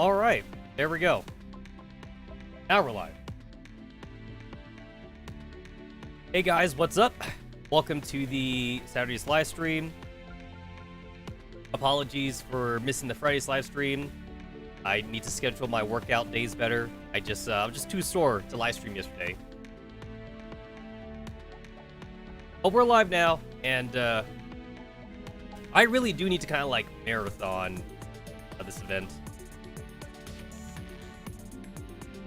Alright, there we go. Now we're live. Hey guys, what's up? Welcome to the Saturday's live stream. Apologies for missing the Friday's live stream. I need to schedule my workout days better. I'm just too sore to live stream yesterday. But we're live now, and I really do need to kind of like marathon this event.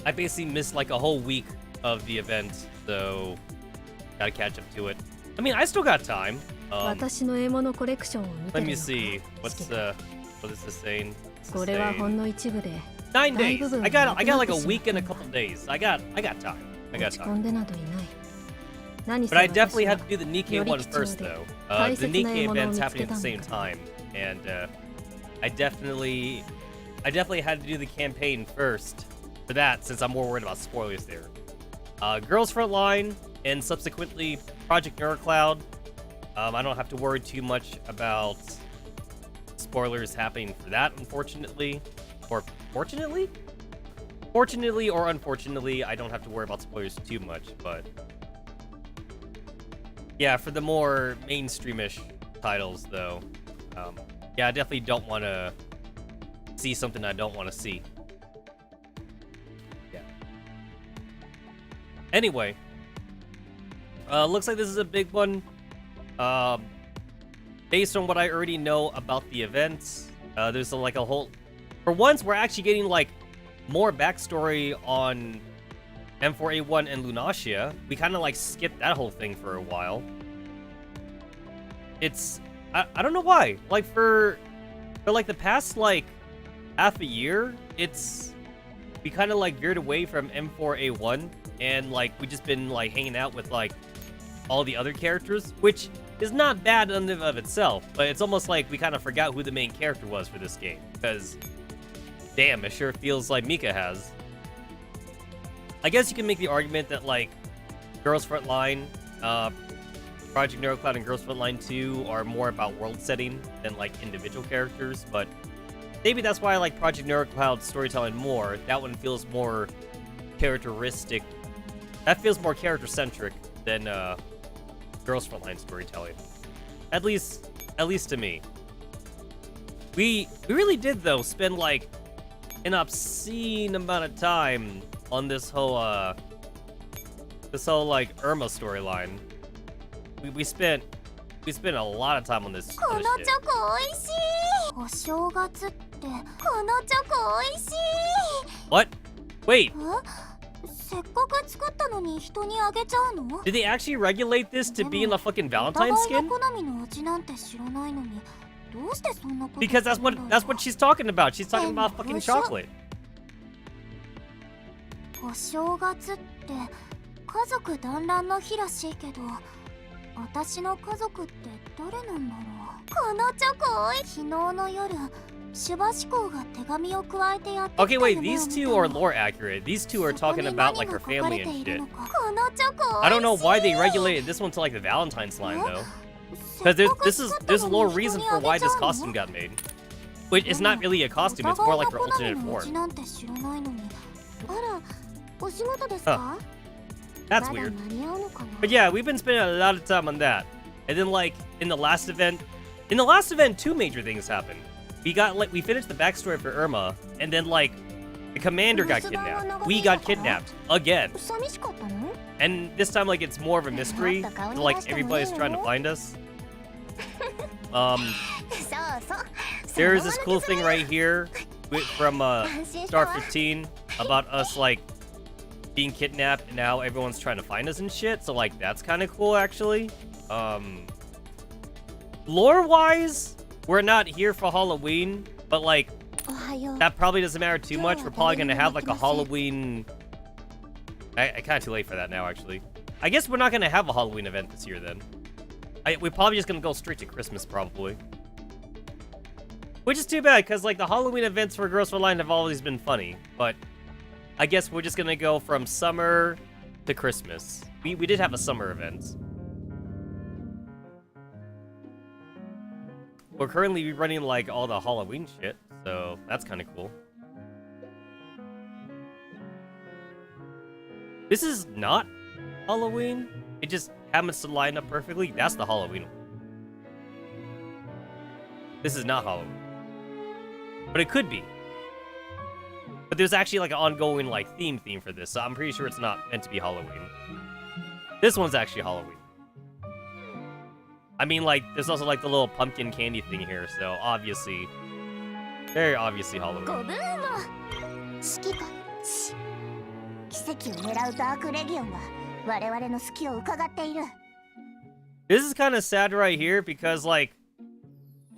I basically missed like a whole week of the event, so gotta catch up to it. I mean, I still got time. Let me see. What is this saying? これはほんの一部で 9 days. I got like a week and a couple days. I got time. But I definitely have to do the Nikkei one first, though. The Nikkei event's happening at the same time, and I definitely had to do the campaign first for that, since I'm more worried about spoilers there. Girls Frontline and subsequently Project Neurocloud. I don't have to worry too much about spoilers happening for that, unfortunately. Or fortunately? Fortunately or unfortunately, I don't have to worry about spoilers too much, but yeah, for the more mainstreamish titles, though, yeah, I definitely don't want to see something I don't want to see. Yeah. Anyway, looks like this is a big one. Based on what I already know about the events, there's like a whole... For once, we're actually getting like more backstory on M4A1 and Lunacia. We kind of like skipped that whole thing for a while. It's... I don't know why. Like for like the past like half a year, we kind of like veered away from M4A1 and like we just been like hanging out with like all the other characters, which is not bad in and of itself, but it's almost like we kind of forgot who the main character was for this game, because damn, it sure feels like Mika has. I guess you can make the argument that like Girls Frontline, Project Neurocloud and Girls Frontline 2 are more about world setting than like individual characters, but maybe that's why I like Project Neurocloud storytelling more. That one feels more characteristic. That feels more character-centric than Girls Frontline storytelling. At least to me. We really did, though, spend like an obscene amount of time on this whole like Irma storyline. We spent a lot of time on this. What? Wait. Did they actually regulate this to be in a fucking Valentine skin? Because that's what she's talking about. She's talking about fucking chocolate. Okay, wait, these two are lore accurate. These two are talking about like her family and shit. I don't know why they regulated this one to like the Valentine's line though. Because there's a little reason for why this costume got made. Which is not really a costume, it's more like her alternate form. Huh. That's weird. But yeah, we've been spending a lot of time on that. And then like in the last event, two major things happened. We finished the backstory for Irma, and then like the commander got kidnapped. We got kidnapped again. And this time like it's more of a mystery. Like everybody's trying to find us. There's this cool thing right here from Star 15 about us like being kidnapped and now everyone's trying to find us and shit. So like that's kind of cool actually. Lore-wise, we're not here for Halloween, but like that probably doesn't matter too much. We're probably gonna have like a Halloween. I kind of too late for that now actually. I guess we're not gonna have a Halloween event this year then. We're probably just gonna go straight to Christmas probably. Which is too bad, because like the Halloween events for Girls Frontline have always been funny, but I guess we're just gonna go from summer to Christmas. We did have a summer event. We're currently running like all the Halloween shit, so that's kind of cool. This is not Halloween. It just happens to line up perfectly. That's the Halloween one. This is not Halloween. But it could be. But there's actually like an ongoing like theme for this, so I'm pretty sure it's not meant to be Halloween. This one's actually Halloween. I mean, like, there's also like the little pumpkin candy thing here, so obviously, very obviously Halloween. 奇跡を狙うダークレギオンは我々の隙を伺っている。 This is kind of sad right here because, like,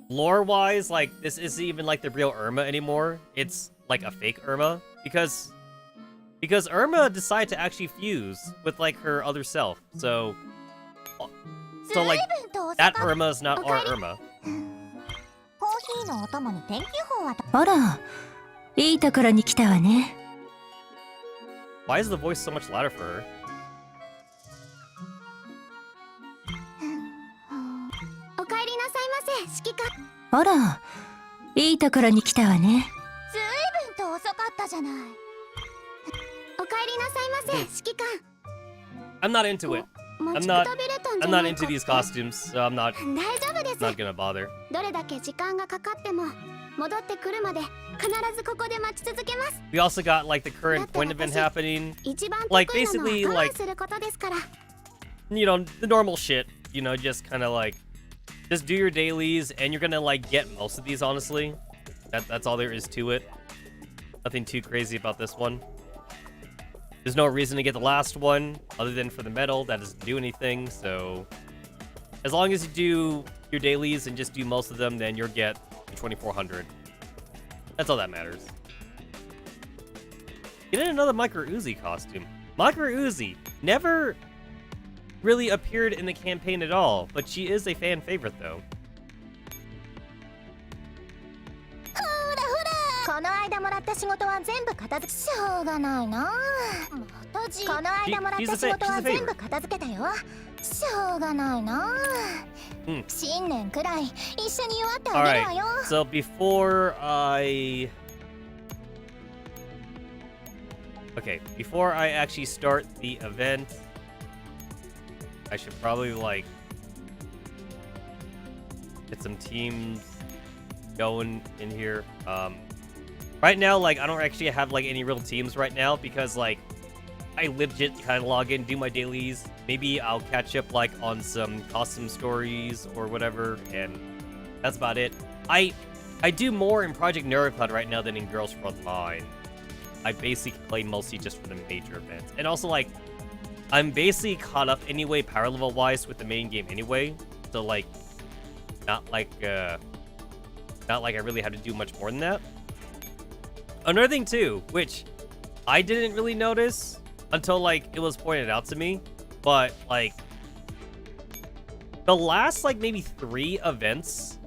lore-wise, like, this isn't even like the real Irma anymore. It's like a fake Irma because Irma decided to actually fuse with like her other self. So like that Irma is not our Irma. コーヒーのお供に天気予報は。あら、いいところに来たわね。 Why is the voice so much louder for her? お帰りなさいませ、指揮官。あら、いいところに来たわね。ずいぶんと遅かったじゃない。お帰りなさいませ、指揮官。I'm not into it. I'm not into these costumes, so I'm not 大丈夫です。 gonna bother. どれだけ時間がかかっても戻ってくるまで必ずここで待ち続けます。 We also got like the current point event happening. 一番 Like 得意なのは basically 我 like 慢することですから。 you know, the normal shit, you know, just kind of like just do your dailies and you're gonna like get most of these, honestly. That's all there is to it. Nothing too crazy about this one. There's no reason to get the last one other than for the medal. That doesn't do anything, so as long as you do your dailies and just do most of them, then you'll get the 2400. That's all that matters. Get in another Micro Uzi costume. Micro Uzi never really appeared in the campaign at all, but she is a fan favorite though. この間もらった仕事は全部片付け。しょうがないな。またじ。この間もらった仕事は全部片付けたよ。しょうがないな。新年くらい一緒に祝ってあげるわよ。So before I actually start the event, I should probably like get some teams going in here. Right now, like, I don't actually have like any real teams right now because like I legit kind of log in, do my dailies. Maybe I'll catch up like on some costume stories or whatever, and that's about it. I do more in Project Neurocloud right now than in Girls Frontline. I basically play mostly just for the major events, and also like I'm basically caught up anyway, power level wise, with the main game anyway. So like, not like I really have to do much more than that. Another thing too, which I didn't really notice until like it was pointed out to me, but like the last like maybe 3 events,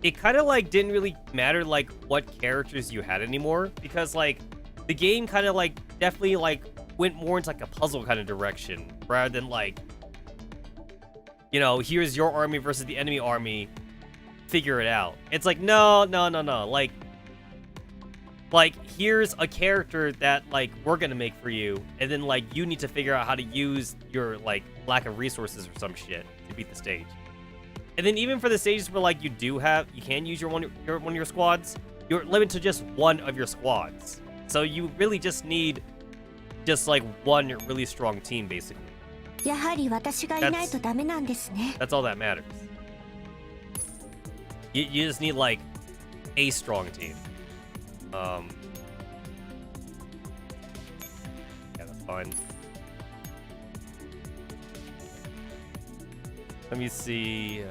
it kind of like didn't really matter like what characters you had anymore, because like the game kind of like definitely like went more into like a puzzle kind of direction rather than like, you know, here's your army versus the enemy army, figure it out. It's like no, like here's a character that like we're gonna make for you, and then like you need to figure out how to use your like lack of resources or some shit to beat the stage. And then even for the stages where like you can use one of your squads, you're limited to just one of your squads. So you really just need just like one really strong team basically. やはり私がいないとダメなんですね。 That's all that matters. You just need like a strong team. Yeah, that's fine. Let me see.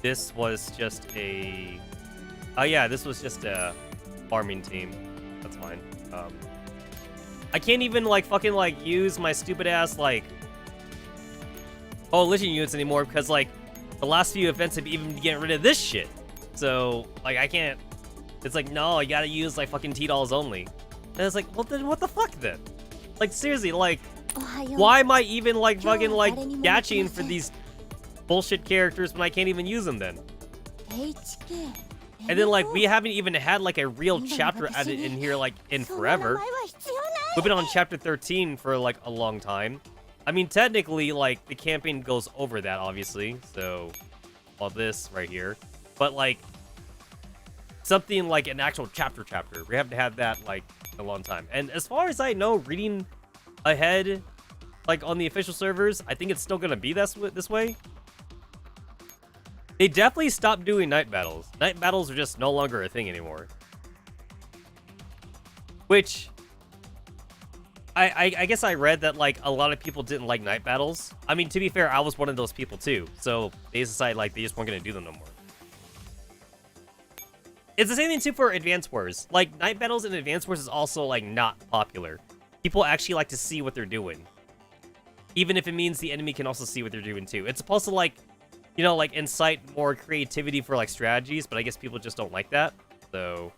This was just a. Oh yeah, this was just a farming team. That's fine. I can't even like fucking like use my stupid ass like coalition units anymore because like the last few events have even been getting rid of this shit. So like I can't. It's like no, you gotta use like fucking T-dolls only. And it's like, well then what the fuck then? Like seriously, like why am I even like fucking like gatching for these bullshit characters when I can't even use them then? And then like we haven't even had like a real chapter added in here like in forever. we've been on chapter 13 for like a long time. I mean, technically, like, the campaign goes over that, obviously. So, all this right here. But, like, something like an actual chapter. We have to have that, like, a long time. And as far as I know, reading ahead, like, on the official servers, I think it's still gonna be this way. They definitely stopped doing night battles. Night battles are just no longer a thing anymore. Which, I guess I read that, like, a lot of people didn't like night battles. I mean, to be fair, I was one of those people, too. So, they decided, like, they just weren't gonna do them no more. It's the same thing, too, for Advance Wars. Like, night battles in Advance Wars is also, like, not popular. People actually like to see what they're doing. Even if it means the enemy can also see what they're doing, too. It's supposed to, like, you know, like, incite more creativity for, like, strategies, but I guess people just don't like that. So,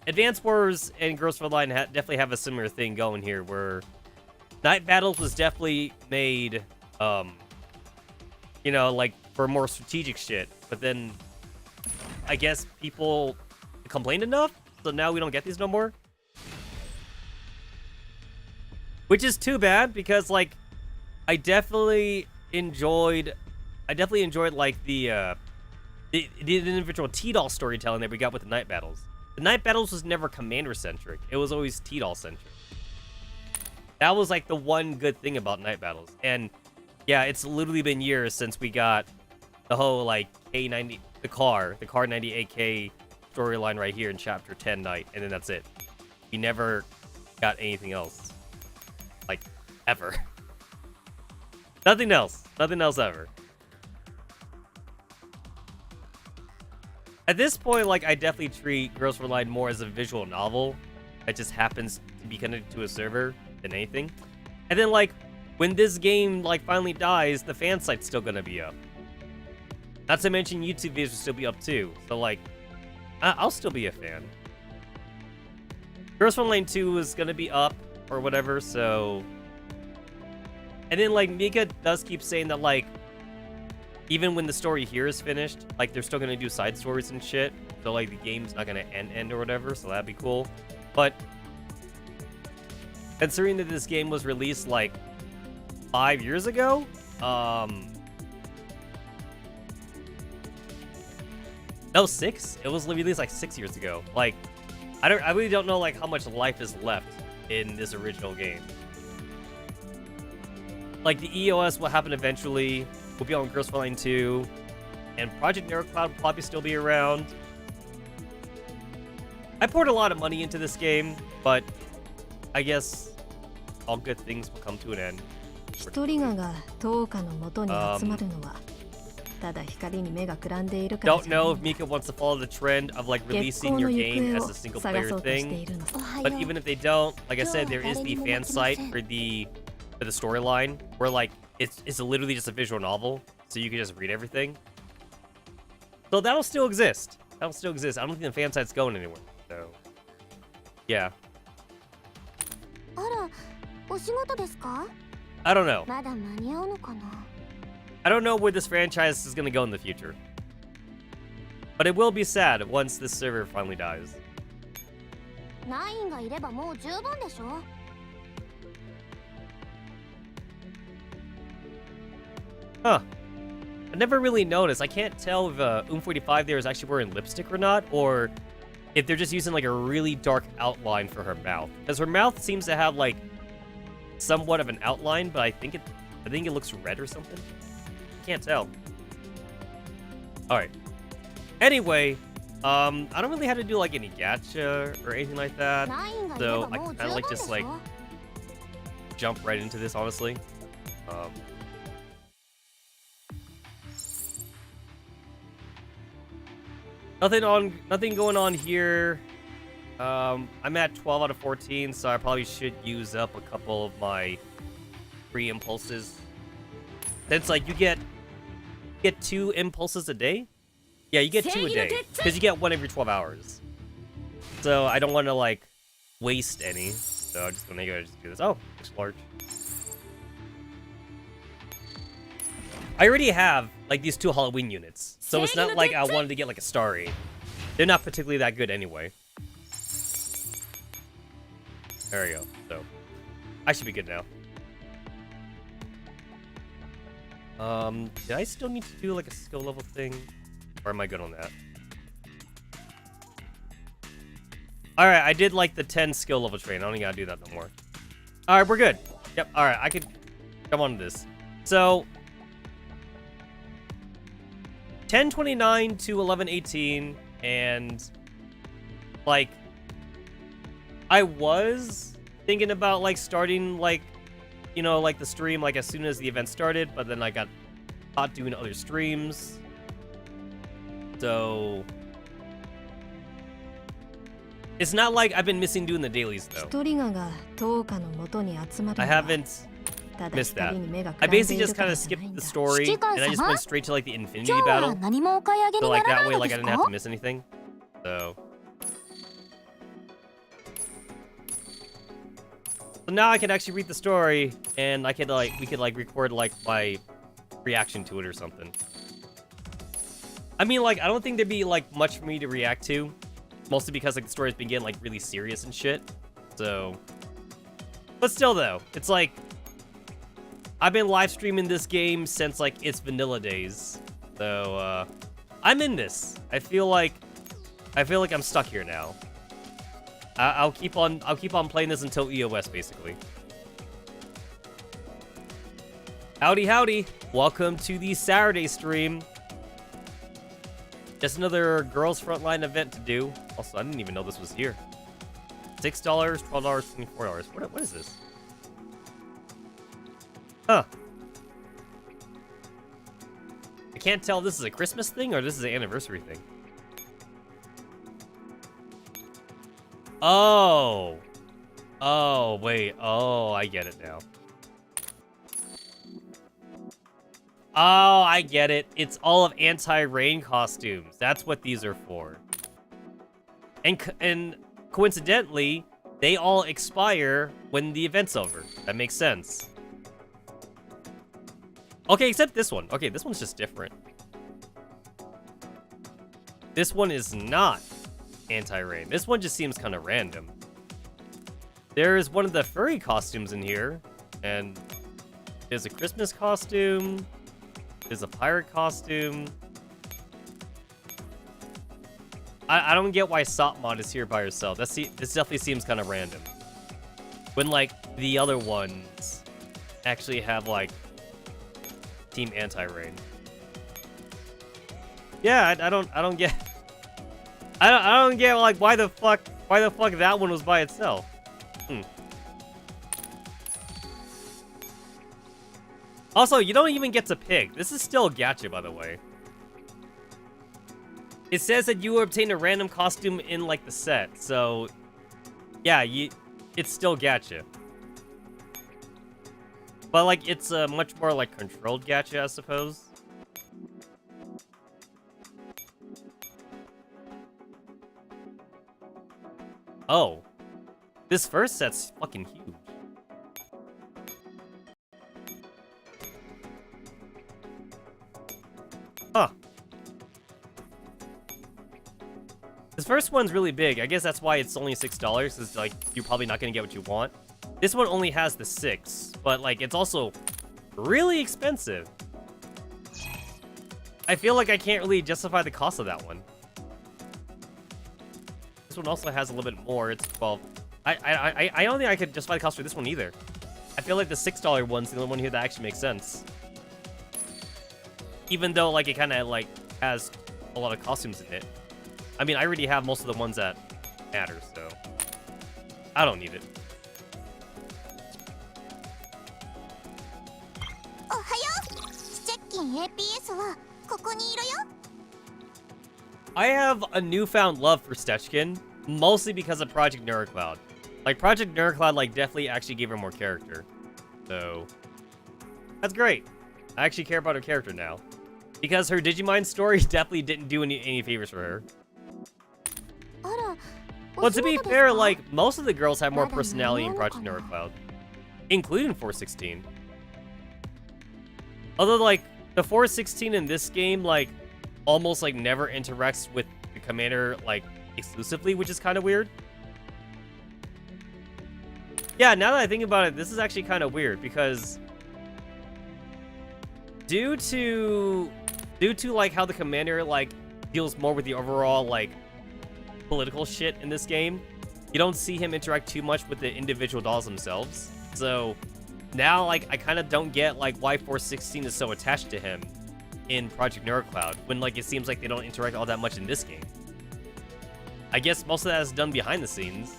Advance Wars and Girls Frontline definitely have a similar thing going here, where night battles was definitely made, you know, like, for more strategic shit. But then, I guess people complained enough, so now we don't get these no more. Which is too bad, because, like, I definitely enjoyed, like, the individual T-Doll storytelling that we got with the night battles. The night battles was never commander-centric. It was always T-Doll-centric. That was, like, the one good thing about night battles. And, yeah, it's literally been years since we got the whole, like, K90, the car 98K storyline right here in Chapter 10 night, and then that's it. We never got anything else. Like, ever. Nothing else ever. At this point, like, I definitely treat Girls Frontline more as a visual novel that just happens to be connected to a server than anything. And then, like, when this game, like, finally dies, the fan site's still gonna be up. Not to mention YouTube videos will still be up, too. So, like, I'll still be a fan. Girls Frontline 2 is gonna be up, or whatever, so... And then, like, Mika does keep saying that, like, even when the story here is finished, like, they're still gonna do side stories and shit. So, like, the game's not gonna end or whatever, so that'd be cool. But, considering that this game was released, like, 5 years ago, no, 6? It was released, like, 6 years ago. Like, I really don't know, like, how much life is left in this original game. Like, the EOS will happen eventually. We'll be on Girls Frontline 2. And Project Neurocloud will probably still be around. I poured a lot of money into this game, but I guess all good things will come to an end. Don't know if Mika wants to follow the trend of, like, releasing your game as a single player thing. But even if they don't, like I said, there is the fan site for the storyline, where, like, it's literally just a visual novel, so you can just read everything. So that'll still exist. I don't think the fan site's going anywhere. So, yeah. I don't know. I don't know where this franchise is gonna go in the future. But it will be sad once this server finally dies. Huh. I never really noticed. I can't tell if 45 there is actually wearing lipstick or not, or if they're just using, like, a really dark outline for her mouth. Because her mouth seems to have, like, somewhat of an outline, but I think it looks red or something. Can't tell. Alright. Anyway, I don't really have to do, like, any gacha or anything like that. So I kind of, like, just, like, jump right into this, honestly. Nothing going on here. I'm at 12 out of 14, so I probably should use up a couple of my free impulses. Since, like, you get 2 impulses a day? Yeah, you get 2 a day, because you get 1 every 12 hours. So I don't want to, like, waste any. So I'm just gonna go just do this. Oh, it's large. I already have, like, these 2 Halloween units, so it's not like I wanted to get, like, a Starry. They're not particularly that good anyway. There we go. So, I should be good now. Did I still need to do like a skill level thing? Or am I good on that? Alright, I did like the 10 skill level train. I don't gotta do that no more. Alright, we're good. Yep, alright, I could come on to this. So, 10:29 to 11:18, and like, I was thinking about like starting like, you know, like the stream like as soon as the event started, but then I got caught doing other streams. So it's not like I've been missing doing the dailies though. I haven't missed that. I basically just kind of skipped the story and I just went straight to like the infinity battle. So like that way like I didn't have to miss anything. So now I can actually read the story and I could like we could like record like my reaction to it or something. I mean like I don't think there'd be like much for me to react to. Mostly because like the story's been getting like really serious and shit. So but still though, it's like I've been live streaming this game since like its vanilla days. So I'm in this. I feel like I'm stuck here now. I'll keep on playing this until EOS basically. Howdy howdy. Welcome to the Saturday stream. Just another Girls Frontline event to do. Also, I didn't even know this was here. $6, $12, $24. What is this? Huh. I can't tell if this is a Christmas thing or this is an anniversary thing. Oh. Oh, wait. Oh, I get it now. Oh, I get it. It's all of anti-rain costumes. That's what these are for. And coincidentally, they all expire when the event's over. That makes sense. Okay, except this one. Okay, this one's just different. This one is not anti-rain. This one just seems kind of random. There's one of the furry costumes in here, and there's a Christmas costume. There's a pirate costume. I don't get why Sopmod is here by herself. This definitely seems kind of random. When like the other ones actually have like Team Anti-Rain. Yeah, I don't get I don't get like why the fuck that one was by itself. Also, you don't even get to pick. This is still gacha, by the way. It says that you obtain a random costume in, like, the set. So, yeah, it's still gacha. But, like, it's a much more, like, controlled gacha, I suppose. Oh. This first set's fucking huge. Huh. This first one's really big. I guess that's why it's only $6, because, like, you're probably not going to get what you want. This one only has the 6, but, like, it's also really expensive. I feel like I can't really justify the cost of that one. This one also has a little bit more. It's 12. I don't think I could justify the cost for this one either. I feel like the $6 one's the only one here that actually makes sense. Even though, like, it kind of, like, has a lot of costumes in it. I mean, I already have most of the ones that matter, so I don't need it. I have a newfound love for Stetchkin, mostly because of Project Neurocloud. Like, Project Neurocloud, like, definitely actually gave her more character. So, that's great. I actually care about her character now. Because her Digimon story definitely didn't do any favors for her. Well, to be fair, like, most of the girls have more personality in Project Neurocloud. Including 416. Although, like, the 416 in this game, like, almost, like, never interacts with the commander, like, exclusively, which is kind of weird. Yeah, now that I think about it, this is actually kind of weird because due to like how the commander like deals more with the overall like political shit in this game, you don't see him interact too much with the individual dolls themselves. So now like I kind of don't get like why 416 is so attached to him in Project Neurocloud when like it seems like they don't interact all that much in this game. I guess most of that is done behind the scenes.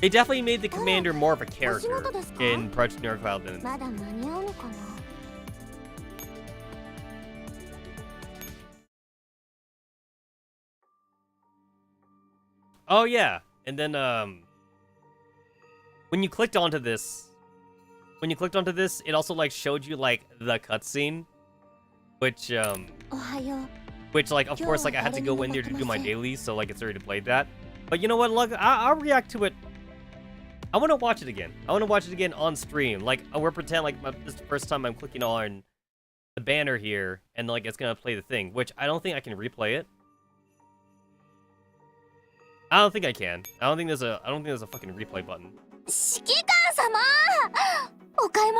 They definitely made the commander more of a character in Project Neurocloud than... Oh yeah, and then when you clicked onto this, it also like showed you like the cutscene, which like of course like I had to go in there to do my dailies, so like it's already played that. But you know what? Look, I'll react to it. I want to watch it again. I want to watch it again on stream. Like we're pretend like this is the first time I'm clicking on the banner here, and like it's gonna play the thing, which I don't think I can replay it. I don't think I can. I don't think there's a fucking replay button.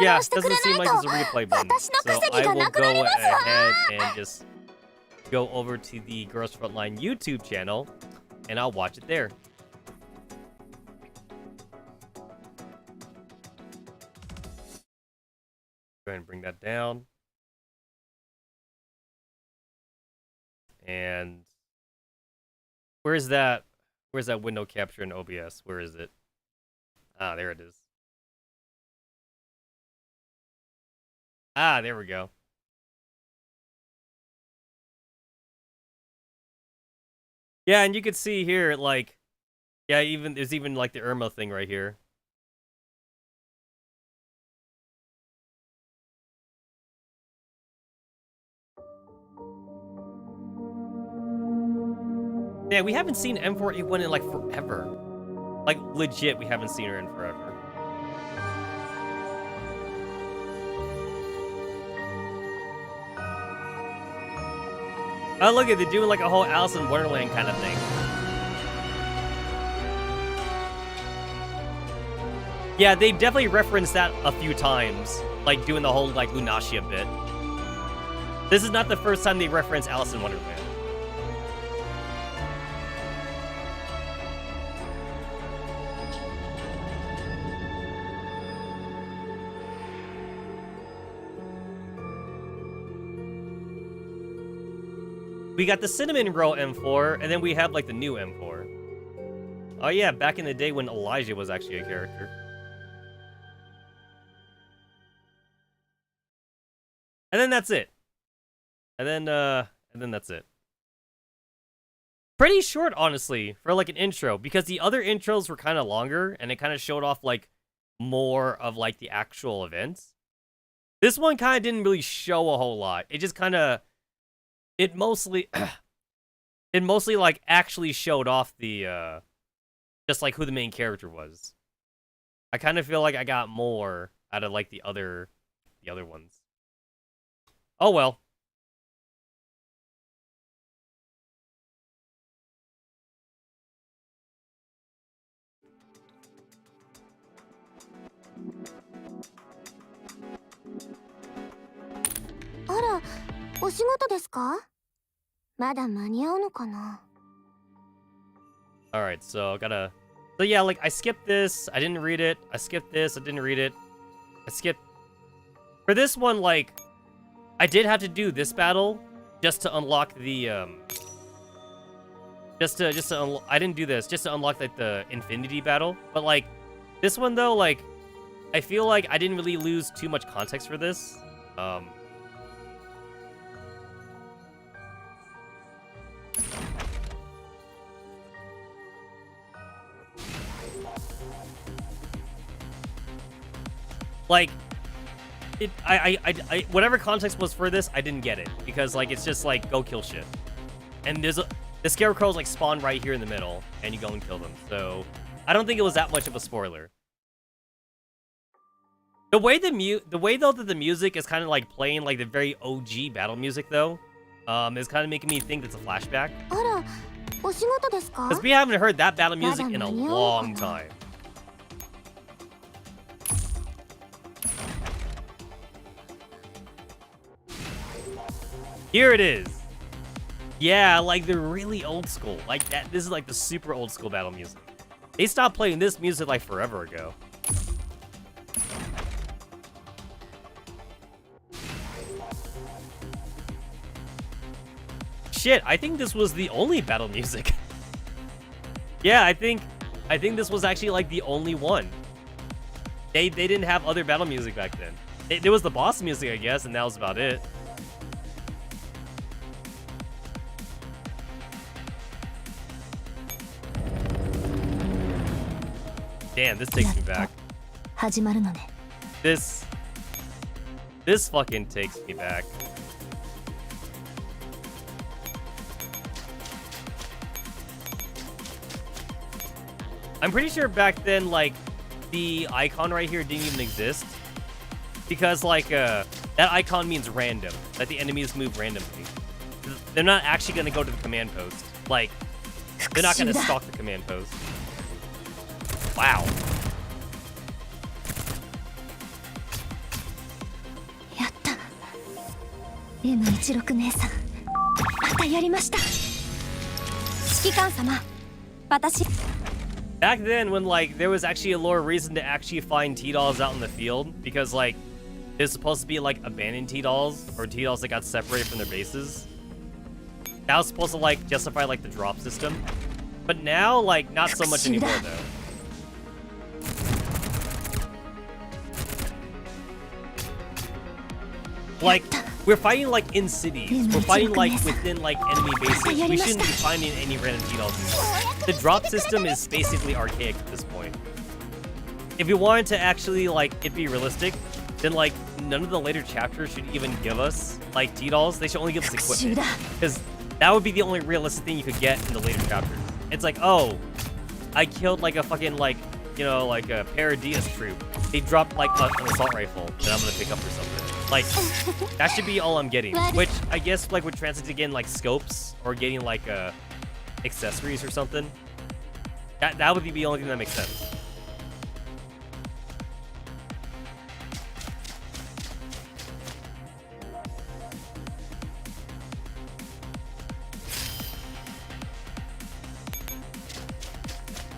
Yeah, it doesn't seem like there's a replay button. So I will go ahead and just go over to the Girls Frontline YouTube channel, and I'll watch it there. Go ahead and bring that down. And where's that window capture in OBS? Where is it? Ah, there it is. Ah, there we go. Yeah, and you can see here, like, yeah, there's even like the Irma thing right here. Yeah, we haven't seen M4A1 in like forever. Like legit, we haven't seen her in forever. Oh, look at it, they're doing like a whole Alice in Wonderland kind of thing. Yeah, they definitely referenced that a few times, like doing the whole like Lunashia bit. This is not the first time they reference Alice in Wonderland. We got the Cinnamon Roll M4, and then we have, like, the new M4. Oh, yeah, back in the day when Elijah was actually a character. And then that's it. And then that's it. Pretty short, honestly, for, like, an intro, because the other intros were kind of longer, and it kind of showed off, like, more of, like, the actual events. This one kind of didn't really show a whole lot. It just kind of... It mostly like actually showed off the just like who the main character was. I kind of feel like I got more out of like the other ones. Oh well. Ara, お仕事ですか? まだ間に合うのかな? Alright, so yeah, like I skipped this, I didn't read it. I skipped this, I didn't read it. I skipped for this one, like I did have to do this battle just to unlock the I didn't do this just to unlock like the Infinity battle, but like this one though, like I feel like I didn't really lose too much context for this. Like, I whatever context was for this, I didn't get it because like it's just like go kill shit, and the scarecrows like spawn right here in the middle, and you go and kill them. So I don't think it was that much of a spoiler. The way though that the music is kind of like playing like the very OG battle music though, is kind of making me think it's a flashback. お仕事ですか? Because we haven't heard that battle music in a long time. Here it is. Yeah, like they're really old school. Like that. This is like the super old school battle music. They stopped playing this music like forever ago. Shit, I think this was the only battle music. Yeah, I think this was actually like the only one. They didn't have other battle music back then. There was the boss music, I guess, and that was about it. Damn, this takes me back. This fucking takes me back. I'm pretty sure back then, like, the icon right here didn't even exist. Because, like, that icon means random. That the enemies move randomly. They're not actually gonna go to the command post. Like, they're not gonna stalk the command post. Wow. Back then, when like there was actually a lore reason to actually find T-dolls out in the field, because like there's supposed to be like abandoned T-dolls or T-dolls that got separated from their bases. That was supposed to like justify like the drop system, but now like not so much anymore though. Like, we're fighting, like, in cities. We're fighting, like, within, like, enemy bases. We shouldn't be finding any random T-dolls anymore. The drop system is basically archaic at this point. If you wanted to actually, like, it be realistic, then, like, none of the later chapters should even give us, like, T-dolls. They should only give us equipment. Because that would be the only realistic thing you could get in the later chapters. It's like, oh, I killed, like, a fucking, like, you know, like, a Paradias troop. They dropped, like, an assault rifle that I'm gonna pick up or something. Like, that should be all I'm getting. Which, I guess, like, would translate to getting, like, scopes or getting, like, accessories or something. That would be the only thing that makes sense.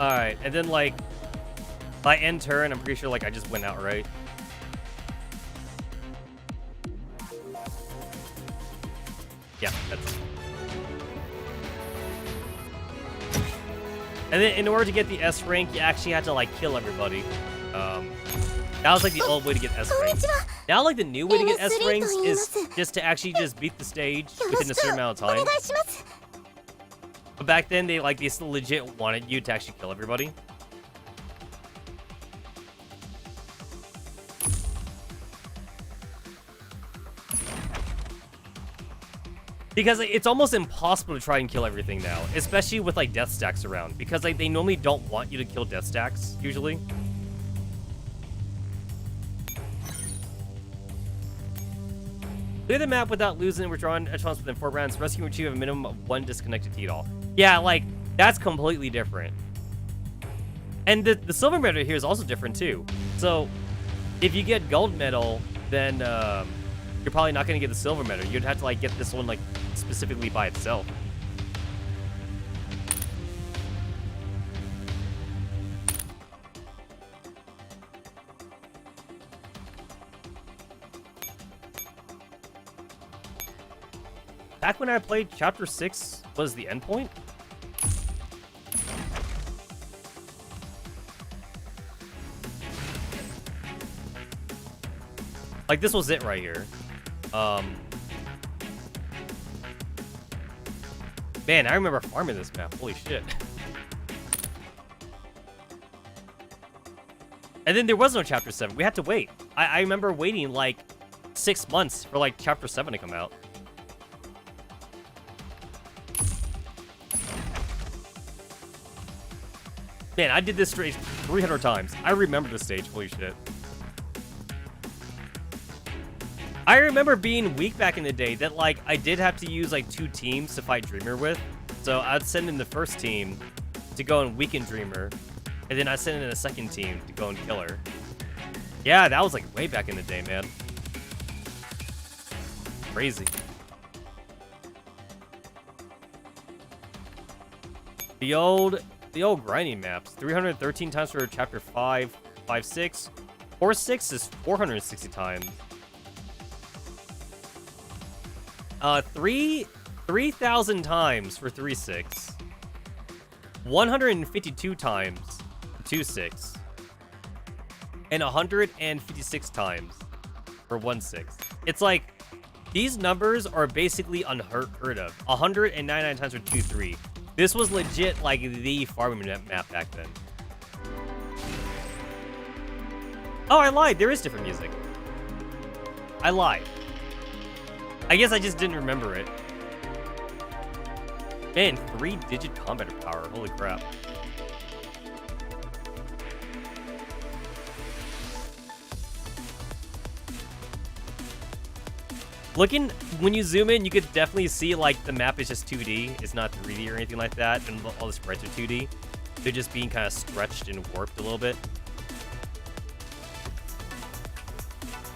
Alright, and then, like, by end turn, I'm pretty sure, like, I just went out, right? Yeah, that's it. And then in order to get the S rank, you actually had to, like, kill everybody. That was, like, the old way to get S ranks. Now, like, the new way to get S ranks is just to actually just beat the stage within a certain amount of time. But back then, they still legit wanted you to actually kill everybody. Because it's almost impossible to try and kill everything now, especially with like death stacks around, because like they normally don't want you to kill death stacks usually. Clear the map without losing and withdrawing echelons within 4 rounds. Rescue and achieve a minimum of 1 disconnected T-doll. Yeah, like that's completely different. And the silver medal here is also different too. So if you get gold medal, then you're probably not going to get the silver medal. You'd have to like get this one like specifically by itself. Back when I played Chapter 6 was the endpoint? Like, this was it right here. Man, I remember farming this map. Holy shit. And then there was no Chapter 7. We had to wait. I remember waiting, like, 6 months for, like, Chapter 7 to come out. Man, I did this stage 300 times. I remember this stage. Holy shit. I remember being weak back in the day that, like, I did have to use, like, 2 teams to fight Dreamer with. So I'd send in the first team to go in Weekend Dreamer, and then I'd send in a second team to go in Killer. Yeah, that was like way back in the day, man. Crazy. The old grinding maps. 313 times for chapter 5, 5, 6. 4, 6 is 460 times. 3,000 times for 3, 6. 152 times for 2, 6. And 156 times for 1, 6. It's like, these numbers are basically unheard of. 199 times for 2, 3. This was legit like the farming map back then. Oh, I lied. There is different music. I lied. I guess I just didn't remember it. Man, 3-digit combat power. Holy crap. Looking, when you zoom in, you could definitely see, like, the map is just 2D. It's not 3D or anything like that, and all the sprites are 2D. They're just being kind of stretched and warped a little bit.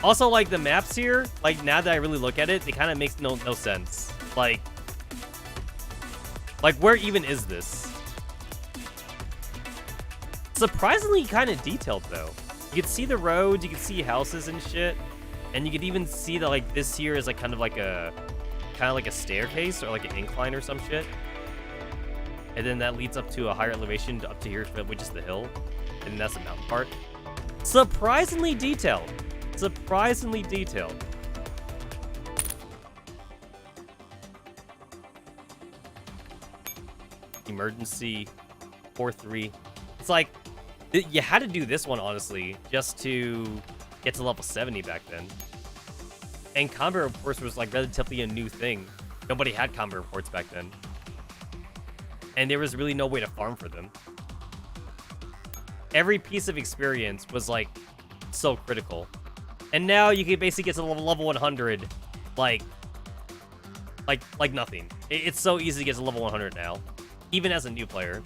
Also, like, the maps here, like, now that I really look at it, it kind of makes no sense. Like, where even is this? Surprisingly kind of detailed, though. You can see the roads, you can see houses and shit. And you could even see that, like, this here is, like, kind of like a staircase or, like, an incline or some shit. And then that leads up to a higher elevation up to here, which is the hill. And then that's the mountain part. Surprisingly detailed. Surprisingly detailed. Emergency 4-3. It's like, you had to do this one, honestly, just to get to level 70 back then. And combat reports was like relatively a new thing. Nobody had combat reports back then. And there was really no way to farm for them. Every piece of experience was like so critical. And now you can basically get to level 100 like nothing. It's so easy to get to level 100 now, even as a new player.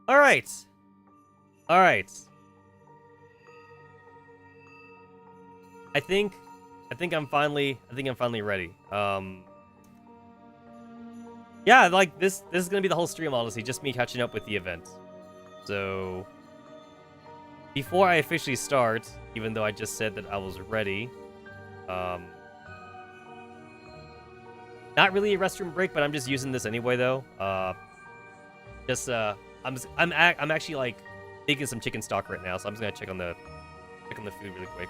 All right. I think I'm finally ready. Yeah, like this is gonna be the whole stream, honestly, just me catching up with the event. So before I officially start, even though I just said that I was ready, not really a restroom break, but I'm just using this anyway, though. I'm actually like making some chicken stock right now, so I'm just gonna check on the food really quick.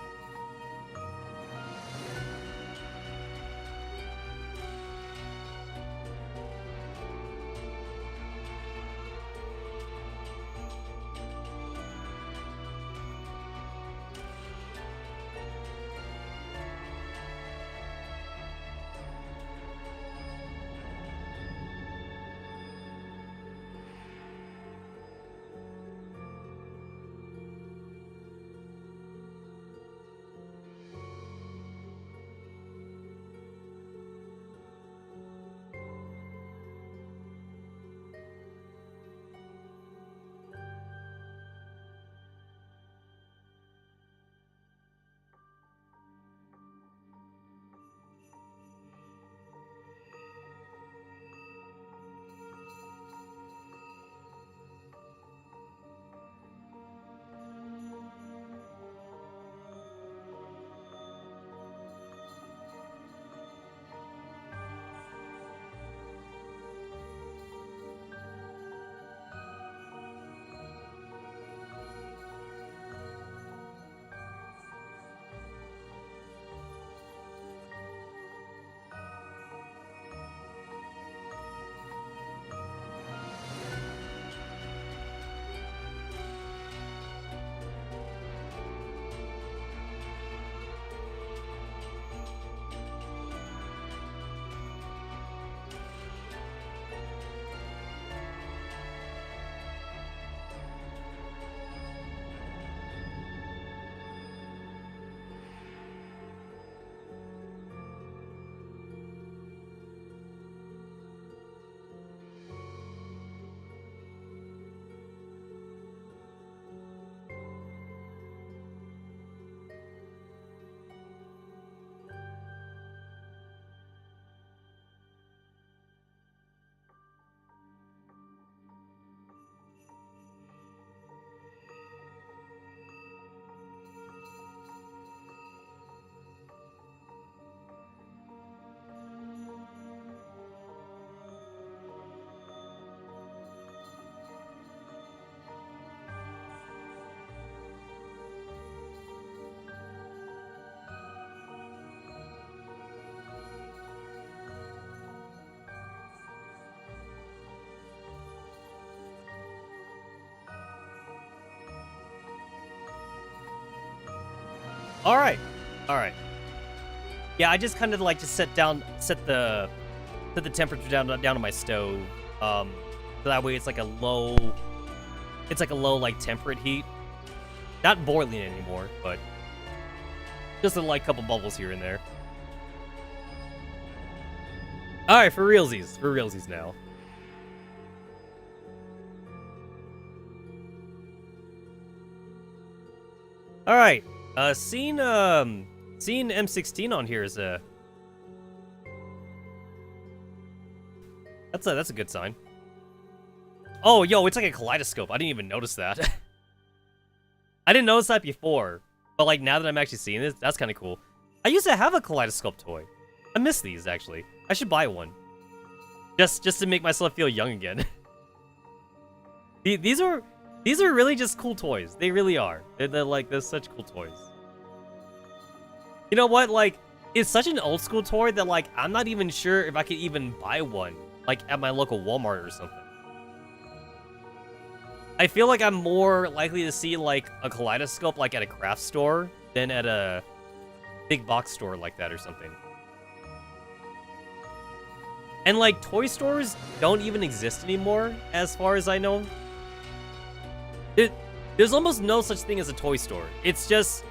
Alright. Alright. Yeah, I just kind of like to set the temperature down on my stove. So that way it's like a low like temperate heat. Not boiling anymore, but just a like couple bubbles here and there. Alright, for realsies now. Alright, seeing M16 on here is that's a good sign. Oh, yo, it's like a kaleidoscope. I didn't even notice that. I didn't notice that before, but like now that I'm actually seeing this, that's kind of cool. I used to have a kaleidoscope toy. I miss these actually. I should buy one. Just to make myself feel young again. These are really just cool toys. They really are. They're such cool toys. You know what? Like, it's such an old school toy that like I'm not even sure if I could even buy one like at my local Walmart or something. I feel like I'm more likely to see like a kaleidoscope like at a craft store than at a big box store like that or something. And like toy stores don't even exist anymore as far as I know. There's almost no such thing as a toy store. It's just,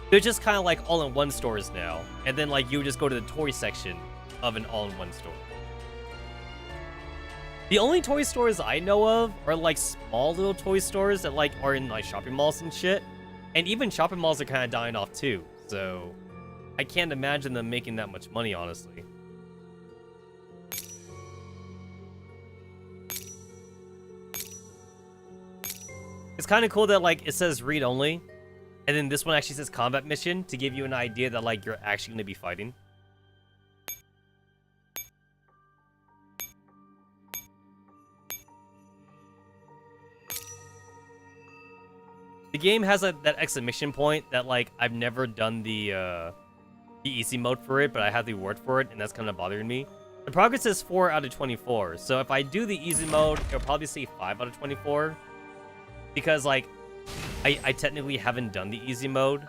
they're just kind of like all-in-one stores now. And then like you would just go to the toy section of an all-in-one store. The only toy stores I know of are like small little toy stores that like are in like shopping malls and shit. And even shopping malls are kind of dying off too. So I can't imagine them making that much money, honestly. It's kind of cool that like it says read only, and then this one actually says combat mission to give you an idea that like you're actually going to be fighting. The game has that exclamation point that like I've never done the easy mode for it, but I have the reward for it, and that's kind of bothering me. The progress is 4 out of 24, so if I do the easy mode, it'll probably say 5 out of 24. Because, like, I technically haven't done the easy mode.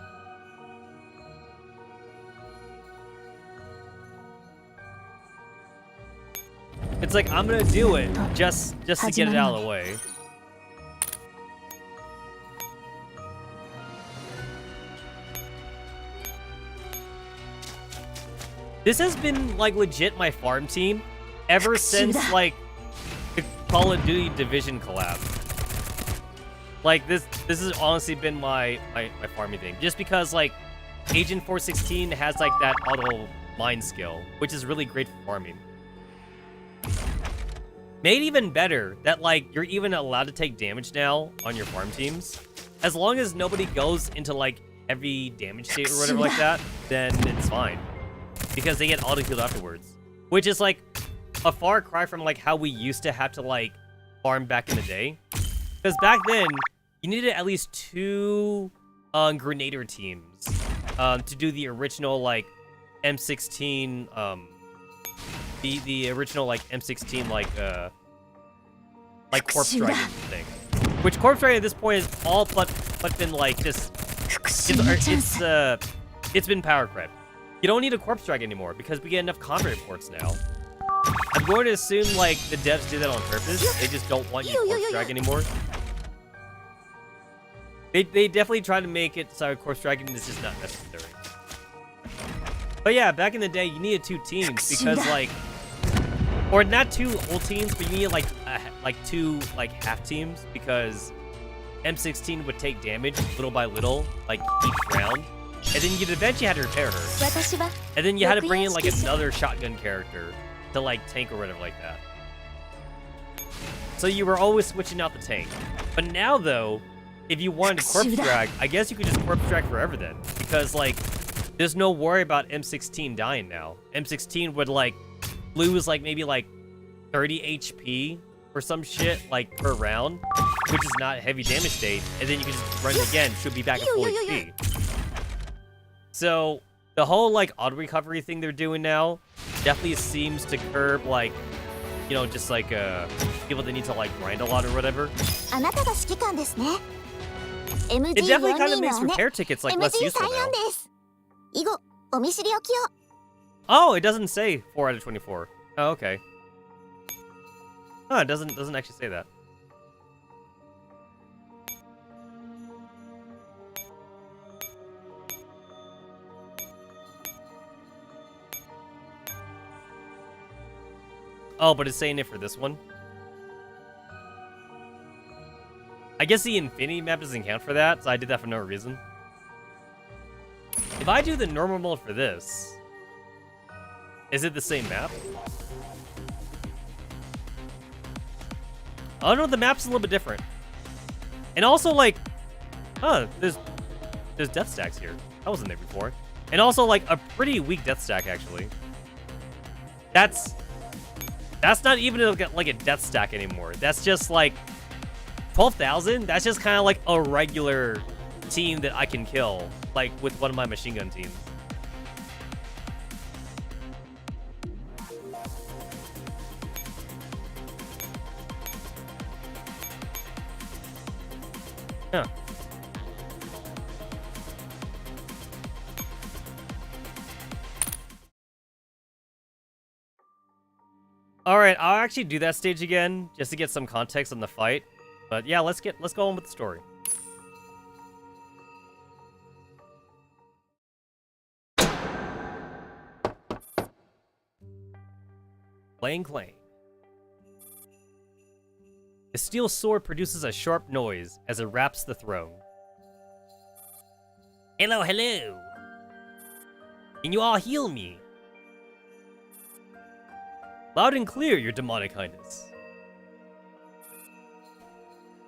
It's like, I'm gonna do it just to get it out of the way. This has been, like, legit my farm team ever since, like, the Call of Duty Division collab. Like, this has honestly been my farming thing. Just because, like, Agent 416 has, like, that auto mine skill, which is really great for farming. Made even better that, like, you're even allowed to take damage now on your farm teams. As long as nobody goes into, like, every damage state or whatever like that, then it's fine. Because they get auto-healed afterwards. Which is, like, a far cry from, like, how we used to have to, like, farm back in the day. Because back then, you needed at least 2 Grenader teams to do the original, like, M16, the original, like, M16, like Corpse Dragon thing. Which Corpse Dragon at this point is all but been, like, just... It's been power crept. You don't need a Corpse Dragon anymore, because we get enough combat reports now. I'm going to assume, like, the devs did that on purpose. They just don't want you to Corpse Dragon anymore. They definitely try to make it so Corpse Dragon is just not necessary. But yeah, back in the day, you needed 2 teams because, like... Or not 2 whole teams, but you needed, like 2, like, half teams because M16 would take damage little by little, like, each round. And then you'd eventually have to repair her. And then you had to bring in, like, another shotgun character to, like, tank or whatever like that. So you were always switching out the tank. But now, though, if you wanted to corpse drag, I guess you could just corpse drag forever then. Because, like, there's no worry about M16 dying now. M16 would, like, lose, like, maybe, like, 30 HP or some shit, like, per round. Which is not heavy damage state. And then you can just run it again. Should be back at full HP. So, the whole, like, auto recovery thing they're doing now definitely seems to curb, like, you know, just, like, people that need to, like, grind a lot or whatever. It definitely kind of makes repair tickets, like, less useful now. 以後お見知りおきを。 Oh, it doesn't say 4 out of 24. Oh, okay. Oh, it doesn't actually say that. Oh, but it's saying it for this one. I guess the infinity map doesn't count for that, so I did that for no reason. If I do the normal mode for this, is it the same map? Oh no, the map's a little bit different. And also, like, there's death stacks here. That wasn't there before. And also, like, a pretty weak death stack, actually. That's not even like a death stack anymore. That's just like 12,000. That's just kind of like a regular team that I can kill, like with one of my machine gun teams. Huh. All right, I'll actually do that stage again just to get some context on the fight. But yeah, let's go on with the story. Clang clang. The steel sword produces a sharp noise as it wraps the throne. Hello, hello. Can you all heal me? Loud and clear, your demonic highness.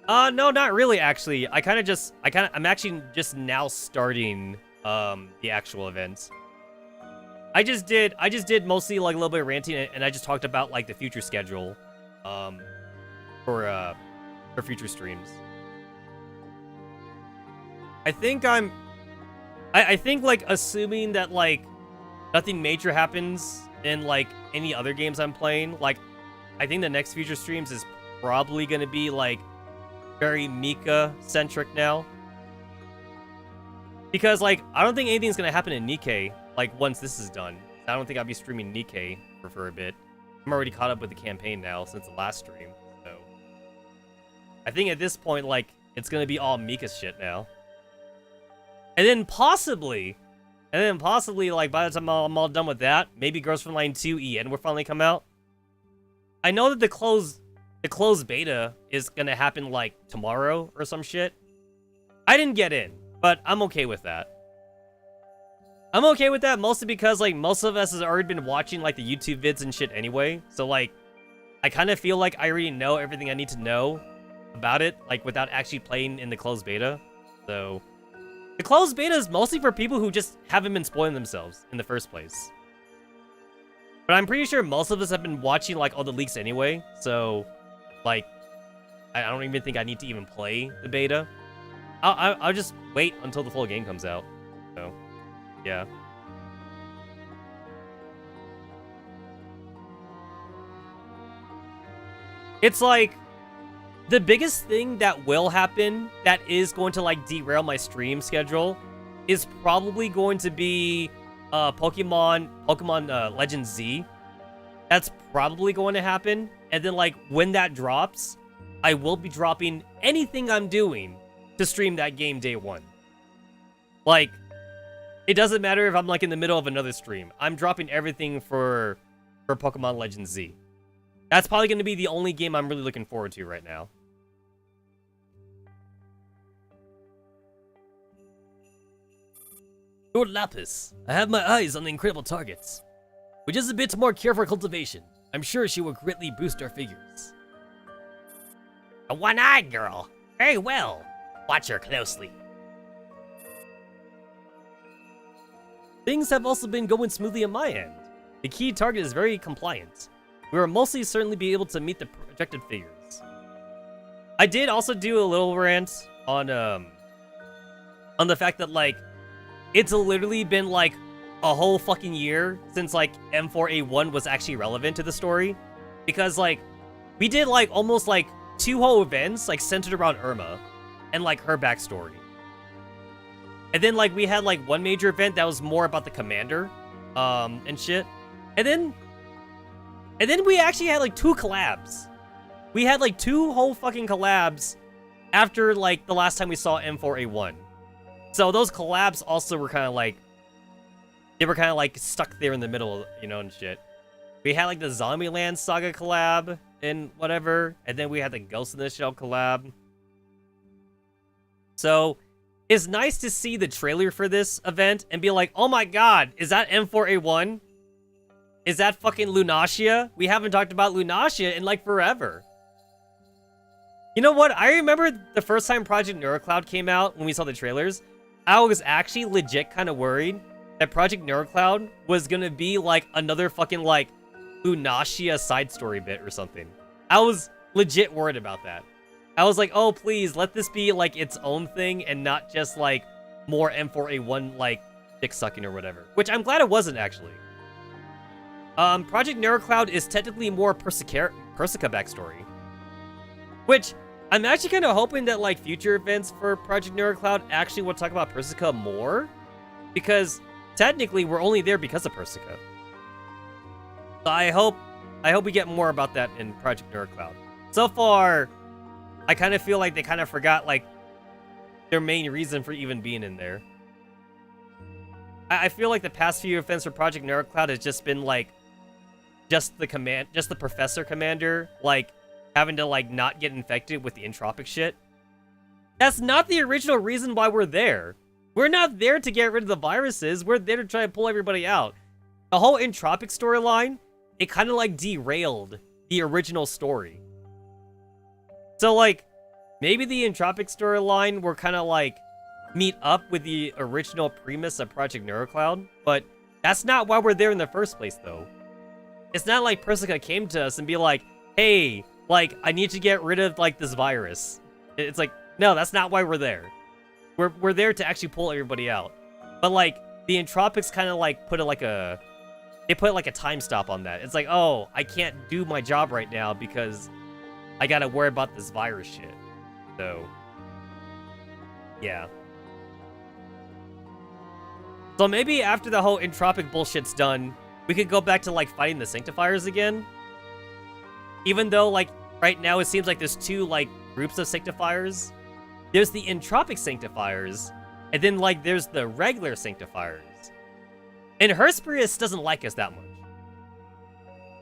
No, not really, actually. I'm actually just now starting, the actual event. I just did mostly, like, a little bit of ranting, and I just talked about, like, the future schedule, for future streams. I think, like, assuming that, like, nothing major happens in, like, any other games I'm playing, like, I think the next future streams is probably gonna be, like, very Mika-centric now. Because, like, I don't think anything's gonna happen in Nikkei, like, once this is done. I don't think I'll be streaming Nikkei for a bit. I'm already caught up with the campaign now since the last stream, so... I think at this point, like, it's gonna be all Mika shit now. And then possibly, like, by the time I'm all done with that, maybe Girls Frontline 2 EN will finally come out. I know that the closed beta is gonna happen, like, tomorrow or some shit. I didn't get in, but I'm okay with that. I'm okay with that mostly because, like, most of us has already been watching, like, the YouTube vids and shit anyway. So, like, I kind of feel like I already know everything I need to know about it, like, without actually playing in the closed beta. So... the closed beta is mostly for people who just haven't been spoiling themselves in the first place. But I'm pretty sure most of us have been watching, like, all the leaks anyway, so, like, I don't even think I need to even play the beta. I'll just wait until the full game comes out. So, yeah. It's like... the biggest thing that will happen that is going to, like, derail my stream schedule is probably going to be Pokemon Legends Z. That's probably going to happen. And then, like, when that drops, I will be dropping anything I'm doing to stream that game day one. Like, it doesn't matter if I'm, like, in the middle of another stream. I'm dropping everything for Pokemon Legends Z. That's probably going to be the only game I'm really looking forward to right now. Lord Lapis, I have my eyes on the incredible targets. With just a bit more careful cultivation, I'm sure she will greatly boost our figures. A one-eyed girl. Very well. Watch her closely. Things have also been going smoothly on my end. The key target is very compliant. We will mostly certainly be able to meet the projected figures. I did also do a little rant on the fact that, like, it's literally been, like, a whole fucking year since, like, M4A1 was actually relevant to the story. Because, like, we did, like, almost, like, 2 whole events, like, centered around Irma and, like, her backstory. And then like we had like one major event that was more about the commander, and shit. And then we actually had like 2 collabs. We had like 2 whole fucking collabs after like the last time we saw M4A1. So those collabs also were kind of like, they were kind of like stuck there in the middle, you know, and shit. We had like the Zombieland Saga collab and whatever, and then we had the Ghost in the Shell collab. So it's nice to see the trailer for this event and be like, oh my god, is that M4A1? Is that fucking Lunacia? We haven't talked about Lunacia in like forever. You know what? I remember the first time Project Neurocloud came out when we saw the trailers. I was actually legit kind of worried that Project Neurocloud was gonna be like another fucking like Lunacia side story bit or something. I was legit worried about that. I was like, oh please, let this be like its own thing and not just like more M4A1 like dick sucking or whatever. Which I'm glad it wasn't actually. Project Neurocloud is technically more Persica backstory. Which, I'm actually kind of hoping that, like, future events for Project Neurocloud actually will talk about Persica more. Because, technically, we're only there because of Persica. So I hope we get more about that in Project Neurocloud. So far, I kind of feel like they kind of forgot, like, their main reason for even being in there. I feel like the past few events for Project Neurocloud has just been, like, just the Professor Commander, like, having to, like, not get infected with the entropic shit. That's not the original reason why we're there. We're not there to get rid of the viruses. We're there to try to pull everybody out. The whole entropic storyline, it kind of, like, derailed the original story. So, like, maybe the entropic storyline will kind of, like, meet up with the original premise of Project Neurocloud, but that's not why we're there in the first place, though. It's not like Persica came to us and be like, hey, like, I need to get rid of, like, this virus. It's like, no, that's not why we're there. We're there to actually pull everybody out. But, like, the entropics kind of, like, put like a time stop on that. It's like, oh, I can't do my job right now because I gotta worry about this virus shit. So, yeah. So maybe after the whole entropic bullshit's done, we could go back to, like, fighting the Sanctifiers again. Even though, like, right now it seems like there's 2, like, groups of Sanctifiers. There's the entropic Sanctifiers, and then, like, there's the regular Sanctifiers. And Herspius doesn't like us that much.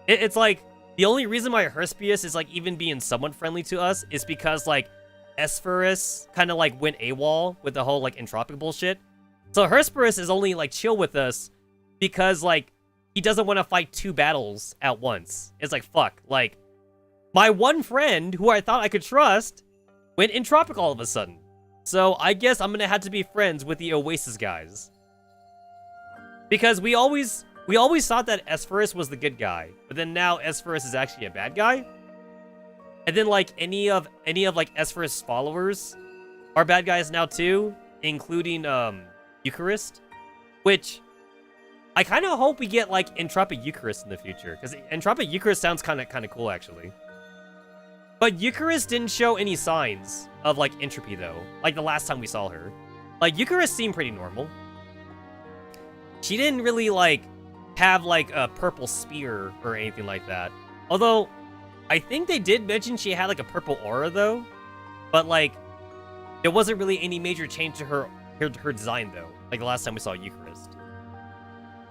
It's like, the only reason why Herspius is, like, even being somewhat friendly to us is because, like, Esphorus kind of, like, went AWOL with the whole, like, entropic bullshit. So Herspius is only, like, chill with us because, like, he doesn't want to fight 2 battles at once. It's like, fuck, like, my one friend who I thought I could trust went entropic all of a sudden. So I guess I'm gonna have to be friends with the Oasis guys. Because we always thought that Esphorus was the good guy, but then now Esphorus is actually a bad guy. And then, like, any of like Esphorus' followers are bad guys now too, including Eucharist, which I kind of hope we get, like, Entropic Eucharist in the future, because Entropic Eucharist sounds kind of cool, actually. But Eucharist didn't show any signs of, like, entropy, though, like the last time we saw her. Like, Eucharist seemed pretty normal. She didn't really, like, have, like, a purple spear or anything like that. Although, I think they did mention she had, like, a purple aura, though. But, like, there wasn't really any major change to her design, though, like the last time we saw Eucharist.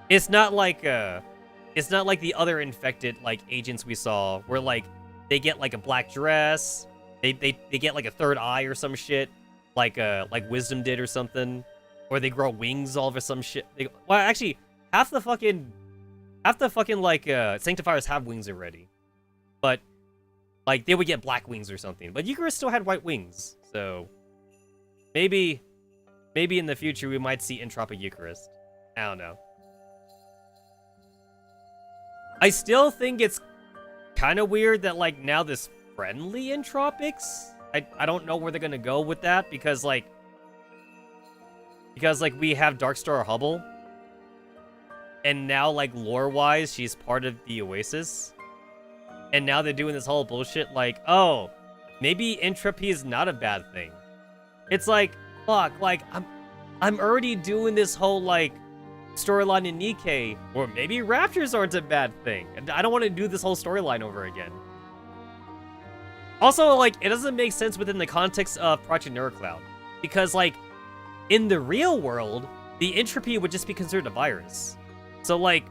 It's not like the other infected, like, agents we saw, where, like, they get, like, a black dress, they get, like, a third eye or some shit, like Wisdom did or something, or they grow wings all over some shit. Well, actually, half the fucking, like, Sanctifiers have wings already, but, like, they would get black wings or something. But Eucharist still had white wings, so maybe in the future we might see Entropic Eucharist. I don't know. I still think it's kind of weird that, like, now this friendly Entropics, I don't know where they're gonna go with that, because like we have Darkstar Hubble, and now, like, lore-wise, she's part of the Oasis, and now they're doing this whole bullshit, like, oh, maybe entropy is not a bad thing. It's like, fuck, like, I'm already doing this whole, like, storyline in Nikkei, or maybe raptors aren't a bad thing. And I don't want to do this whole storyline over again. Also, like, it doesn't make sense within the context of Project Neurocloud. Because, like, in the real world, the entropy would just be considered a virus. So, like,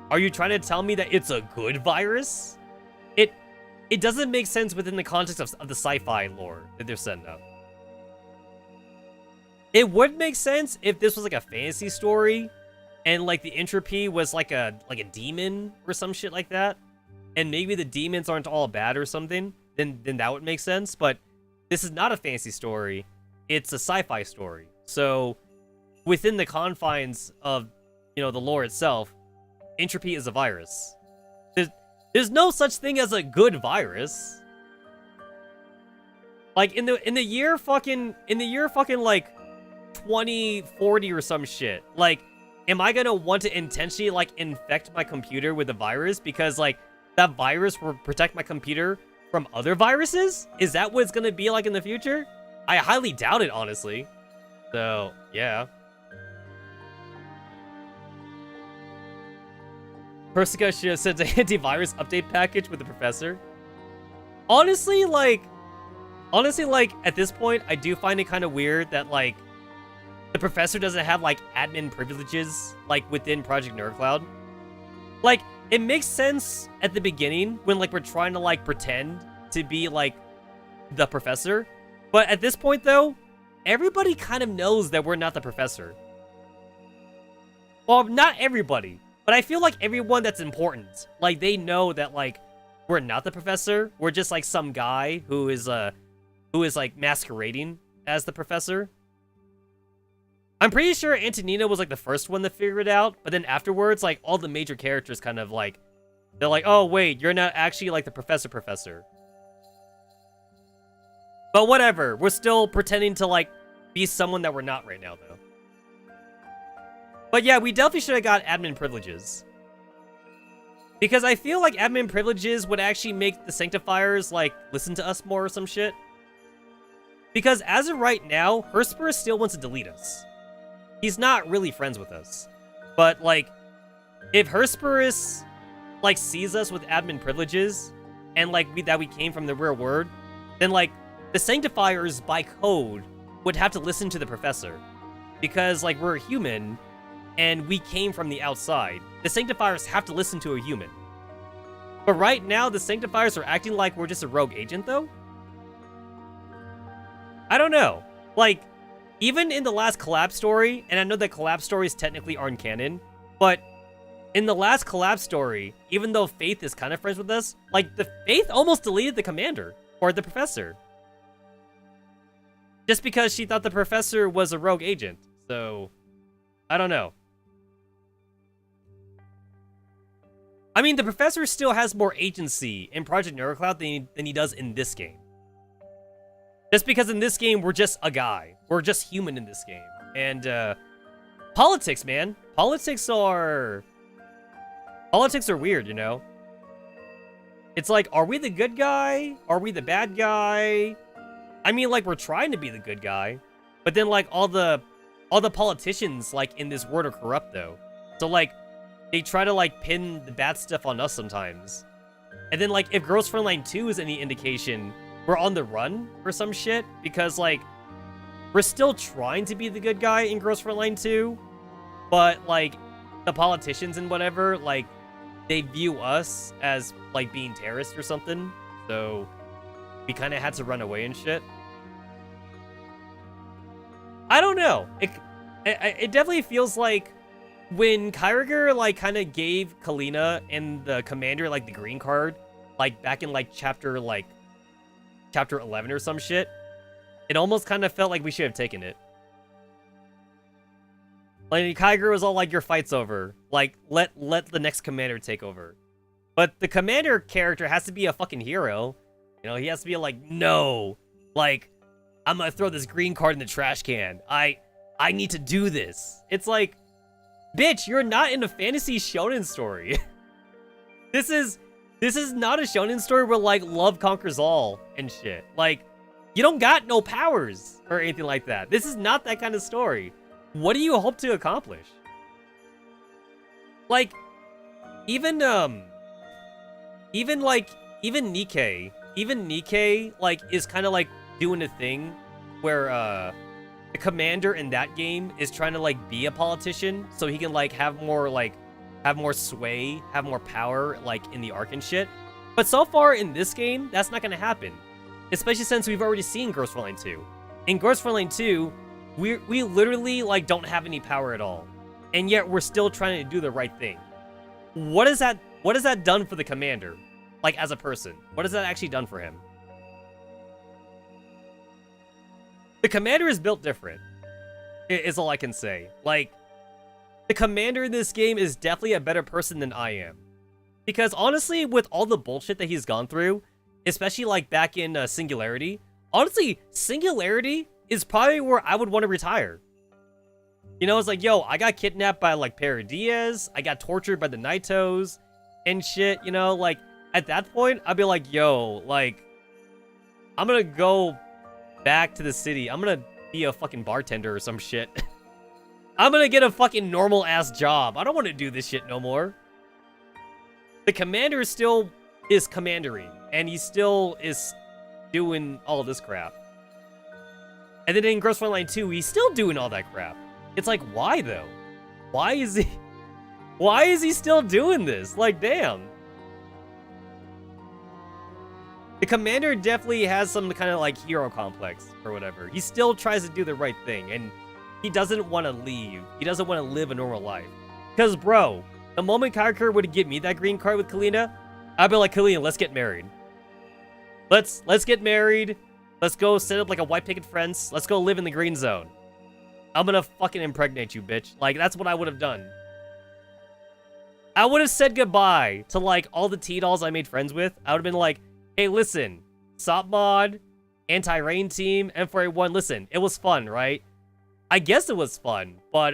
are you trying to tell me that it's a good virus? It doesn't make sense within the context of the sci-fi lore that they're setting up. It would make sense if this was like a fantasy story, and like the entropy was like a demon or some shit like that, and maybe the demons aren't all bad or something. Then that would make sense. But this is not a fantasy story; it's a sci-fi story. So within the confines of, you know, the lore itself, entropy is a virus. There's no such thing as a good virus. Like in the year fucking like 2040 or some shit. Like, am I gonna want to intentionally like infect my computer with a virus because like that virus will protect my computer from other viruses? Is that what it's gonna be like in the future? I highly doubt it, honestly. So yeah. Persica should have sent an antivirus update package with the professor. Honestly, like, at this point, I do find it kind of weird that, like, the professor doesn't have, like, admin privileges, like, within Project Neurocloud. Like, it makes sense at the beginning when, like, we're trying to, like, pretend to be, like, the professor. But at this point, though, everybody kind of knows that we're not the professor. Well, not everybody. But I feel like everyone that's important, like, they know that, like, we're not the professor. We're just, like, some guy who is, like, masquerading as the professor. I'm pretty sure Antonina was, like, the first one to figure it out. But then afterwards, like, all the major characters kind of, like, they're like, oh, wait, you're not actually, like, the professor. But whatever. We're still pretending to, like, be someone that we're not right now, though. But yeah, we definitely should have got admin privileges. Because I feel like admin privileges would actually make the Sanctifiers, like, listen to us more or some shit. Because as of right now, Hesper still wants to delete us. He's not really friends with us. But, like, if Hesperus, like, sees us with admin privileges, and, like, that we came from the real world, then, like, the Sanctifiers, by code, would have to listen to the professor. Because, like, we're a human, and we came from the outside. The Sanctifiers have to listen to a human. But right now, the Sanctifiers are acting like we're just a rogue agent, though? I don't know. Like, even in the last collab story, and I know that collab stories technically aren't canon, but in the last collab story, even though Faith is kind of friends with us, like, the Faith almost deleted the commander, or the professor. Just because she thought the professor was a rogue agent. So, I don't know. I mean, the professor still has more agency in Project Neurocloud than he does in this game. Just because in this game, we're just a guy. We're just human in this game. And, politics, man. Politics are weird, you know? It's like, are we the good guy? Are we the bad guy? I mean, like, we're trying to be the good guy. But then, like, all the politicians, like, in this world are corrupt, though. So, like, they try to, like, pin the bad stuff on us sometimes. And then, like, if Girls Frontline 2 is any indication, we're on the run for some shit. Because, like, we're still trying to be the good guy in Girls Frontline 2. But, like, the politicians and whatever, like, they view us as, like, being terrorists or something. So, we kind of had to run away and shit. I don't know. It definitely feels like when Kyriger, like, kind of gave Kalina and the commander, like, the green card, like, back in, like, chapter 11 or some shit, it almost kind of felt like we should have taken it. Like, Kyriger was all like, your fight's over. Like, let the next commander take over. But the commander character has to be a fucking hero. You know, he has to be like, no, like, I'm gonna throw this green card in the trash can. I need to do this. It's like, bitch, you're not in a fantasy shonen story. This is not a shonen story where, like, love conquers all and shit. Like, You don't got no powers or anything like that. This is not that kind of story. What do you hope to accomplish? Like, even Nikkei, like, is kind of like doing a thing where the commander in that game is trying to like be a politician so he can like have more sway, have more power like in the arc and shit. But so far in this game, that's not gonna happen. Especially since we've already seen Ghost Frontline 2. In Ghost Frontline 2, we literally like don't have any power at all. And yet we're still trying to do the right thing. What has that done for the commander? Like, as a person? What has that actually done for him? The commander is built different, is all I can say. Like, the commander in this game is definitely a better person than I am. Because honestly, with all the bullshit that he's gone through, especially like back in Singularity, honestly, Singularity is probably where I would want to retire. You know, it's like, yo, I got kidnapped by like Paradias, I got tortured by the Naitos and shit, you know, like, at that point, I'd be like, yo, like, I'm gonna go back to the city. I'm gonna be a fucking bartender or some shit. I'm gonna get a fucking normal-ass job. I don't want to do this shit no more. The commander still is commandering, and he still is doing all this crap. And then in Ghost Frontline 2, he's still doing all that crap. It's like, why, though? Why is he still doing this? Like, damn. The commander definitely has some kind of like hero complex or whatever. He still tries to do the right thing, and he doesn't want to leave. He doesn't want to live a normal life. Because, bro, the moment Karakuri would give me that green card with Kalina, I'd be like, Kalina, let's get married. Let's get married. Let's go set up like a white picket fence. Let's go live in the green zone. I'm gonna fucking impregnate you, bitch. Like, that's what I would have done. I would have said goodbye to like all the T-dolls I made friends with. I would have been like, hey, listen, Sopmod, Anti-Rain Team, M4A1, listen, it was fun, right? I guess it was fun, but,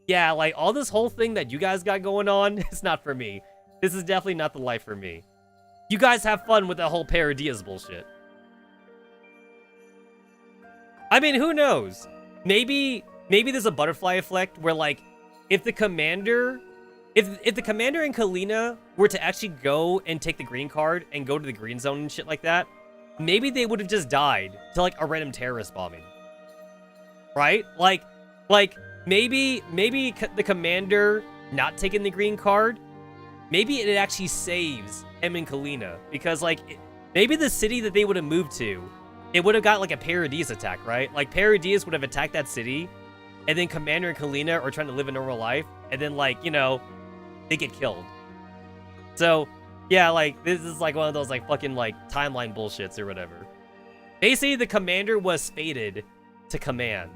yeah, like, all this whole thing that you guys got going on, it's not for me. This is definitely not the life for me. You guys have fun with that whole Paradias bullshit. I mean, who knows? Maybe there's a butterfly effect where, like, if the commander... If the commander and Kalina were to actually go and take the green card and go to the green zone and shit like that, maybe they would have just died to like a random terrorist bombing. Right? Like maybe the commander not taking the green card, maybe it actually saves him and Kalina, because like maybe the city that they would have moved to, it would have got like a Paradies attack, right? Like Paradies would have attacked that city, and then Commander and Kalina are trying to live a normal life, and then like, you know, they get killed. So, yeah, like, this is like one of those, like, fucking, like, timeline bullshits or whatever. Basically, the commander was fated to command.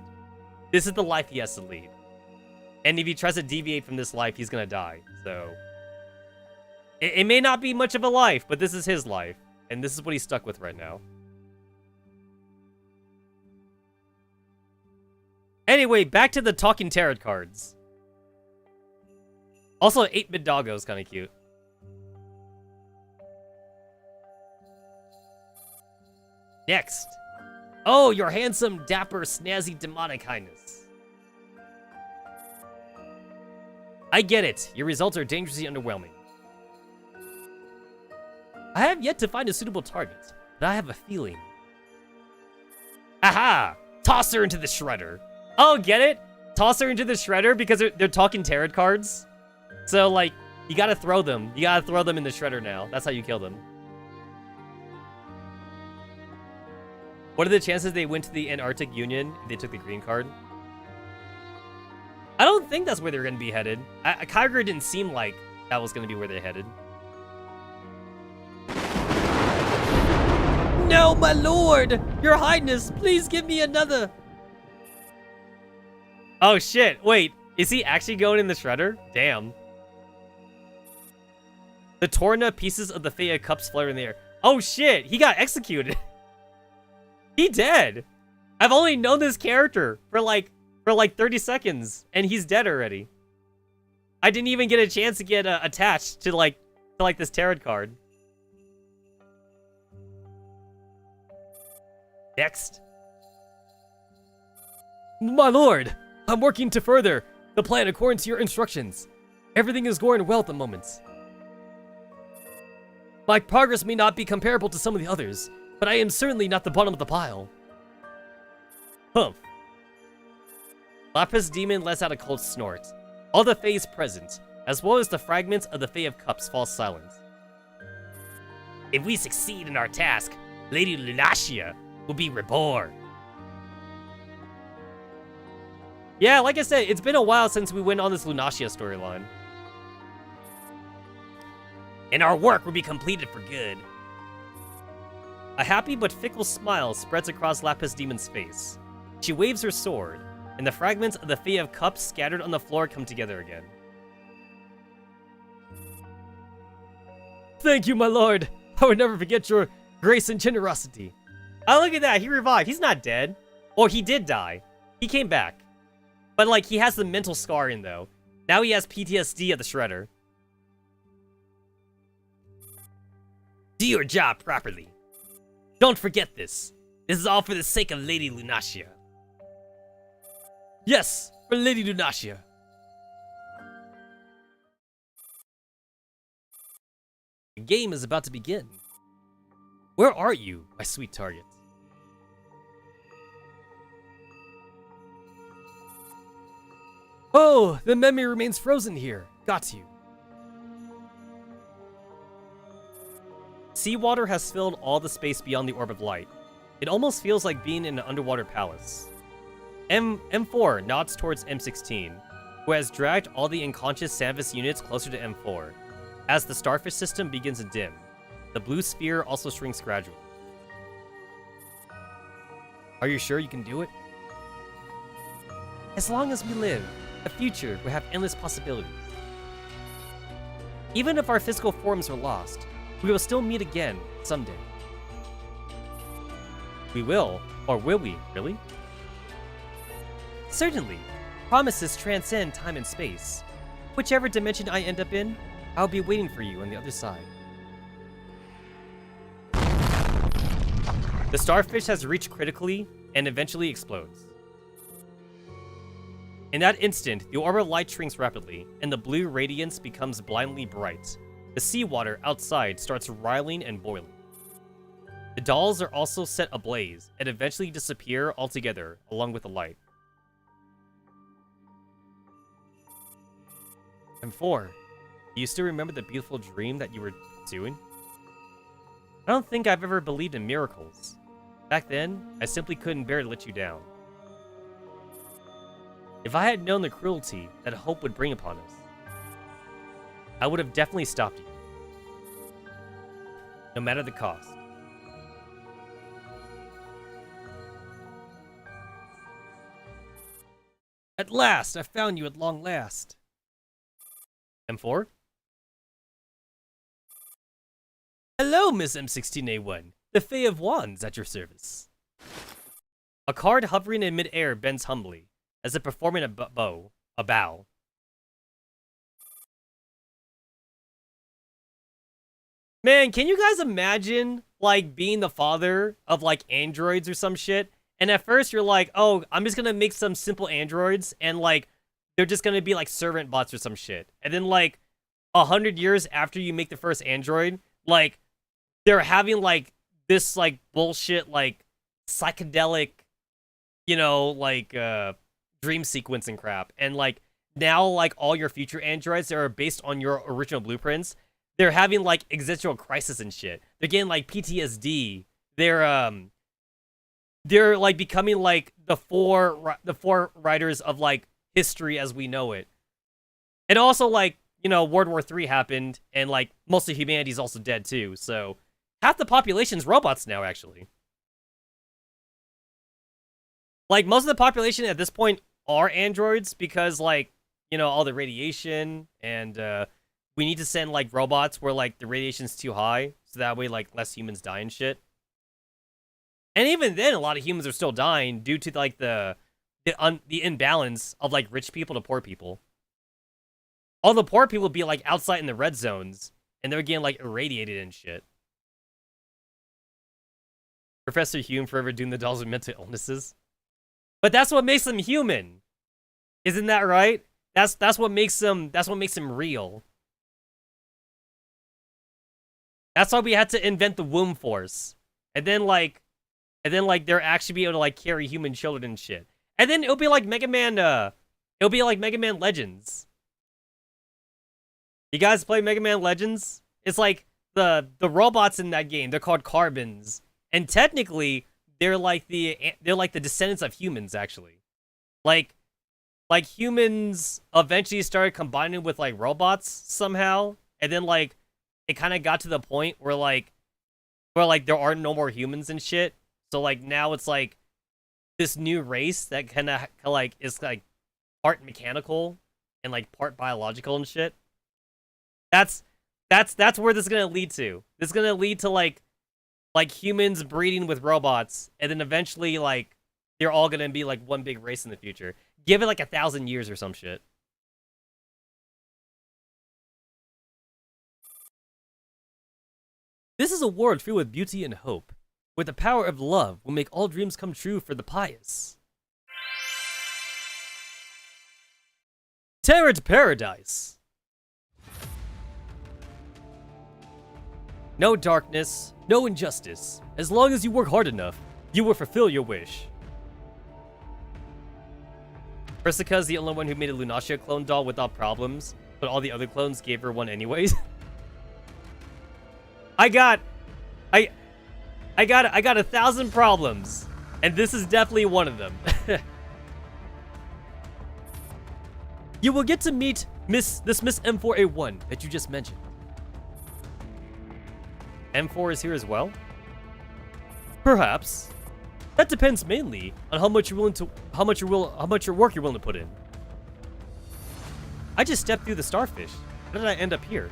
This is the life he has to lead. And if he tries to deviate from this life, he's gonna die. So, it may not be much of a life, but this is his life. And this is what he's stuck with right now. Anyway, back to the talking tarot cards. Also, 8-bit doggo is kind of cute. Next. Oh, your handsome, dapper, snazzy, demonic highness. I get it. Your results are dangerously underwhelming. I have yet to find a suitable target, but I have a feeling. Aha! Toss her into the shredder. Oh, get it? Toss her into the shredder because they're talking tarot cards. So, like, you gotta throw them. You gotta throw them in the shredder now. That's how you kill them. What are the chances they went to the Antarctic Union if they took the green card? I don't think that's where they're gonna be headed. Kaguya didn't seem like that was gonna be where they're headed. No, my lord! Your highness, please give me another! Oh shit, wait. Is he actually going in the shredder? Damn. The Torna pieces of the Faya cups flutter in the air. Oh shit, he got executed. He dead. I've only known this character for like 30 seconds, and he's dead already. I didn't even get a chance to get attached to like this tarot card. Next. My lord, I'm working to further the plan according to your instructions. Everything is going well at the moment. My progress may not be comparable to some of the others, but I am certainly not the bottom of the pile. Humph. Lapis Demon lets out a cold snort. All the Faes present, as well as the fragments of the Fae of Cups, fall silent. If we succeed in our task, Lady Lunacia will be reborn. Yeah, like I said, it's been a while since we went on this Lunacia storyline. And our work will be completed for good. A happy but fickle smile spreads across Lapis Demon's face. She waves her sword, and the fragments of the Fae of Cups scattered on the floor come together again. Thank you, my lord. I would never forget your grace and generosity. Oh, look at that. He revived. He's not dead. Or he did die. He came back. But, like, he has the mental scarring, though. Now he has PTSD at the Shredder. Do your job properly. Don't forget this. This is all for the sake of Lady Lunacia. Yes, for Lady Lunacia. The game is about to begin. Where are you, my sweet target? Oh, the memory remains frozen here. Got you. Seawater has filled all the space beyond the orb of light. It almost feels like being in an underwater palace. M4 nods towards M16, who has dragged all the unconscious Sanvis units closer to M4. As the starfish system begins to dim, the blue sphere also shrinks gradually. Are you sure you can do it? As long as we live, the future will have endless possibilities. Even if our physical forms are lost, we will still meet again someday. We will, or will we, really? Certainly. Promises transcend time and space. Whichever dimension I end up in, I'll be waiting for you on the other side. The starfish has reached critically and eventually explodes. In that instant, the orb of light shrinks rapidly, and the blue radiance becomes blindly bright. The seawater outside starts riling and boiling. The dolls are also set ablaze and eventually disappear altogether along with the light. M4, do you still remember the beautiful dream that you were pursuing? I don't think I've ever believed in miracles. Back then, I simply couldn't bear to let you down. If I had known the cruelty that hope would bring upon us, I would have definitely stopped you. No matter the cost. At last, I found you at long last. M4? Hello, Miss M16A1. The Fae of Wands at your service. A card hovering in mid-air bends humbly, as if performing a bow. Man, can you guys imagine, like, being the father of, like, androids or some shit? And at first you're like, oh, I'm just gonna make some simple androids, and, like, they're just gonna be, like, servant bots or some shit. And then, like, 100 years after you make the first android, like, they're having, like, this, like, bullshit, like, psychedelic, you know, like, dream sequence and crap. And, like, now, like, all your future androids that are based on your original blueprints, they're having, like, existential crisis and shit. They're getting, like, PTSD. They're like, becoming, like, the four writers of, like, history as we know it. And also, like, you know, World War III happened, and, like, most of humanity is also dead, too. So, half the population's robots now, actually. Like, most of the population at this point are androids because, like, you know, all the radiation, and, we need to send, like, robots where, like, the radiation's too high, so that way, like, less humans die and shit. And even then, a lot of humans are still dying due to, like, the imbalance of, like, rich people to poor people. All the poor people be, like, outside in the red zones, and they're getting, like, irradiated and shit. Professor Hume forever doing the dolls with mental illnesses. But that's what makes them human. Isn't that right? That's what makes them real. That's why we had to invent the womb force. And then they're actually be able to like carry human children and shit. And then it'll be like Mega Man Legends. You guys play Mega Man Legends? It's like the robots in that game, they're called carbons. And technically, they're like the descendants of humans actually. Like humans eventually started combining with like robots somehow, and then like it kind of got to the point where there are no more humans and shit. So like now it's like this new race that kind of like is like part mechanical and like part biological and shit. That's where this is gonna lead to. This is gonna lead to like humans breeding with robots, and then eventually like they're all gonna be like one big race in the future. Give it like 1,000 years or some shit. This is a world filled with beauty and hope, where the power of love will make all dreams come true for the pious. Terror to paradise! No darkness, no injustice. As long as you work hard enough, you will fulfill your wish. Persica is the only one who made a Lunacia clone doll without problems, but all the other clones gave her one anyways. I got 1,000 problems, and this is definitely one of them. You will get to meet Miss M4A1 that you just mentioned. M4 is here as well? Perhaps. That depends mainly on how much work you're willing to put in. I just stepped through the starfish. How did I end up here?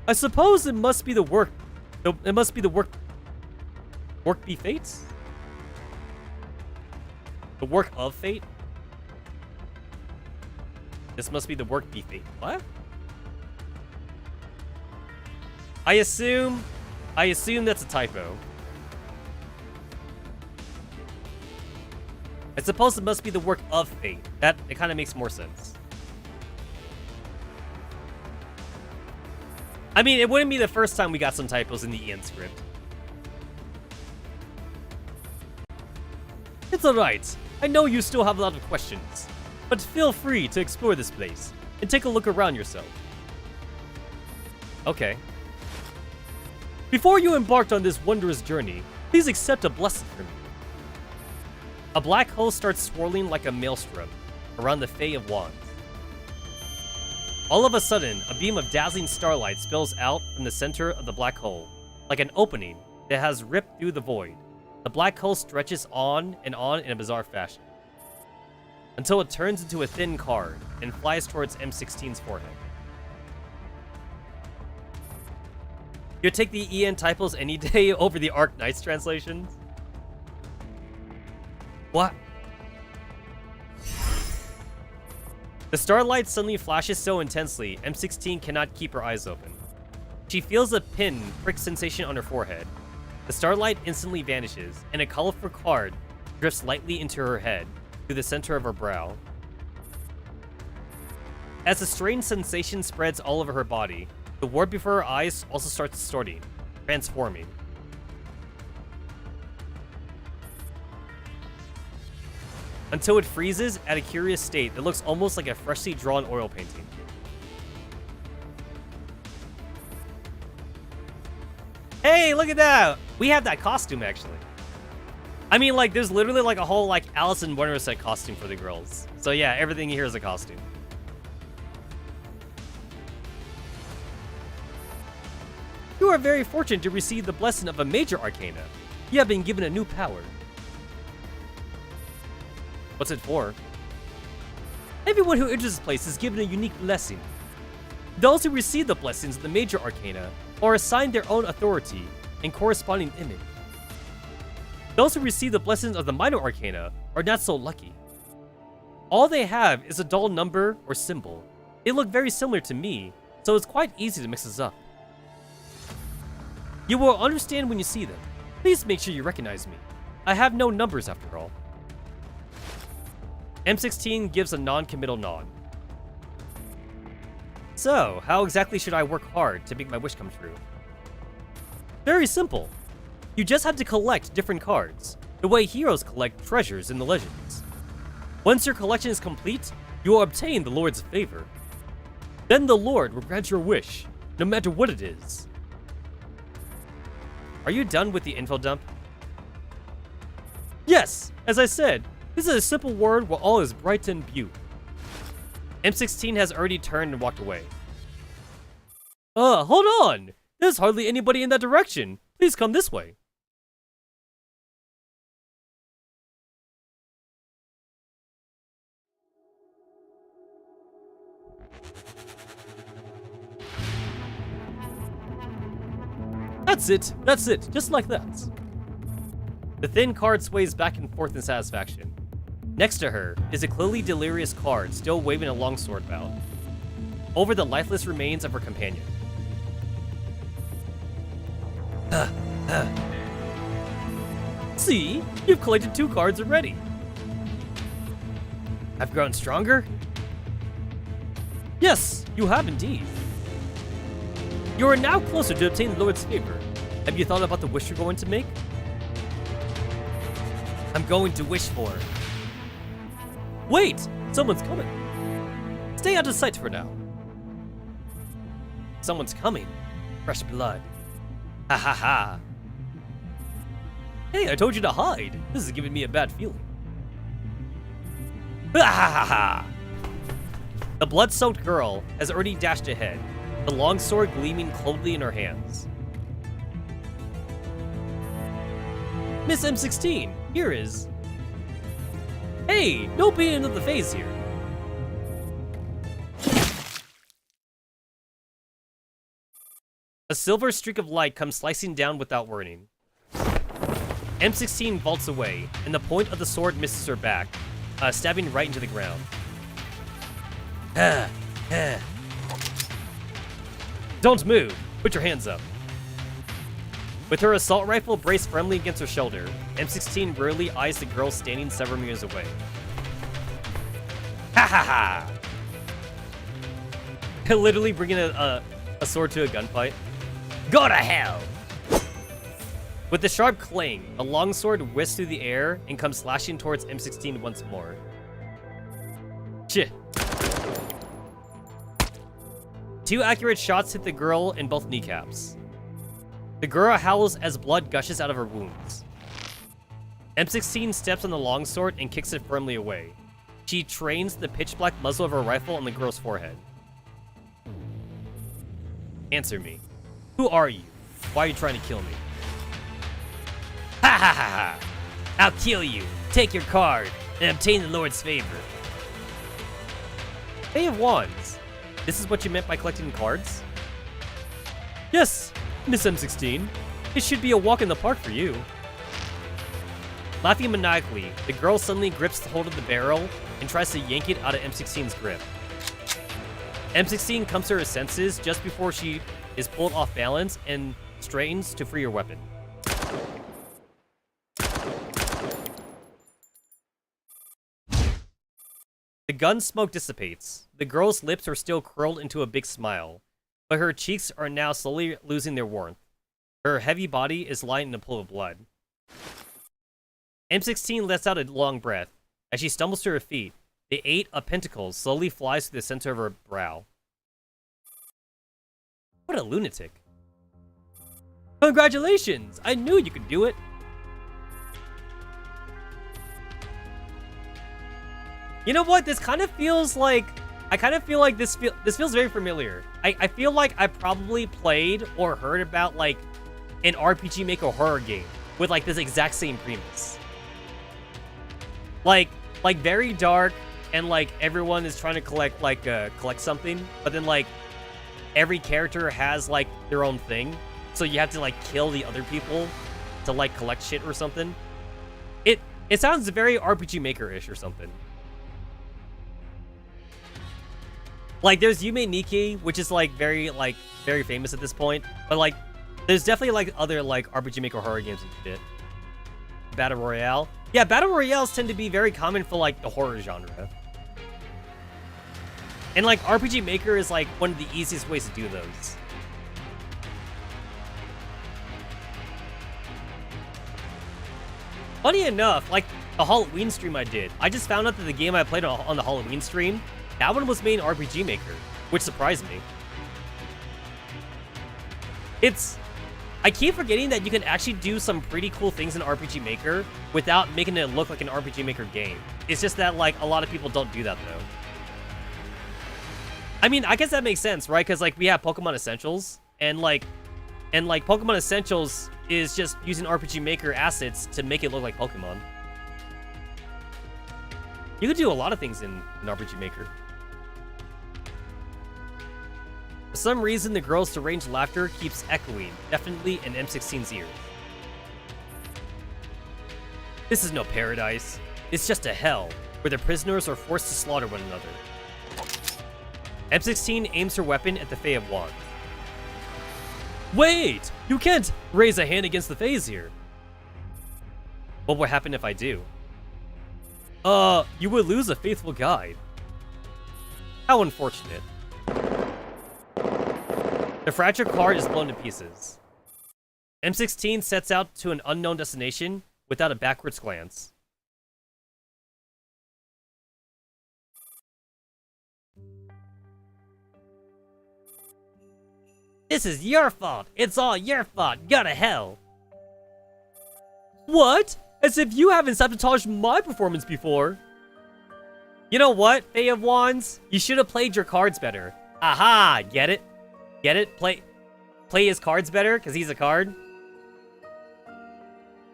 I suppose it must be the work. It must be the work. Work be fates? The work of fate? This must be the work be fate. What? I assume that's a typo. I suppose it must be the work of fate. It kind of makes more sense. I mean, it wouldn't be the first time we got some typos in the Ian script. It's alright. I know you still have a lot of questions, but feel free to explore this place and take a look around yourself. Okay. Before you embarked on this wondrous journey, please accept a blessing from me. A black hole starts swirling like a maelstrom around the Fae of Wands. All of a sudden, a beam of dazzling starlight spills out from the center of the black hole, like an opening that has ripped through the void. The black hole stretches on in a bizarre fashion, until it turns into a thin card and flies towards M16's forehead. You'd take the EN typos any day over the Arc Knights translations? What? The starlight suddenly flashes so intensely, M16 cannot keep her eyes open. She feels a pin prick sensation on her forehead. The starlight instantly vanishes, and a colorful card drifts lightly into her head, through the center of her brow. As a strange sensation spreads all over her body, the ward before her eyes also starts distorting, transforming. Until it freezes at a curious state that looks almost like a freshly drawn oil painting. Hey, look at that! We have that costume, actually. I mean, like, there's literally, like, a whole, like, Alice in Wonderland costume for the girls. So, yeah, everything here is a costume. You are very fortunate to receive the blessing of a major arcana. You have been given a new power. What's it for? Everyone who enters this place is given a unique blessing. Those who receive the blessings of the major arcana are assigned their own authority and corresponding image. Those who receive the blessings of the minor arcana are not so lucky. All they have is a dull number or symbol. They look very similar to me, so it's quite easy to mix this up. You will understand when you see them. Please make sure you recognize me. I have no numbers after all. M16 gives a non-committal nod. So, how exactly should I work hard to make my wish come true? Very simple. You just have to collect different cards, the way heroes collect treasures in the legends. Once your collection is complete, you will obtain the Lord's favor. Then the Lord will grant your wish, no matter what it is. Are you done with the info dump? Yes, as I said, this is a simple word where all is bright and beaut. M16 has already turned and walked away. Hold on! There's hardly anybody in that direction. Please come this way. That's it, just like that. The thin card sways back and forth in satisfaction. Next to her is a clearly delirious card still waving a longsword about over the lifeless remains of her companion. See, you've collected 2 cards already. I've grown stronger? Yes, you have indeed. You are now closer to obtaining the Lord's favor. Have you thought about the wish you're going to make? I'm going to wish for... Wait! Someone's coming. Stay out of sight for now. Someone's coming. Fresh blood. Ha ha ha. Hey, I told you to hide. This is giving me a bad feeling. Ha ha ha ha. The blood-soaked girl has already dashed ahead, the longsword gleaming coldly in her hands. Miss M16, here is... Hey, no being of the phase here. A silver streak of light comes slicing down without warning. M16 vaults away, and the point of the sword misses her back, stabbing right into the ground. Don't move! Put your hands up. With her assault rifle braced firmly against her shoulder, M16 rarely eyes the girl standing several meters away. Ha ha ha! Literally bringing a sword to a gunfight. Go to hell! With the sharp clang, a longsword whisks through the air and comes slashing towards M16 once more. Shit. 2 accurate shots hit the girl in both kneecaps. The girl howls as blood gushes out of her wounds. M16 steps on the longsword and kicks it firmly away. She trains the pitch-black muzzle of her rifle on the girl's forehead. Answer me. Who are you? Why are you trying to kill me? Ha ha ha ha! I'll kill you, take your card, and obtain the Lord's favor. Hey of Wands. This is what you meant by collecting cards? Yes, Miss M16. It should be a walk in the park for you. Laughing maniacally, the girl suddenly grips hold of the barrel and tries to yank it out of M16's grip. M16 comes to her senses just before she is pulled off balance and straightens to free her weapon. The gun smoke dissipates. The girl's lips are still curled into a big smile, but her cheeks are now slowly losing their warmth. Her heavy body is lying in a pool of blood. M16 lets out a long breath. As she stumbles to her feet, the 8 of Pentacles slowly flies to the center of her brow. What a lunatic. Congratulations! I knew you could do it! You know what? This kind of feels like... I kind of feel like this feels very familiar. I feel like I probably played or heard about, like, an RPG Maker horror game with, like, this exact same premise. Like very dark, and, like, everyone is trying to collect something, but then, like, every character has, like, their own thing, so you have to, like, kill the other people to, like, collect shit or something. It sounds very RPG Maker-ish or something. Like, there's Yume Nikki, which is, like, very famous at this point, but, like, There's definitely like other like RPG Maker horror games and shit. Battle Royale. Yeah, Battle Royales tend to be very common for like the horror genre. And like RPG Maker is like one of the easiest ways to do those. Funny enough, like the Halloween stream I did, I just found out that the game I played on the Halloween stream, that one was made in RPG Maker, which surprised me. I keep forgetting that you can actually do some pretty cool things in RPG Maker without making it look like an RPG Maker game. It's just that like a lot of people don't do that though. I mean, I guess that makes sense, right? Because like we have Pokemon Essentials, and like Pokemon Essentials is just using RPG Maker assets to make it look like Pokemon. You could do a lot of things in RPG Maker. For some reason, the girl's deranged laughter keeps echoing, definitely in M16's ears. This is no paradise. It's just a hell, where the prisoners are forced to slaughter one another. M16 aims her weapon at the Fae of Wands. Wait! You can't raise a hand against the Faes here. What will happen if I do? You would lose a faithful guide. How unfortunate. The fragile card is blown to pieces. M16 sets out to an unknown destination without a backwards glance. This is your fault. It's all your fault. Go to hell. What? As if you haven't sabotaged my performance before. You know what, Fae of Wands? You should have played your cards better. Aha! Get it? Get it? Play his cards better, because he's a card?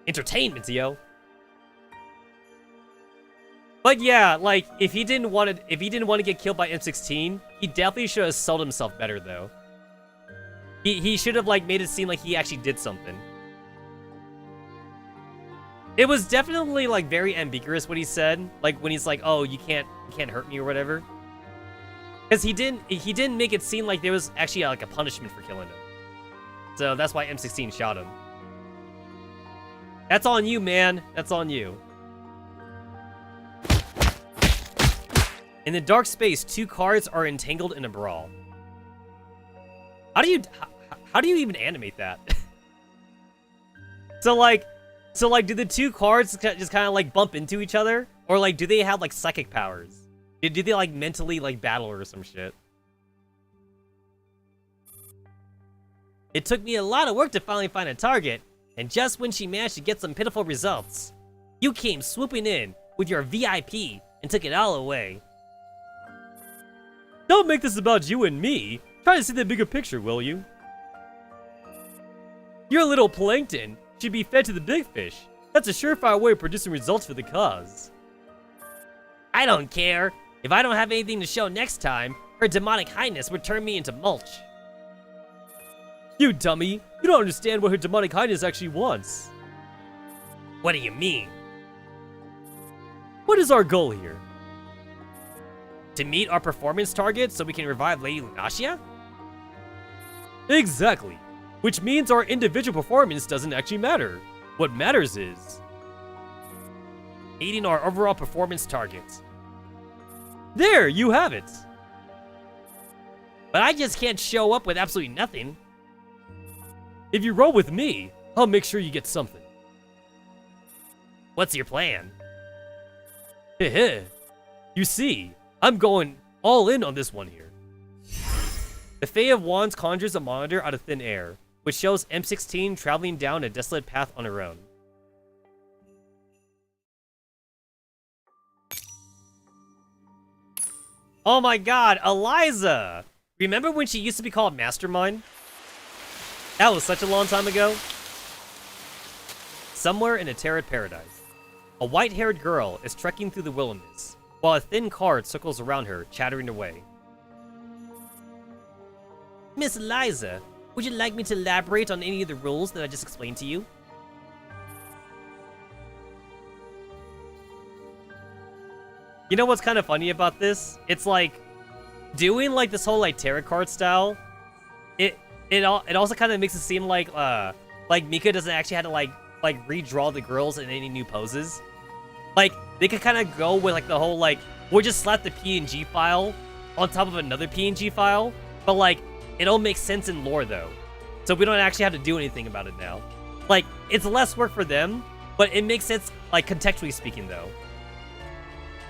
Entertainment, yo. But yeah, like, if he didn't want to get killed by M16, he definitely should have sold himself better, though. He should have, like, made it seem like he actually did something. It was definitely, like, very ambiguous what he said. Like, when he's like, oh, you can't hurt me or whatever. Because he didn't make it seem like there was actually, like, a punishment for killing him. So that's why M16 shot him. That's on you, man. That's on you. In the dark space, two cards are entangled in a brawl. How do you even animate that? So like, do the two cards just kind of like bump into each other? Or like, do they have like psychic powers? Do they like mentally like battle or some shit? It took me a lot of work to finally find a target, and just when she managed to get some pitiful results, you came swooping in with your VIP and took it all away. Don't make this about you and me. Try to see the bigger picture, will you? Your little plankton should be fed to the big fish. That's a surefire way of producing results for the cause. I don't care. If I don't have anything to show next time, her demonic highness would turn me into mulch. You dummy. You don't understand what her demonic highness actually wants. What do you mean? What is our goal here? To meet our performance target so we can revive Lady Lunacia? Exactly. Which means our individual performance doesn't actually matter. What matters is meeting our overall performance target. There, you have it. But I just can't show up with absolutely nothing. If you roll with me, I'll make sure you get something. What's your plan? Heh. You see, I'm going all in on this one here. The Fae of Wands conjures a monitor out of thin air, which shows M16 traveling down a desolate path on her own. Oh my god, Eliza! Remember when she used to be called Mastermind? That was such a long time ago. Somewhere in a Terran paradise, a white-haired girl is trekking through the wilderness, while a thin card circles around her, chattering away. Miss Eliza, would you like me to elaborate on any of the rules that I just explained to you? You know what's kind of funny about this? It's like, doing like this whole like tarot card style, it also kind of makes it seem like Mika doesn't actually have to like redraw the girls in any new poses. Like they could kind of go with like the whole like we'll just slap the PNG file on top of another PNG file, but like it'll make sense in lore though, so we don't actually have to do anything about it now. Like it's less work for them, but it makes sense like contextually speaking though.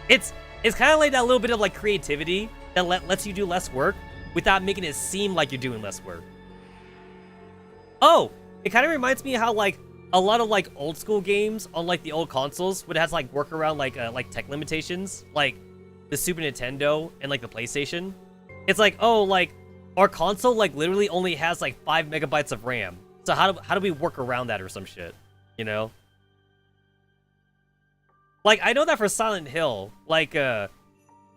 It's kind of like that little bit of like creativity that lets you do less work without making it seem like you're doing less work. Oh, it kind of reminds me how like a lot of like old school games on like the old consoles would have to like work around like tech limitations, like the Super Nintendo and like the PlayStation. It's like, oh, like our console like literally only has like 5 megabytes of RAM. So how do we work around that or some shit, you know? Like I know that for Silent Hill, like the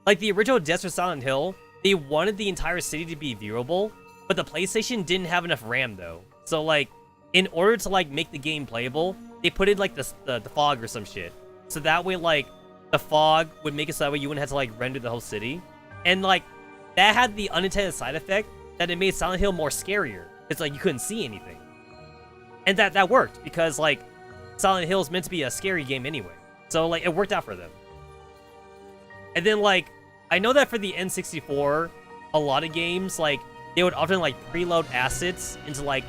original devs for Silent Hill, they wanted the entire city to be viewable, but the PlayStation didn't have enough RAM though. So like in order to like make the game playable, they put in like the fog or some shit. So that way like the fog would make it so that way you wouldn't have to like render the whole city. And like that had the unintended side effect that it made Silent Hill more scarier. It's like you couldn't see anything. And that worked because like Silent Hill is meant to be a scary game anyway. So like it worked out for them. And then like I know that for the N64, a lot of games like they would often like preload assets into like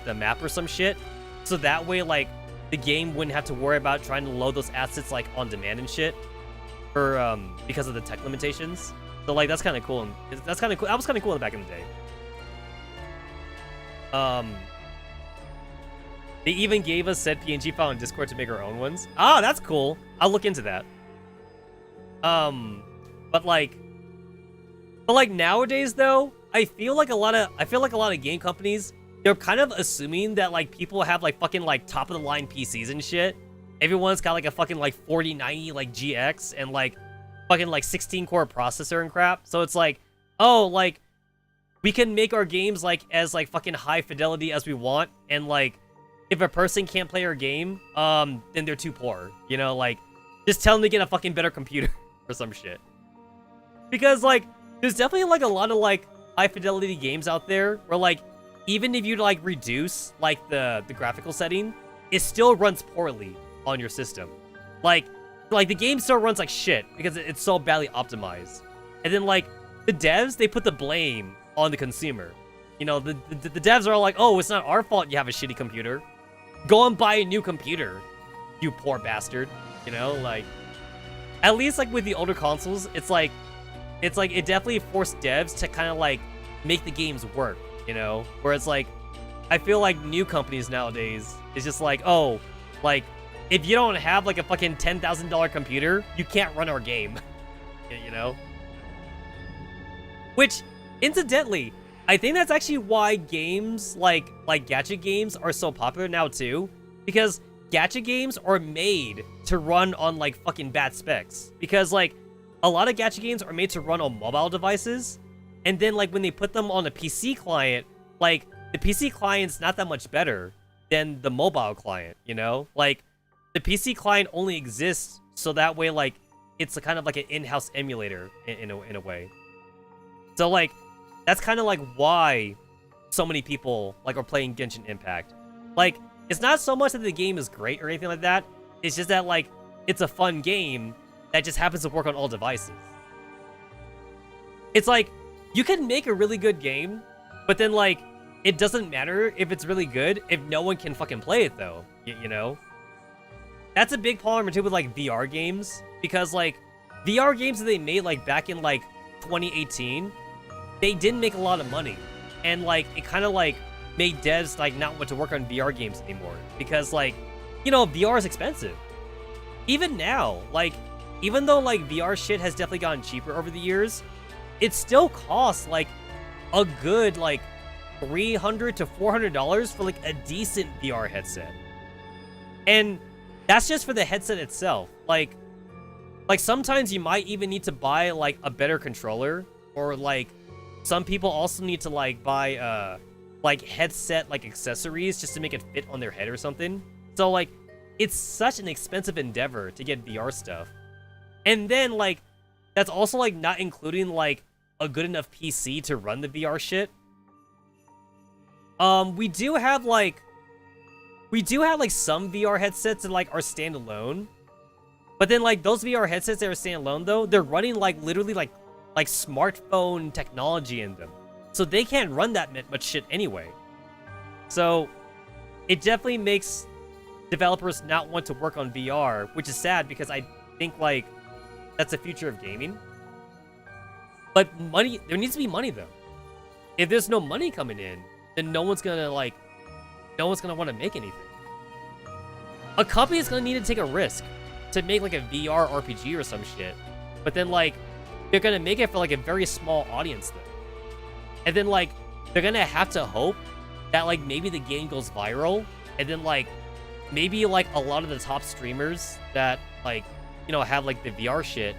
the map or some shit. So that way like the game wouldn't have to worry about trying to load those assets like on demand and shit. For because of the tech limitations. So like that's kind of cool. That's kind of cool. That was kind of cool back in the day. They even gave us said PNG file on Discord to make our own ones. Ah, that's cool. I'll look into that. But like nowadays though, I feel like a lot of game companies, they're kind of assuming that like people have like fucking like top of the line PCs and shit. Everyone's got like a fucking like 4090 like GX and like fucking like 16 core processor and crap. So it's like, oh, like we can make our games like as like fucking high fidelity as we want, and like if a person can't play our game, then they're too poor. You know, like just tell them to get a fucking better computer or some shit. Because like there's definitely like a lot of like high fidelity games out there where like even if you like reduce like the graphical setting, it still runs poorly on your system. Like the game still runs like shit because it's so badly optimized. And then like the devs, they put the blame on the consumer. You know, the devs are all like, oh, it's not our fault you have a shitty computer. Go and buy a new computer, you poor bastard. You know, like at least like with the older consoles, it's like it definitely forced devs to kind of like make the games work, you know? Whereas like I feel like new companies nowadays is just like, oh, like if you don't have like a fucking $10,000 computer, you can't run our game. You know? Which incidentally, I think that's actually why games like gacha games are so popular now too, because gacha games are made to run on like fucking bad specs. Because like a lot of gacha games are made to run on mobile devices, and then like when they put them on a PC client, like the PC client's not that much better than the mobile client, you know? Like the PC client only exists so that way like it's a kind of like an in-house emulator in a way. So like that's kind of like why so many people like are playing Genshin Impact. Like it's not so much that the game is great or anything like that. It's just that like it's a fun game that just happens to work on all devices. It's like you can make a really good game, but then like it doesn't matter if it's really good if no one can fucking play it though. You know? That's a big problem too with like VR games, because like VR games that they made like back in like 2018, they didn't make a lot of money, and like it kind of like made devs like not want to work on VR games anymore, because like, you know, VR is expensive. Even now, like even though like VR shit has definitely gotten cheaper over the years, it still costs like a good like $300 to $400 for like a decent VR headset. And that's just for the headset itself. Like sometimes you might even need to buy like a better controller, or like some people also need to like buy like headset like accessories just to make it fit on their head or something. So like it's such an expensive endeavor to get VR stuff. And then like that's also like not including like a good enough PC to run the VR shit. We do have like some VR headsets that like are standalone. But then like those VR headsets that are standalone though, they're running like literally like smartphone technology in them. So they can't run that much shit anyway. So it definitely makes developers not want to work on VR, which is sad because I think like that's the future of gaming. But money, there needs to be money though. If there's no money coming in, then no one's gonna want to make anything. A company is gonna need to take a risk to make like a VR RPG or some shit. But then like they're gonna make it for like a very small audience though. And then like they're gonna have to hope that like maybe the game goes viral, and then like maybe like a lot of the top streamers that like, you know, have like the VR shit,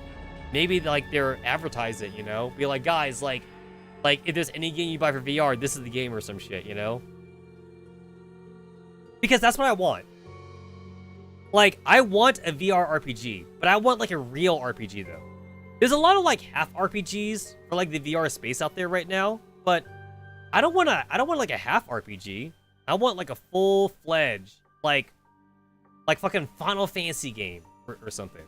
maybe like they're advertise it, you know, be like, guys, like if there's any game you buy for VR, this is the game or some shit, you know? Because that's what I want. Like, I want a VR RPG, but I want like a real RPG though. There's a lot of like half RPGs for like the VR space out there right now, but I don't want like a half RPG. I want like a full-fledged like fucking Final Fantasy game or something.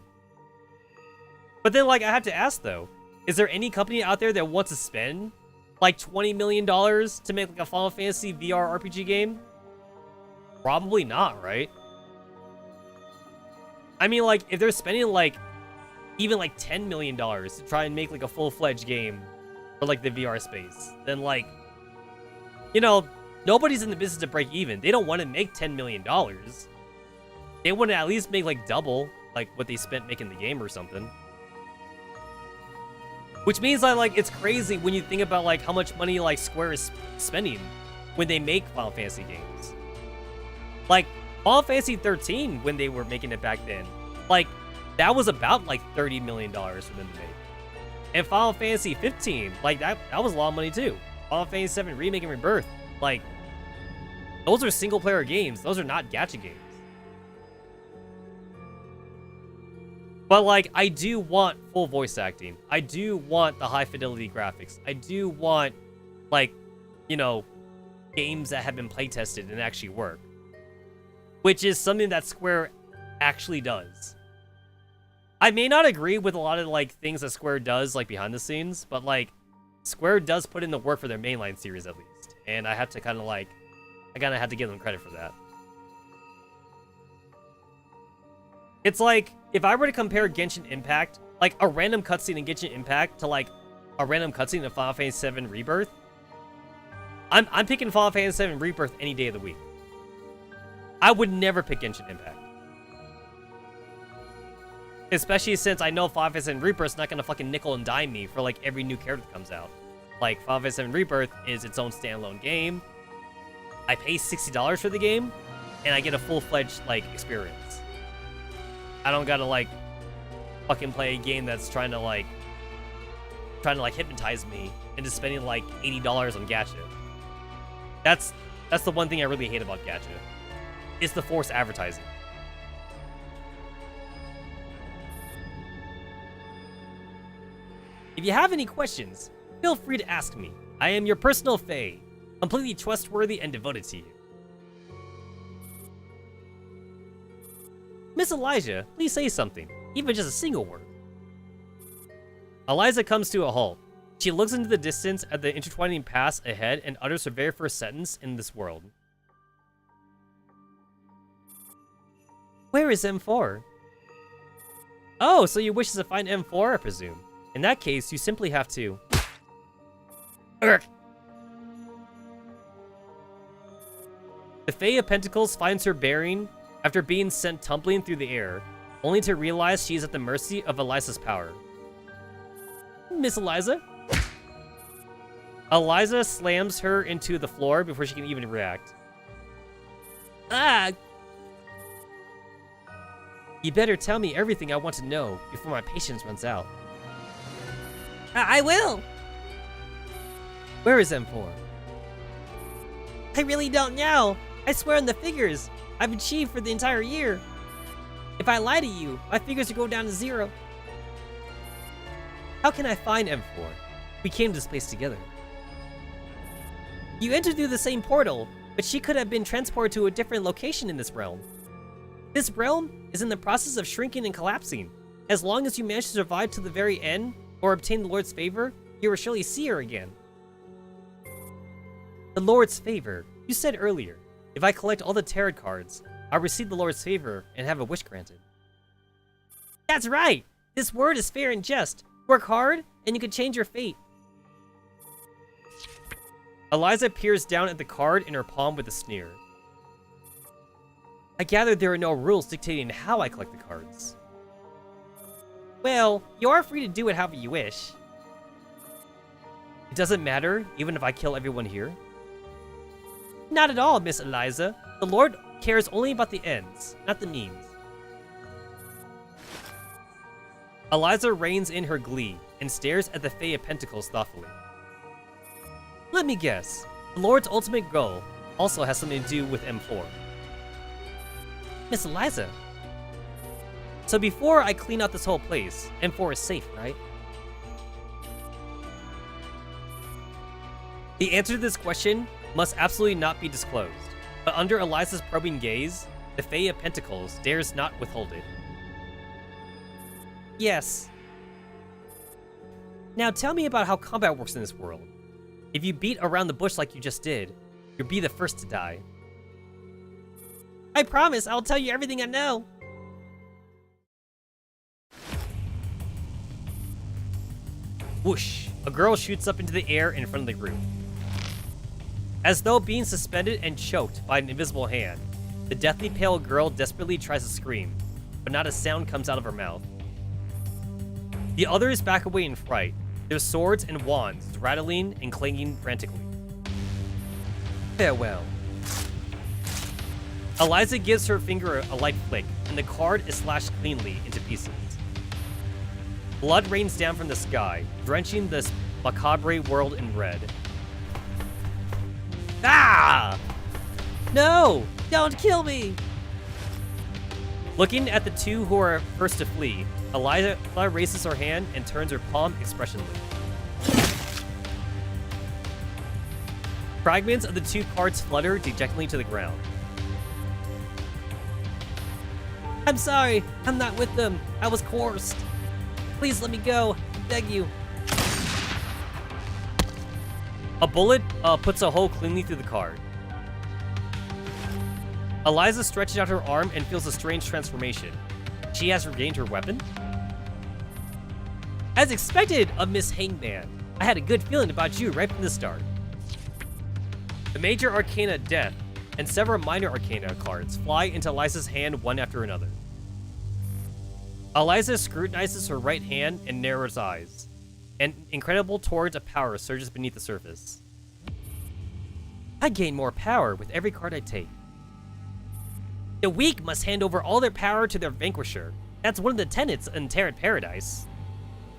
But then like I have to ask though, is there any company out there that wants to spend like $20 million to make like a Final Fantasy VR RPG game? Probably not, right? I mean, like, if they're spending like even like $10 million to try and make like a full-fledged game for like the VR space, then like, you know, nobody's in the business to break even. They don't want to make $10 million. They want to at least make like double like what they spent making the game or something. Which means that like it's crazy when you think about like how much money like Square is spending when they make Final Fantasy games. Like Final Fantasy 13, when they were making it back then, like that was about like $30 million for them to make. And Final Fantasy 15, like that was a lot of money too. Final Fantasy 7 Remake and Rebirth, like those are single player games. Those are not gacha games. But like, I do want full voice acting. I do want the high fidelity graphics. I do want, like, you know, games that have been play tested and actually work. Which is something that Square actually does. I may not agree with a lot of, like, things that Square does, like, behind the scenes. But, like, Square does put in the work for their mainline series, at least. And I have to kind of, like, I kind of have to give them credit for that. It's like, if I were to compare Genshin Impact, like a random cutscene in Genshin Impact to like a random cutscene in Final Fantasy VII Rebirth, I'm picking Final Fantasy VII Rebirth any day of the week. I would never pick Genshin Impact. Especially since I know Final Fantasy VII Rebirth's not gonna fucking nickel and dime me for like every new character that comes out. Like, Final Fantasy VII Rebirth is its own standalone game. I pay $60 for the game, and I get a full-fledged, like, experience. I don't gotta, like, fucking play a game that's trying to hypnotize me into spending, like, $80 on gacha. That's the one thing I really hate about gacha. It's the forced advertising. If you have any questions, feel free to ask me. I am your personal fae, completely trustworthy and devoted to you. Miss Elijah, please say something, even just a single word. Eliza comes to a halt. She looks into the distance at the intertwining paths ahead and utters her very first sentence in this world. Where is M4? Oh, so you wish to find M4, I presume. In that case, you simply have to... Urgh. The Fae of Pentacles finds her bearing after being sent tumbling through the air, only to realize she is at the mercy of Eliza's power. Miss Eliza? Eliza slams her into the floor before she can even react. Ah! You better tell me everything I want to know before my patience runs out. I will! Where is M4? I really don't know. I swear on the figures I've achieved for the entire year. If I lie to you, my figures will go down to 0. How can I find M4? We came to this place together. You entered through the same portal, but she could have been transported to a different location in this realm. This realm is in the process of shrinking and collapsing. As long as you manage to survive to the very end, or obtain the Lord's favor, you will surely see her again. The Lord's favor. You said earlier, if I collect all the tarot cards, I'll receive the Lord's favor and have a wish granted. That's right! This word is fair and just. Work hard, and you can change your fate. Eliza peers down at the card in her palm with a sneer. I gather there are no rules dictating how I collect the cards. Well, you are free to do it however you wish. It doesn't matter, even if I kill everyone here? Not at all, Miss Eliza. The Lord cares only about the ends, not the means. Eliza reins in her glee and stares at the Fae of Pentacles thoughtfully. Let me guess, the Lord's ultimate goal also has something to do with M4. Miss Eliza. So before I clean out this whole place, M4 is safe, right? The answer to this question must absolutely not be disclosed, but under Eliza's probing gaze, the Fae of Pentacles dares not withhold it. Yes. Now tell me about how combat works in this world. If you beat around the bush like you just did, you'll be the first to die. I promise I'll tell you everything I know. Whoosh! A girl shoots up into the air in front of the group. As though being suspended and choked by an invisible hand, the deathly pale girl desperately tries to scream, but not a sound comes out of her mouth. The others back away in fright, their swords and wands rattling and clanging frantically. Farewell. Eliza gives her finger a light flick, and the card is slashed cleanly into pieces. Blood rains down from the sky, drenching this macabre world in red. Ah! No! Don't kill me! Looking at the two who are first to flee, Eliza raises her hand and turns her palm expressionless. Fragments of the two cards flutter dejectedly to the ground. I'm sorry, I'm not with them. I was coerced. Please let me go, I beg you. A bullet puts a hole cleanly through the card. Eliza stretches out her arm and feels a strange transformation. She has regained her weapon? As expected of Miss Hangman, I had a good feeling about you right from the start. The Major Arcana Death and several Minor Arcana cards fly into Eliza's hand one after another. Eliza scrutinizes her right hand and narrows eyes. An incredible torrent of power surges beneath the surface. I gain more power with every card I take. The weak must hand over all their power to their vanquisher. That's one of the tenets in Tarot Paradise.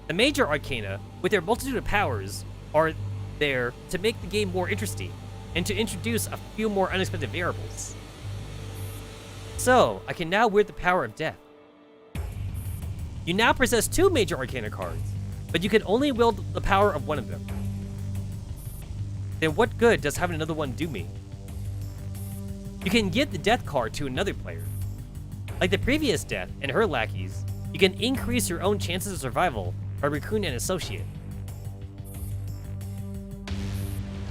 The Major Arcana, with their multitude of powers, are there to make the game more interesting, and to introduce a few more unexpected variables. So, I can now wield the power of death. You now possess 2 Major Arcana cards, but you can only wield the power of one of them. Then what good does having another one do me? You can give the death card to another player. Like the previous death and her lackeys, you can increase your own chances of survival by recruiting an associate.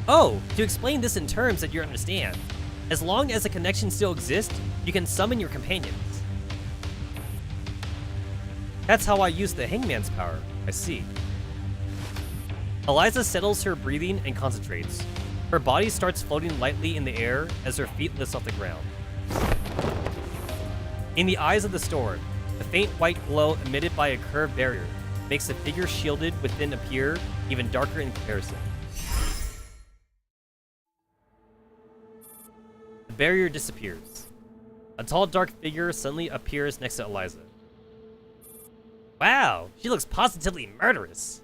Oh, to explain this in terms that you understand, as long as a connection still exists, you can summon your companions. That's how I use the Hangman's power, I see. Eliza settles her breathing and concentrates. Her body starts floating lightly in the air as her feet lift off the ground. In the eyes of the storm, the faint white glow emitted by a curved barrier makes the figure shielded within appear even darker in comparison. The barrier disappears. A tall, dark figure suddenly appears next to Eliza. Wow, she looks positively murderous.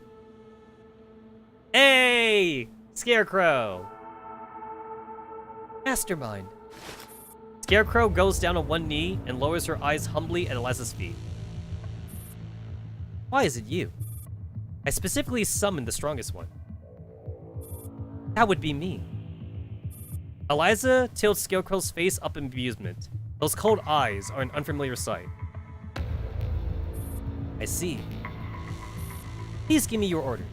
Hey, Scarecrow. Mastermind. Scarecrow goes down on one knee and lowers her eyes humbly at Eliza's feet. Why is it you? I specifically summoned the strongest one. That would be me. Eliza tilts Scarecrow's face up in amusement. Those cold eyes are an unfamiliar sight. I see. Please give me your order.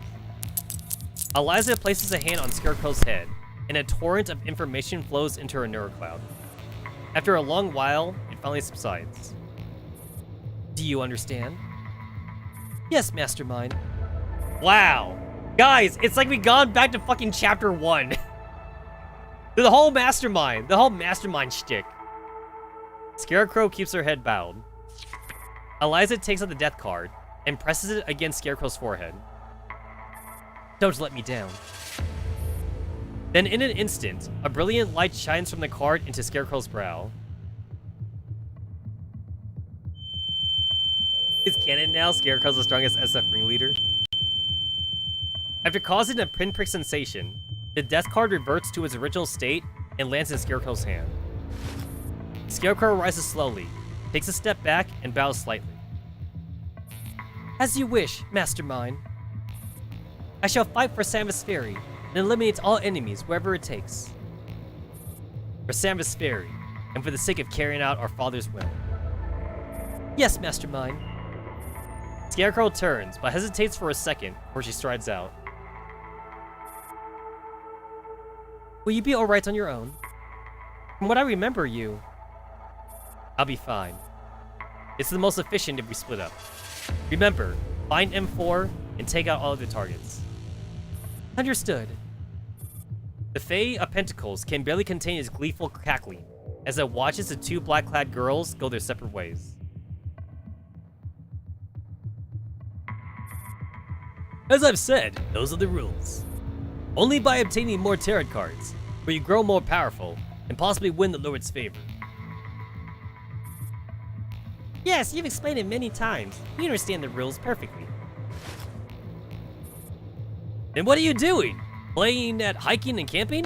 Eliza places a hand on Scarecrow's head, and a torrent of information flows into her neurocloud. After a long while, it finally subsides. Do you understand? Yes, Mastermind. Wow. Guys, it's like we gone back to fucking chapter 1. The whole mastermind shtick. Scarecrow keeps her head bowed. Eliza takes out the death card and presses it against Scarecrow's forehead. Don't let me down. Then in an instant, a brilliant light shines from the card into Scarecrow's brow. Is canon now Scarecrow's the strongest SF ringleader? After causing a pinprick sensation, the death card reverts to its original state and lands in Scarecrow's hand. Scarecrow rises slowly, takes a step back, and bows slightly. As you wish, Mastermind. I shall fight for Samus Ferry and eliminate all enemies wherever it takes. For Samus Ferry, and for the sake of carrying out our father's will. Yes, Mastermind. Scarecrow turns, but hesitates for a second before she strides out. Will you be alright on your own? From what I remember, I'll be fine. It's the most efficient if we split up. Remember, find M4 and take out all of the targets. Understood. The Fae of Pentacles can barely contain his gleeful cackling as it watches the two black-clad girls go their separate ways. As I've said, those are the rules. Only by obtaining more tarot cards will you grow more powerful and possibly win the Lord's favor. Yes, you've explained it many times. We understand the rules perfectly. Then what are you doing? Playing at hiking and camping?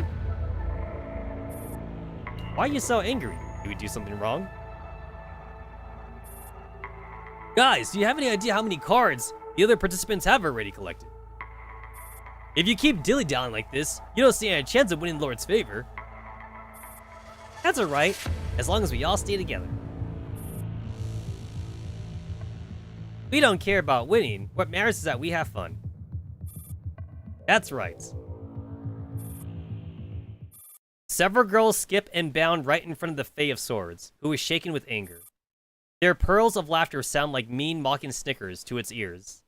Why are you so angry? Did we do something wrong? Guys, do you have any idea how many cards the other participants have already collected? If you keep dilly-dallying like this, you don't stand a chance of winning Lord's favor. That's alright, as long as we all stay together. We don't care about winning. What matters is that we have fun. That's right. Several girls skip and bound right in front of the Fae of Swords, who is shaken with anger. Their pearls of laughter sound like mean, mocking snickers to its ears.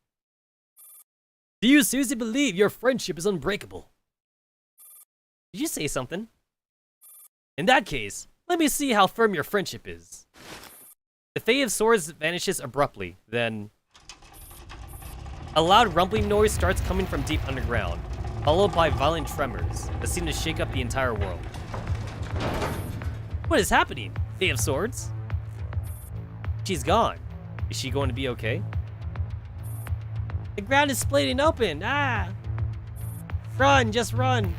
Do you seriously believe your friendship is unbreakable? Did you say something? In that case, let me see how firm your friendship is. The Fae of Swords vanishes abruptly, then... A loud rumbling noise starts coming from deep underground, followed by violent tremors that seem to shake up the entire world. What is happening, Fae of Swords? She's gone. Is she going to be okay? The ground is splitting open! Ah! Run, just run!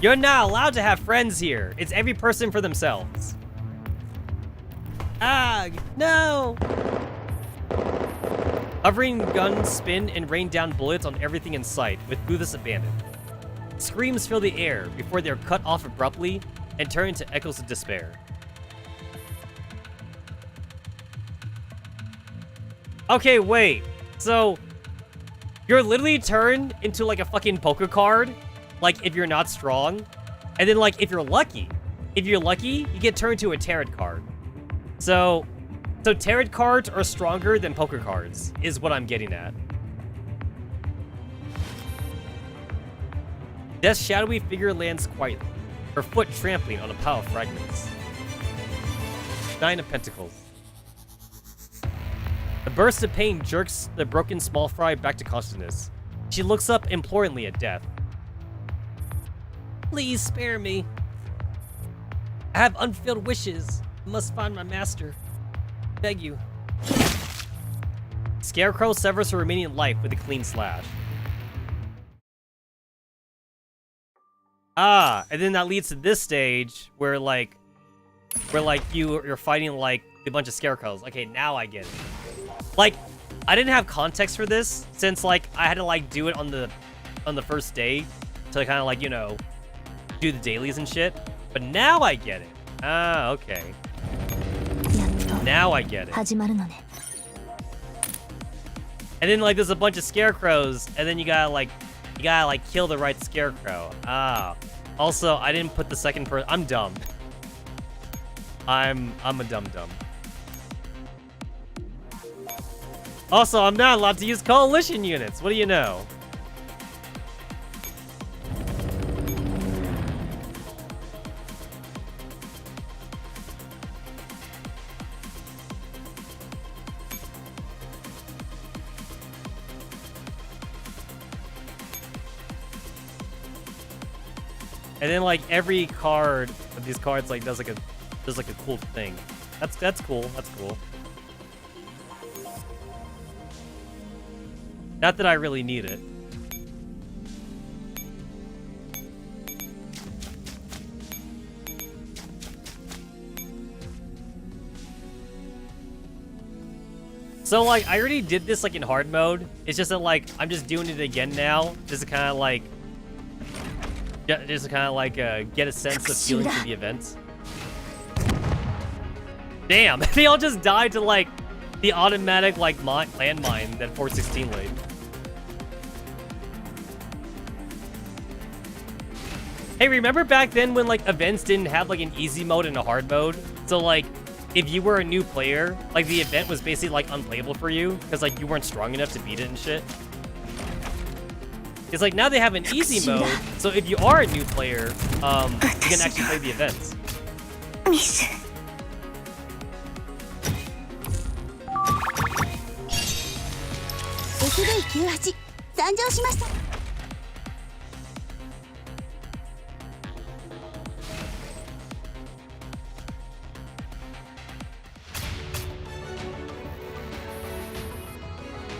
You're not allowed to have friends here. It's every person for themselves. Ah, no! Hovering guns spin and rain down bullets on everything in sight with ruthless abandon. Screams fill the air before they're cut off abruptly and turn into echoes of despair. Okay, wait. So, you're literally turned into like a fucking poker card, like if you're not strong, and then like if you're lucky, you get turned to a tarot card. So tarot cards are stronger than poker cards, is what I'm getting at. Death's shadowy figure lands quietly, her foot trampling on a pile of fragments. 9 of Pentacles. A burst of pain jerks the broken small fry back to consciousness. She looks up imploringly at Death. Please spare me. I have unfulfilled wishes. I must find my master. Beg you. Scarecrow severs her remaining life with a clean slash. Ah, and then that leads to this stage where you're fighting like a bunch of scarecrows. Okay, now I get it. Like, I didn't have context for this since like I had to like do it on the on the first day to kind of like, you know, do the dailies and shit. But now I get it. Ah, okay. Now I get it. 始まるのね。 And then like there's a bunch of scarecrows, and then you gotta like kill the right scarecrow. Ah. Also, I didn't put the second person. I'm dumb. I'm a dumb. Also, I'm not allowed to use coalition units. What do you know? And then like every card of these cards like does like a cool thing. That's cool. That's cool. Not that I really need it. So like I already did this like in hard mode. It's just that like I'm just doing it again now, just to kind of like get a sense of feeling for the events. Damn, they all just died to like the automatic like landmine that 416 laid. Hey, remember back then when like events didn't have like an easy mode and a hard mode? So like if you were a new player, like the event was basically like unplayable for you because like you weren't strong enough to beat it and shit. It's like now they have an easy mode, so if you are a new player, you can actually play the events. 参上しました。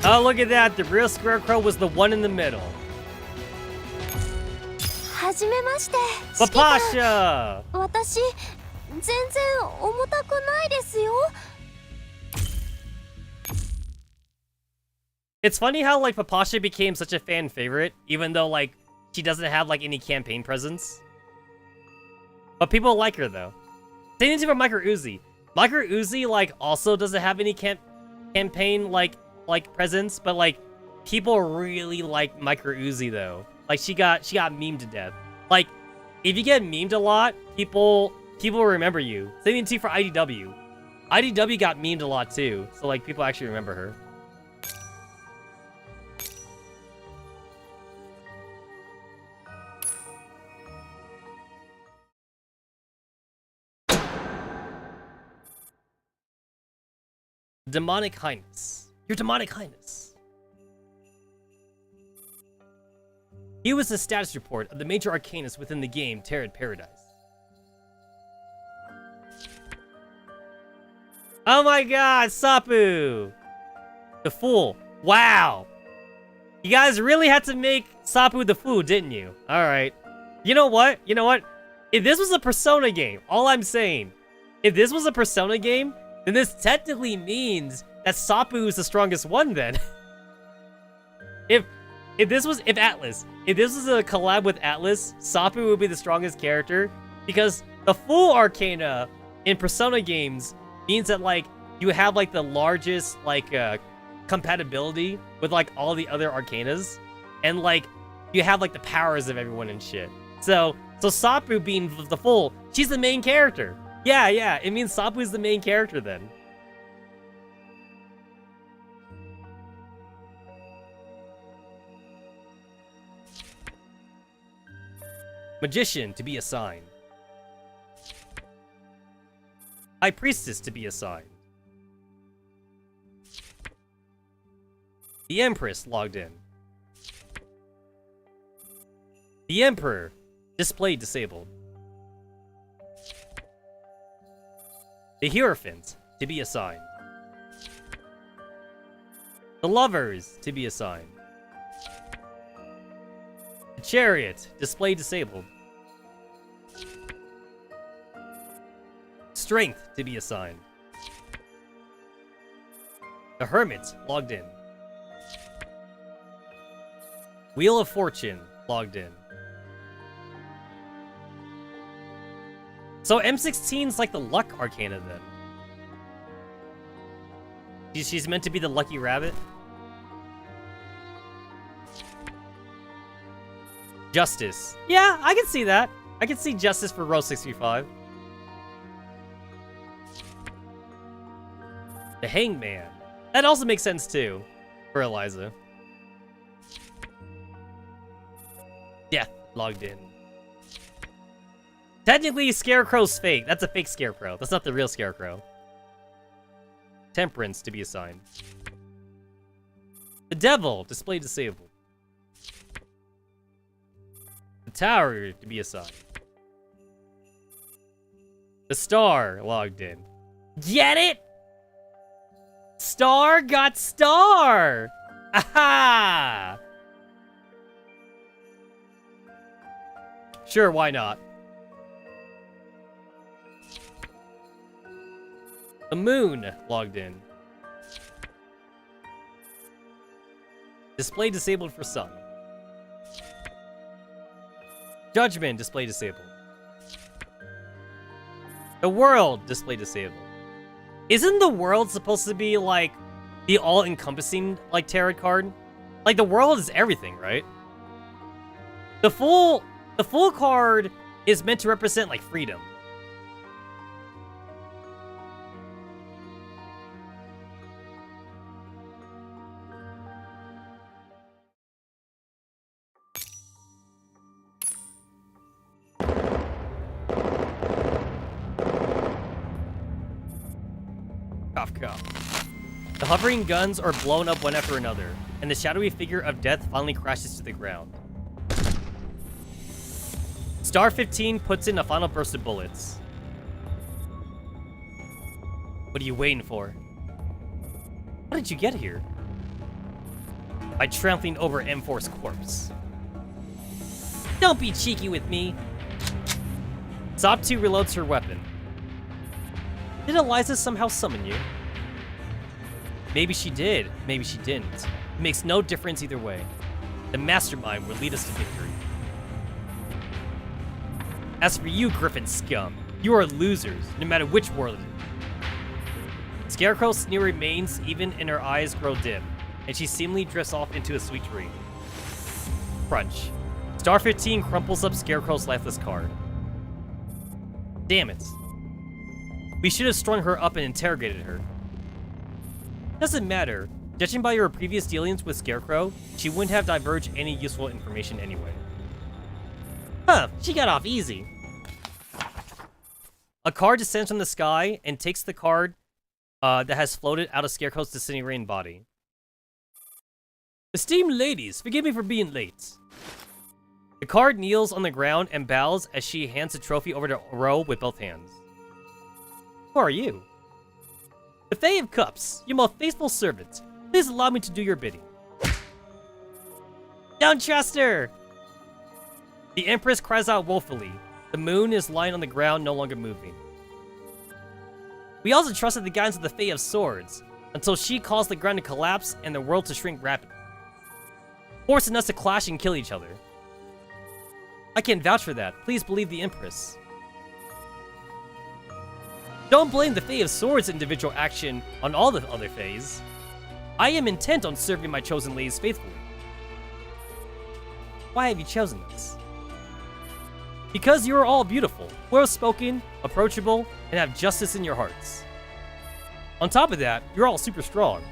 Oh, look at that. The real Scarecrow was the one in the middle. はじめまして。 Papasha! 私、全然重たくないですよ。 It's funny how, like, Papasha became such a fan favorite, even though, like, she doesn't have, like, any campaign presence. But people like her, though. Same thing for Micro Uzi. Micro Uzi, like, also doesn't have any campaign, like presence, but, like, people really like Micro Uzi, though. Like, she got memed to death. Like, if you get memed a lot, people remember you. Same thing, too, for IDW. IDW got memed a lot, too, so, like, people actually remember her. Demonic Highness. Your Demonic Highness. Here was the status report of the major arcanist within the game, Terrid Paradise. Oh my god, Sapu! The Fool. Wow! You guys really had to make Sapu the Fool, didn't you? Alright. You know what? You know what? If this was a Persona game, all I'm saying, if this was a Persona game, then this technically means that Sapu is the strongest one then. if this was Atlas, if this was a collab with Atlas, Sapu would be the strongest character because the full arcana in Persona games means that like you have like the largest like compatibility with like all the other arcanas and like you have like the powers of everyone and shit. So Sapu being the full, she's the main character. Yeah, it means Sapu is the main character then. Magician to be assigned. High Priestess to be assigned. The Empress logged in. The Emperor display disabled. The Hierophant to be assigned. The Lovers to be assigned. The Chariot display disabled. Strength to be assigned. The Hermit logged in. Wheel of Fortune logged in. So M16's like the luck arcana then. She's meant to be the lucky rabbit. Justice. Yeah, I can see that. I can see justice for row 65. The Hangman. That also makes sense too, for Eliza. Death logged in. Technically, Scarecrow's fake. That's a fake Scarecrow. That's not the real Scarecrow. Temperance to be assigned. The Devil, display disabled. The Tower to be assigned. The Star logged in. Get it? Star got Star! Aha! Sure, why not? The Moon logged in. Display disabled for Sun. Judgment, display disabled. The World, display disabled. Isn't the World supposed to be, like, the all-encompassing, like, tarot card? Like, the World is everything, right? The full card is meant to represent, like, freedom. The hovering guns are blown up one after another, and the shadowy figure of death finally crashes to the ground. Star 15 puts in a final burst of bullets. What are you waiting for? How did you get here? By trampling over M4's corpse. Don't be cheeky with me. Zop 2 reloads her weapon. Did Eliza somehow summon you? Maybe she did, maybe she didn't. It makes no difference either way. The mastermind will lead us to victory. As for you, Griffin scum, you are losers, no matter which world it is. Scarecrow's sneer remains even and her eyes grow dim, and she seemingly drifts off into a sweet dream. Crunch. Star 15 crumples up Scarecrow's lifeless card. Damn it. We should have strung her up and interrogated her. Doesn't matter. Judging by your previous dealings with Scarecrow, she wouldn't have diverged any useful information anyway. Huh, she got off easy. A card descends from the sky and takes the card that has floated out of Scarecrow's disintegrating body. Esteemed ladies, forgive me for being late. The card kneels on the ground and bows as she hands the trophy over to Ro with both hands. Who are you? The Fae of Cups, your most faithful servant. Please allow me to do your bidding. Don't trust her! The Empress cries out woefully. The moon is lying on the ground, no longer moving. We also trusted the guidance of the Fae of Swords, until she caused the ground to collapse and the world to shrink rapidly, forcing us to clash and kill each other. I can't vouch for that. Please believe the Empress. Don't blame the Fae of Swords' individual action on all the other Faes. I am intent on serving my chosen ladies faithfully. Why have you chosen us? Because you are all beautiful, well-spoken, approachable, and have justice in your hearts. On top of that, you're all super strong.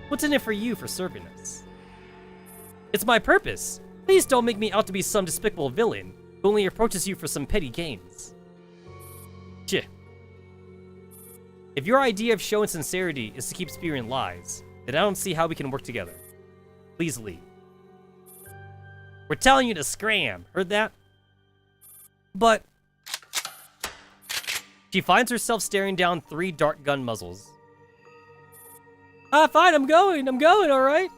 What's in it for you for serving us? It's my purpose. Please don't make me out to be some despicable villain who only approaches you for some petty gains. Shit. If your idea of showing sincerity is to keep spewing lies, then I don't see how we can work together. Please leave. We're telling you to scram. Heard that? But she finds herself staring down 3 dart gun muzzles. Fine, I'm going, all right?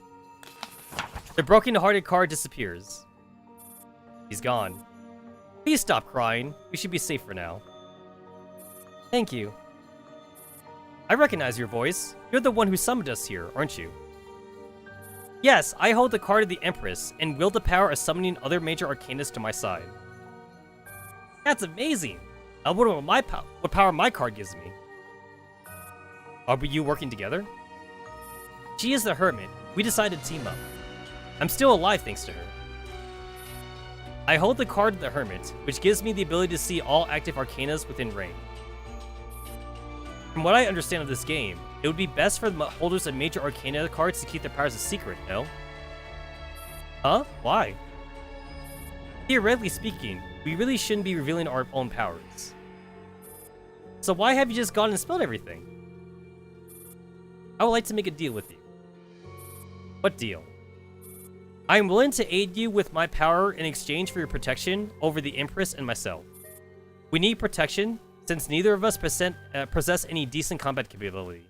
The broken-hearted card disappears. He's gone. Please stop crying. We should be safe for now. Thank you. I recognize your voice. You're the one who summoned us here, aren't you? Yes, I hold the card of the Empress and wield the power of summoning other major arcanas to my side. That's amazing! I wonder what power my card gives me. Are you working together? She is the Hermit. We decided to team up. I'm still alive thanks to her. I hold the card of the Hermit, which gives me the ability to see all active arcanas within range. From what I understand of this game, it would be best for the holders of major arcana cards to keep their powers a secret, no? Huh? Why? Theoretically speaking, we really shouldn't be revealing our own powers. So why have you just gone and spilled everything? I would like to make a deal with you. What deal? I am willing to aid you with my power in exchange for your protection over the Empress and myself. We need protection, since neither of us possess any decent combat capability,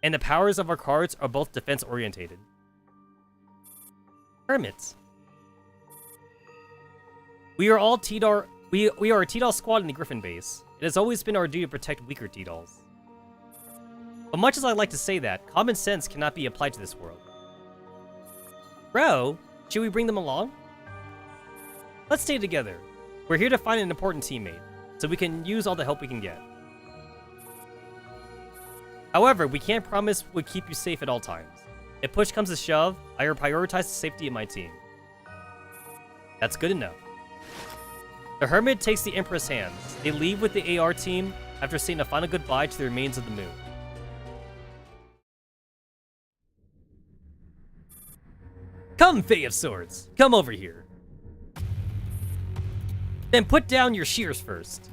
and the powers of our cards are both defense-orientated. Hermits. We are all T-Dal. We are a T-Dal squad in the Griffin base. It has always been our duty to protect weaker T-Dals. But much as I like to say that, common sense cannot be applied to this world. Bro, should we bring them along? Let's stay together. We're here to find an important teammate, so we can use all the help we can get. However, we can't promise we'll keep you safe at all times. If push comes to shove, I will prioritize the safety of my team. That's good enough. The Hermit takes the Empress' hands. They leave with the AR team after saying a final goodbye to the remains of the moon. Come, Fae of Swords. Come over here. Then put down your shears first.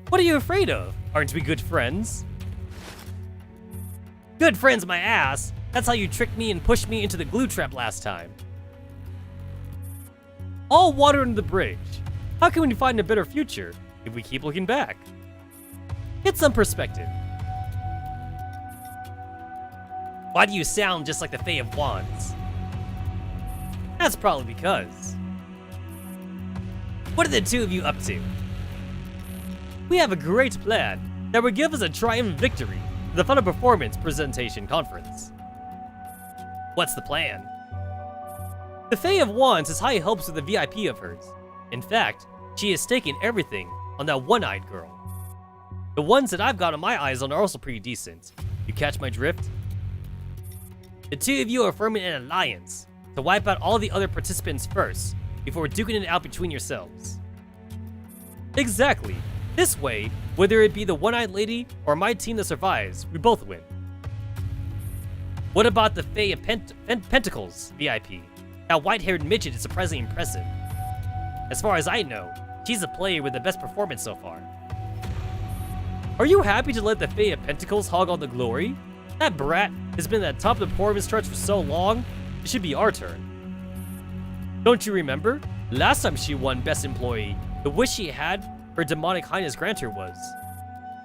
What are you afraid of? Aren't we good friends? Good friends, my ass. That's how you tricked me and pushed me into the glue trap last time. All water under the bridge. How can we find a better future if we keep looking back? Get some perspective. Why do you sound just like the Fae of Wands? That's probably because. What are the two of you up to? We have a great plan that would give us a triumphant victory for the final performance presentation conference. What's the plan? The Fae of Wands has high hopes with a VIP of hers. In fact, she has taken everything on that one-eyed girl. The ones that I've got my eyes on are also pretty decent. You catch my drift? The two of you are forming an alliance to wipe out all the other participants first, before duking it out between yourselves. Exactly. This way, whether it be the one-eyed lady or my team that survives, we both win. What about the Fae of Pentacles VIP? That white-haired midget is surprisingly impressive. As far as I know, she's the player with the best performance so far. Are you happy to let the Fae of Pentacles hog all the glory? That brat has been at the top of the performance charts for so long, it should be our turn. Don't you remember? Last time she won Best Employee, the wish she had her demonic highness grantor was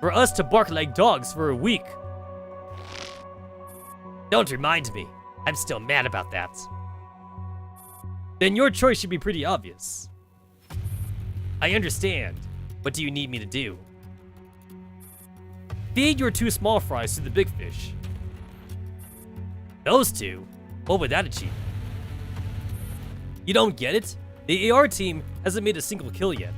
for us to bark like dogs for a week. Don't remind me. I'm still mad about that. Then your choice should be pretty obvious. I understand. What do you need me to do? Feed your two small fries to the big fish. Those two? What would that achieve? You don't get it? The AR team hasn't made a single kill yet.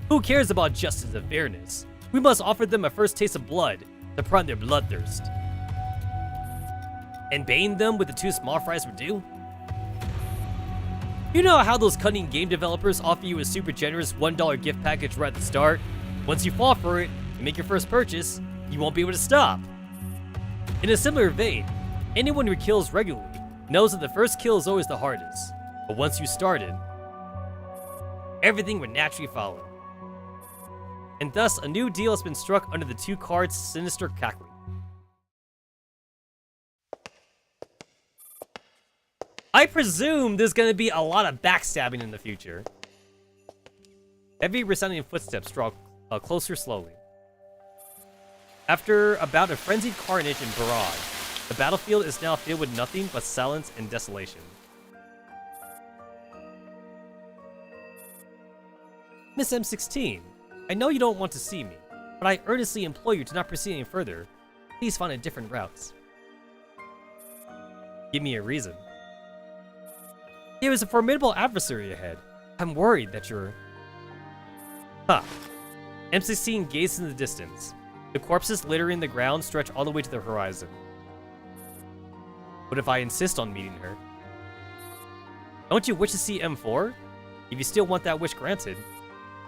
Who cares about justice and fairness? We must offer them a first taste of blood to prime their bloodthirst. And bane them with the two small fries would do? You know how those cunning game developers offer you a super generous $1 gift package right at the start? Once you fall for it and make your first purchase, you won't be able to stop. In a similar vein, anyone who kills regularly knows that the first kill is always the hardest, but once you started, everything would naturally follow. And thus, a new deal has been struck under the two cards' sinister cackling. I presume there's gonna be a lot of backstabbing in the future. Heavy resounding footsteps draw closer slowly. After a bout of frenzied carnage and barrage, the battlefield is now filled with nothing but silence and desolation. Miss M16, I know you don't want to see me, but I earnestly implore you to not proceed any further. Please find a different route. Give me a reason. There is a formidable adversary ahead. I'm worried that you're... Huh. M16 gazes in the distance. The corpses littering the ground stretch all the way to the horizon. What if I insist on meeting her? Don't you wish to see M4? If you still want that wish granted,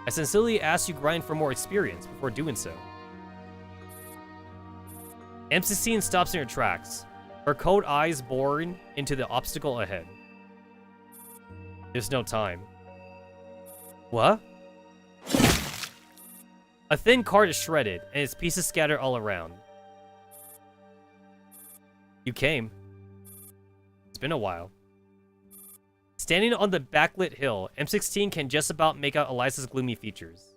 I sincerely ask you grind for more experience before doing so. M16 stops in her tracks, her cold eyes boring into the obstacle ahead. There's no time. What? A thin card is shredded, and its pieces scatter all around. You came. It's been a while. Standing on the backlit hill, M16 can just about make out Eliza's gloomy features.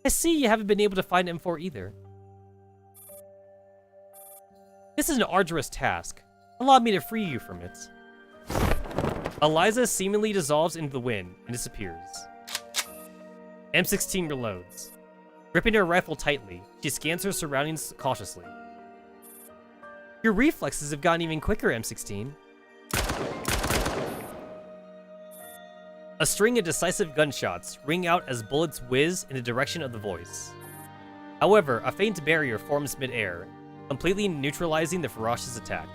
I see you haven't been able to find M4 either. This is an arduous task. Allow me to free you from it. Eliza seemingly dissolves into the wind and disappears. M16 reloads. Gripping her rifle tightly, she scans her surroundings cautiously. Your reflexes have gotten even quicker, M16. A string of decisive gunshots ring out as bullets whiz in the direction of the voice. However, a faint barrier forms mid-air, completely neutralizing the ferocious attack.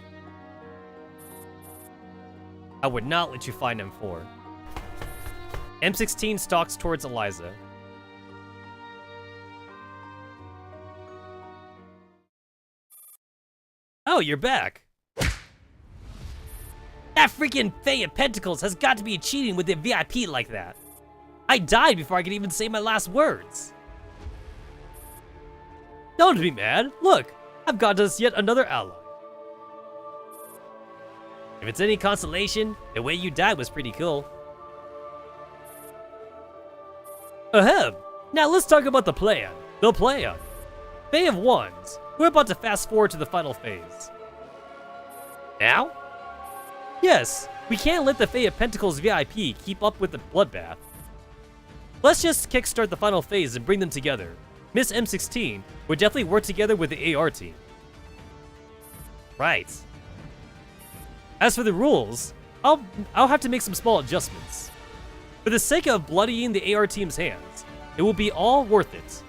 I would not let you find M4. M16 stalks towards Eliza. Oh, you're back. That freaking Fae of Pentacles has got to be cheating with the VIP like that. I died before I could even say my last words. Don't be mad. Look, I've got us yet another ally. If it's any consolation, the way you died was pretty cool. Ahem. Now let's talk about the plan. The plan. Fae of Wands. We're about to fast forward to the final phase. Now? Yes, we can't let the Fae of Pentacles VIP keep up with the bloodbath. Let's just kickstart the final phase and bring them together. Miss M16 would definitely work together with the AR team. Right. As for the rules, I'll have to make some small adjustments. For the sake of bloodying the AR team's hands, it will be all worth it.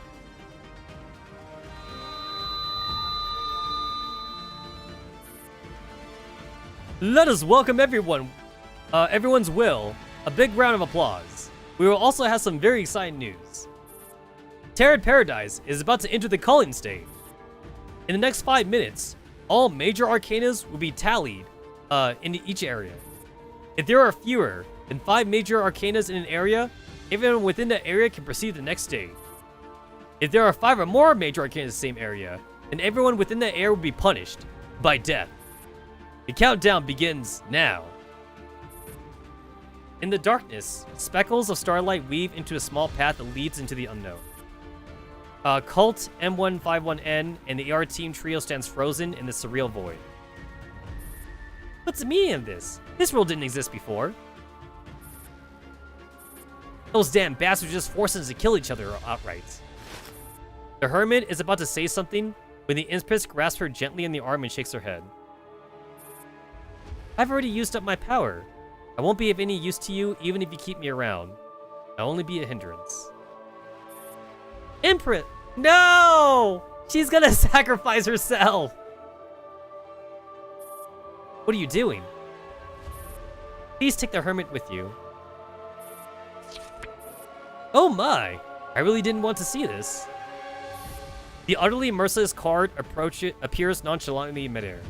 Let us welcome everyone's will. A big round of applause. We will also have some very exciting news. Terran Paradise is about to enter the culling stage. In the next 5 minutes, all major arcanas will be tallied in each area. If there are fewer than 5 major arcanas in an area, everyone within that area can proceed to the next stage. If there are 5 or more major arcanas in the same area, then everyone within that area will be punished by death. The countdown begins now. In the darkness, speckles of starlight weave into a small path that leads into the unknown. Cult M151N and the AR team trio stands frozen in the surreal void. What's the meaning of this? This world didn't exist before. Those damn bastards just forced us to kill each other outright. The hermit is about to say something when the Empress grasps her gently in the arm and shakes her head. I've already used up my power. I won't be of any use to you even if you keep me around. I'll only be a hindrance. Empress! No! She's gonna sacrifice herself! What are you doing? Please take the hermit with you. Oh my! I really didn't want to see this. The utterly merciless card appears nonchalantly in midair.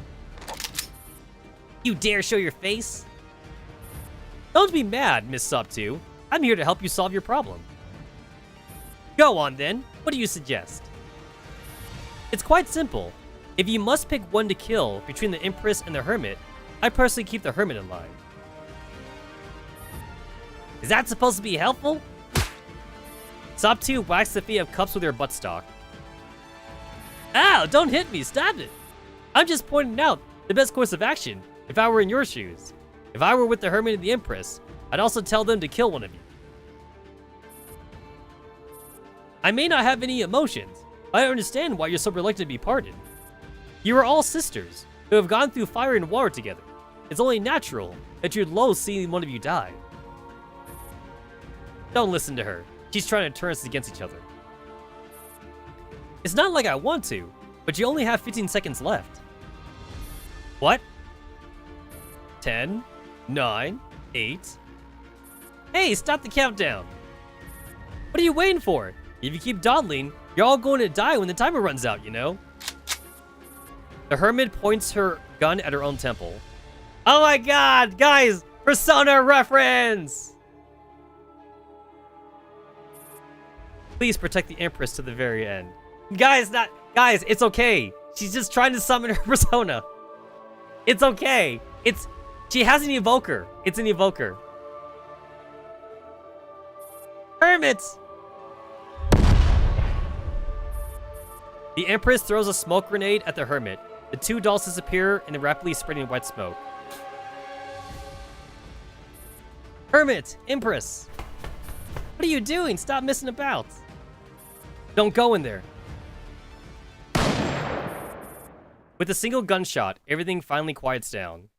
You dare show your face? Don't be mad, Miss Sub-2. I'm here to help you solve your problem. Go on then. What do you suggest? It's quite simple. If you must pick one to kill between the Empress and the Hermit, I personally keep the Hermit alive. Is that supposed to be helpful? Sub-2 whacks the Fae of Cups with her buttstock. Ow, don't hit me, stop it! I'm just pointing out the best course of action if I were in your shoes. If I were with the Hermit and the Empress, I'd also tell them to kill one of you. I may not have any emotions, but I understand why you're so reluctant to be pardoned. You are all sisters. who have gone through fire and water together. It's only natural that you'd loathe seeing one of you die. Don't listen to her. She's trying to turn us against each other. It's not like I want to, but you only have 15 seconds left. What? 10, 9, 8. Hey, stop the countdown. What are you waiting for? If you keep dawdling, you're all going to die when the timer runs out, you know? The hermit points her gun at her own temple. Oh my god, guys! Persona reference! Please protect the Empress to the very end. Guys, it's okay. She's just trying to summon her persona. It's okay. She has an evoker. It's an evoker. Hermits! The Empress throws a smoke grenade at the hermit. The two dolls disappear in the rapidly spreading white smoke. Hermit! Empress! What are you doing? Stop messing about. Don't go in there. With a single gunshot, everything finally quiets down.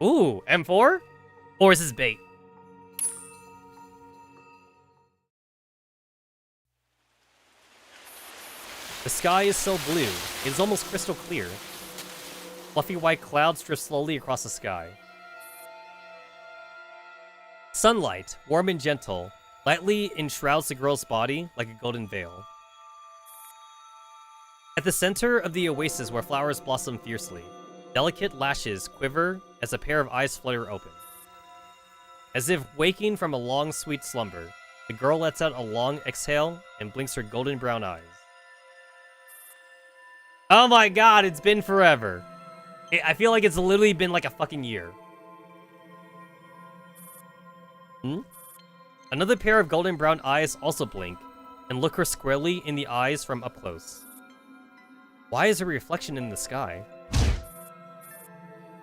Ooh, M4? Or is this bait? The sky is so blue, it is almost crystal clear. Fluffy white clouds drift slowly across the sky. Sunlight, warm and gentle, lightly enshrouds the girl's body like a golden veil. At the center of the oasis where flowers blossom fiercely, delicate lashes quiver as a pair of eyes flutter open. As if waking from a long, sweet slumber, the girl lets out a long exhale and blinks her golden brown eyes. Oh my god, it's been forever. I feel like it's literally been like a fucking year. Another pair of golden brown eyes also blink and look her squarely in the eyes from up close. Why is her reflection in the sky?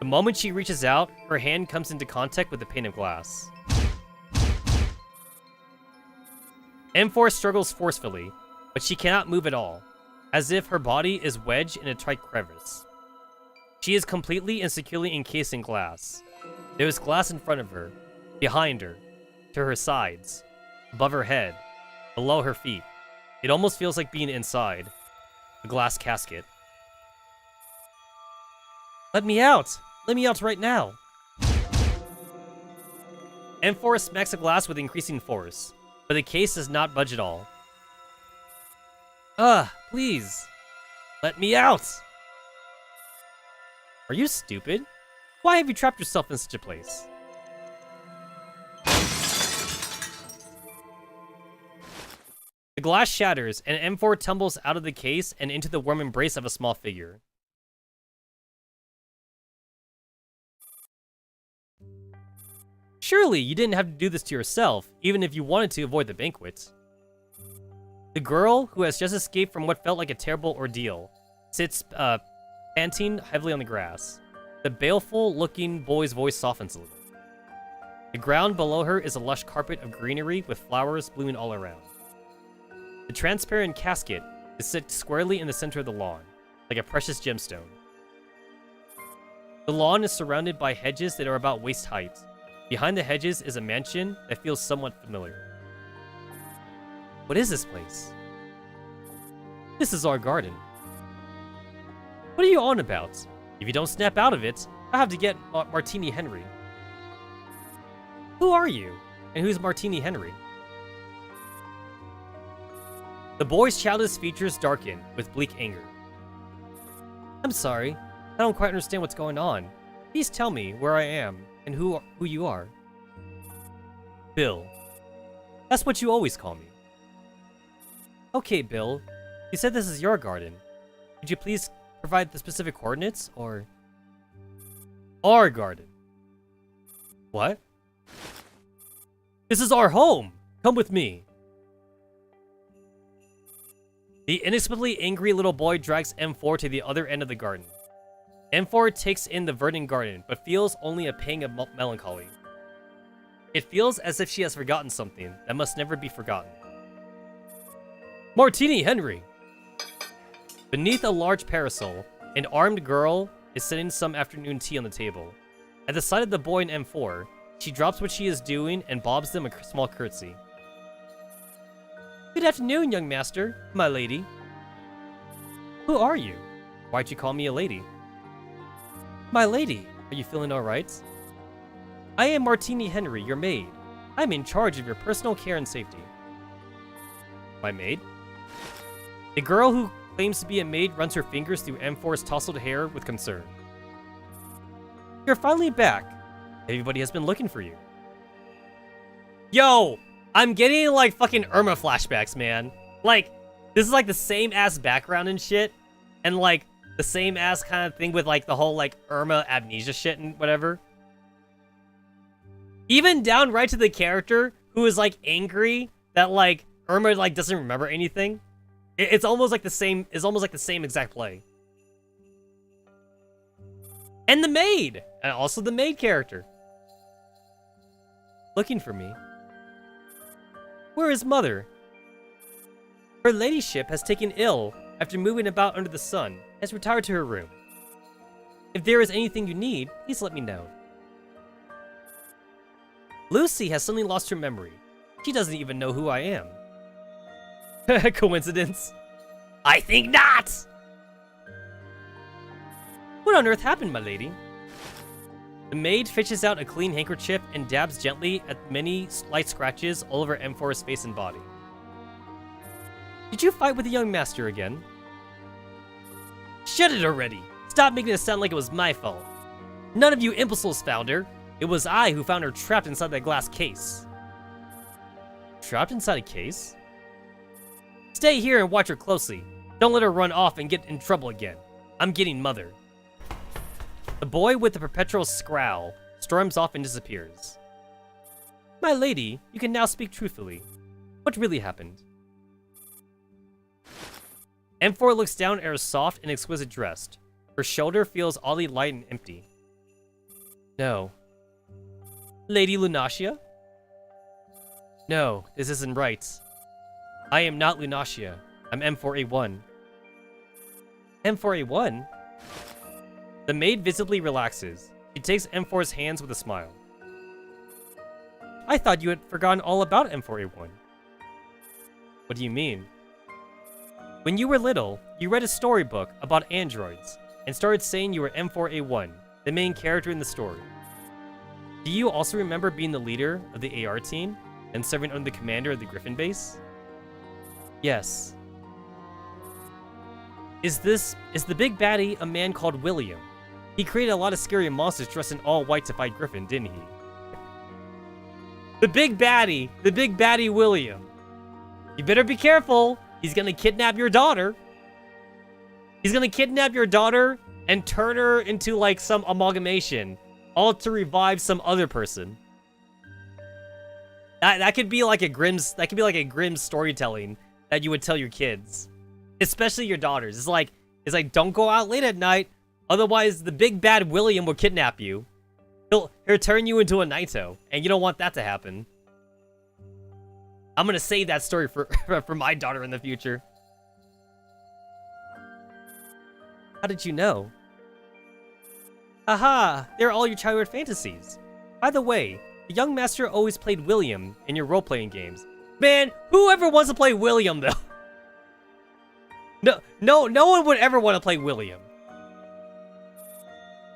The moment she reaches out, her hand comes into contact with a pane of glass. M4 struggles forcefully, but she cannot move at all, as if her body is wedged in a tight crevice. She is completely and securely encased in glass. There is glass in front of her, behind her, to her sides, above her head, below her feet. It almost feels like being inside a glass casket. Let me out! Let me out right now! M4 smacks the glass with increasing force, but the case does not budge at all. Please! Let me out! Are you stupid? Why have you trapped yourself in such a place? The glass shatters, and M4 tumbles out of the case and into the warm embrace of a small figure. Surely you didn't have to do this to yourself, even if you wanted to avoid the banquet. The girl, who has just escaped from what felt like a terrible ordeal, sits, panting heavily on the grass. The baleful-looking boy's voice softens a little. The ground below her is a lush carpet of greenery with flowers blooming all around. The transparent casket is set squarely in the center of the lawn, like a precious gemstone. The lawn is surrounded by hedges that are about waist height. Behind the hedges is a mansion that feels somewhat familiar. What is this place? This is our garden. What are you on about? If you don't snap out of it, I'll have to get Martini Henry. Who are you? And who's Martini Henry? The boy's childish features darken with bleak anger. I'm sorry. I don't quite understand what's going on. Please tell me where I am and who you are. Bill. That's what you always call me. Okay, Bill. You said this is your garden. Could you please provide the specific coordinates, or... Our garden. What? This is our home! Come with me. The inexplicably angry little boy drags M4 to the other end of the garden. M4 takes in the verdant garden, but feels only a pang of melancholy. It feels as if she has forgotten something that must never be forgotten. Martini Henry! Beneath a large parasol, an armed girl is setting some afternoon tea on the table. At the sight of the boy in M4, she drops what she is doing and bobs them a small curtsy. Good afternoon, young master, my lady. Who are you? Why'd you call me a lady? My lady, are you feeling alright? I am Martini Henry, your maid. I'm in charge of your personal care and safety. My maid? The girl who claims to be a maid runs her fingers through M4's tousled hair with concern. You're finally back. Everybody has been looking for you. Yo! I'm getting, like, fucking Irma flashbacks, man. Like, this is, like, the same-ass background and shit. And, like, the same-ass kind of thing with, like, the whole, like, Irma amnesia shit and whatever. Even down right to the character who is, like, angry that, like, Irma, like, doesn't remember anything. It's almost like the same, exact play. And the maid! And also the maid character. Looking for me. Where is mother? Her ladyship has taken ill after moving about under the sun, and has retired to her room. If there is anything you need, please let me know. Lucy has suddenly lost her memory. She doesn't even know who I am. Coincidence? I think not! What on earth happened, my lady? The maid fishes out a clean handkerchief and dabs gently at many slight scratches all over M4's face and body. Did you fight with the young master again? Shut it already! Stop making it sound like it was my fault. None of you imbeciles found her. It was I who found her trapped inside that glass case. Trapped inside a case? Stay here and watch her closely. Don't let her run off and get in trouble again. I'm getting mother. The boy with the perpetual scowl storms off and disappears. My lady, you can now speak truthfully. What really happened? M4 looks down at her soft and exquisite dress. Her shoulder feels oddly light and empty. No. Lady Lunacia? No, this isn't right. I am not Lunacia. I'm M4A1. M4A1? The maid visibly relaxes. She takes M4's hands with a smile. I thought you had forgotten all about M4A1. What do you mean? When you were little, you read a storybook about androids and started saying you were M4A1, the main character in the story. Do you also remember being the leader of the AR team and serving under the commander of the Griffin base? Yes. Is the big baddie a man called William? He created a lot of scary monsters dressed in all white to fight Griffin, didn't he? The big baddie William. You better be careful. He's gonna kidnap your daughter. He's gonna kidnap your daughter and turn her into like some amalgamation, all to revive some other person. That could be like a grim storytelling that you would tell your kids, especially your daughters. It's like don't go out late at night, otherwise the big bad William will kidnap you. He'll turn you into a Naito, and you don't want that to happen. I'm gonna save that story for my daughter in the future. How did you know? Aha! They're all your childhood fantasies. By the way, the young master always played William in your role-playing games. Man, whoever wants to play William, though? No one would ever want to play William.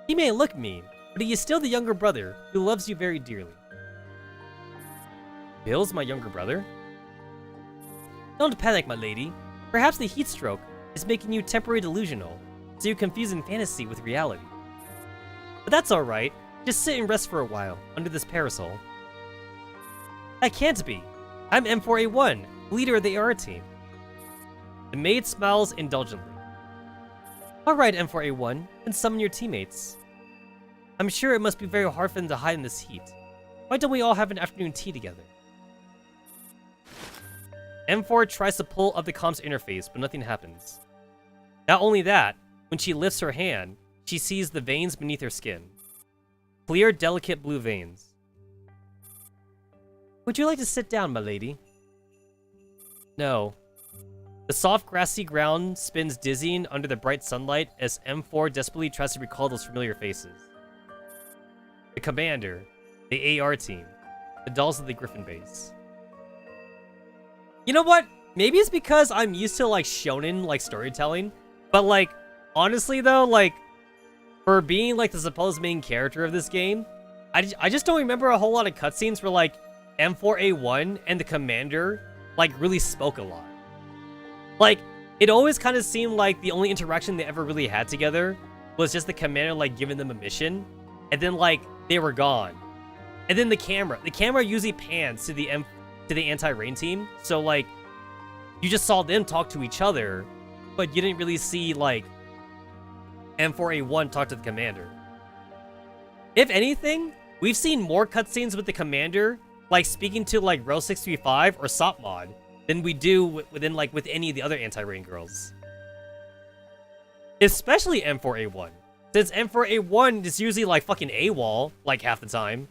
He may look mean, but he is still the younger brother who loves you very dearly. Bill's my younger brother? Don't panic, my lady. Perhaps the heat stroke is making you temporarily delusional, so you're confusing fantasy with reality. But that's alright. Just sit and rest for a while, under this parasol. That can't be. I'm M4A1, leader of the AR team. The maid smiles indulgently. Alright, M4A1, then summon your teammates. I'm sure it must be very hard for them to hide in this heat. Why don't we all have an afternoon tea together? M4 tries to pull up the comms interface, but nothing happens. Not only that, when she lifts her hand, she sees the veins beneath her skin. Clear, delicate blue veins. Would you like to sit down, my lady? No. The soft grassy ground spins dizzying under the bright sunlight as M4 desperately tries to recall those familiar faces. The commander, the AR team, the dolls of the Griffin base. You know what? Maybe it's because I'm used to like shonen like storytelling, but like honestly though, like for being like the supposed main character of this game, I just don't remember a whole lot of cutscenes where like M4A1 and the commander like really spoke a lot. Like it always kind of seemed like the only interaction they ever really had together was just the commander like giving them a mission, and then like they were gone. And then the camera usually pans to the anti-rain team, so like you just saw them talk to each other, but you didn't really see like M4A1 talk to the commander. If anything, we've seen more cutscenes with the commander like speaking to like Row 635 or Sopmod than we do with any of the other anti-rain girls. Especially M4A1, since M4A1 is usually like fucking AWOL like half the time.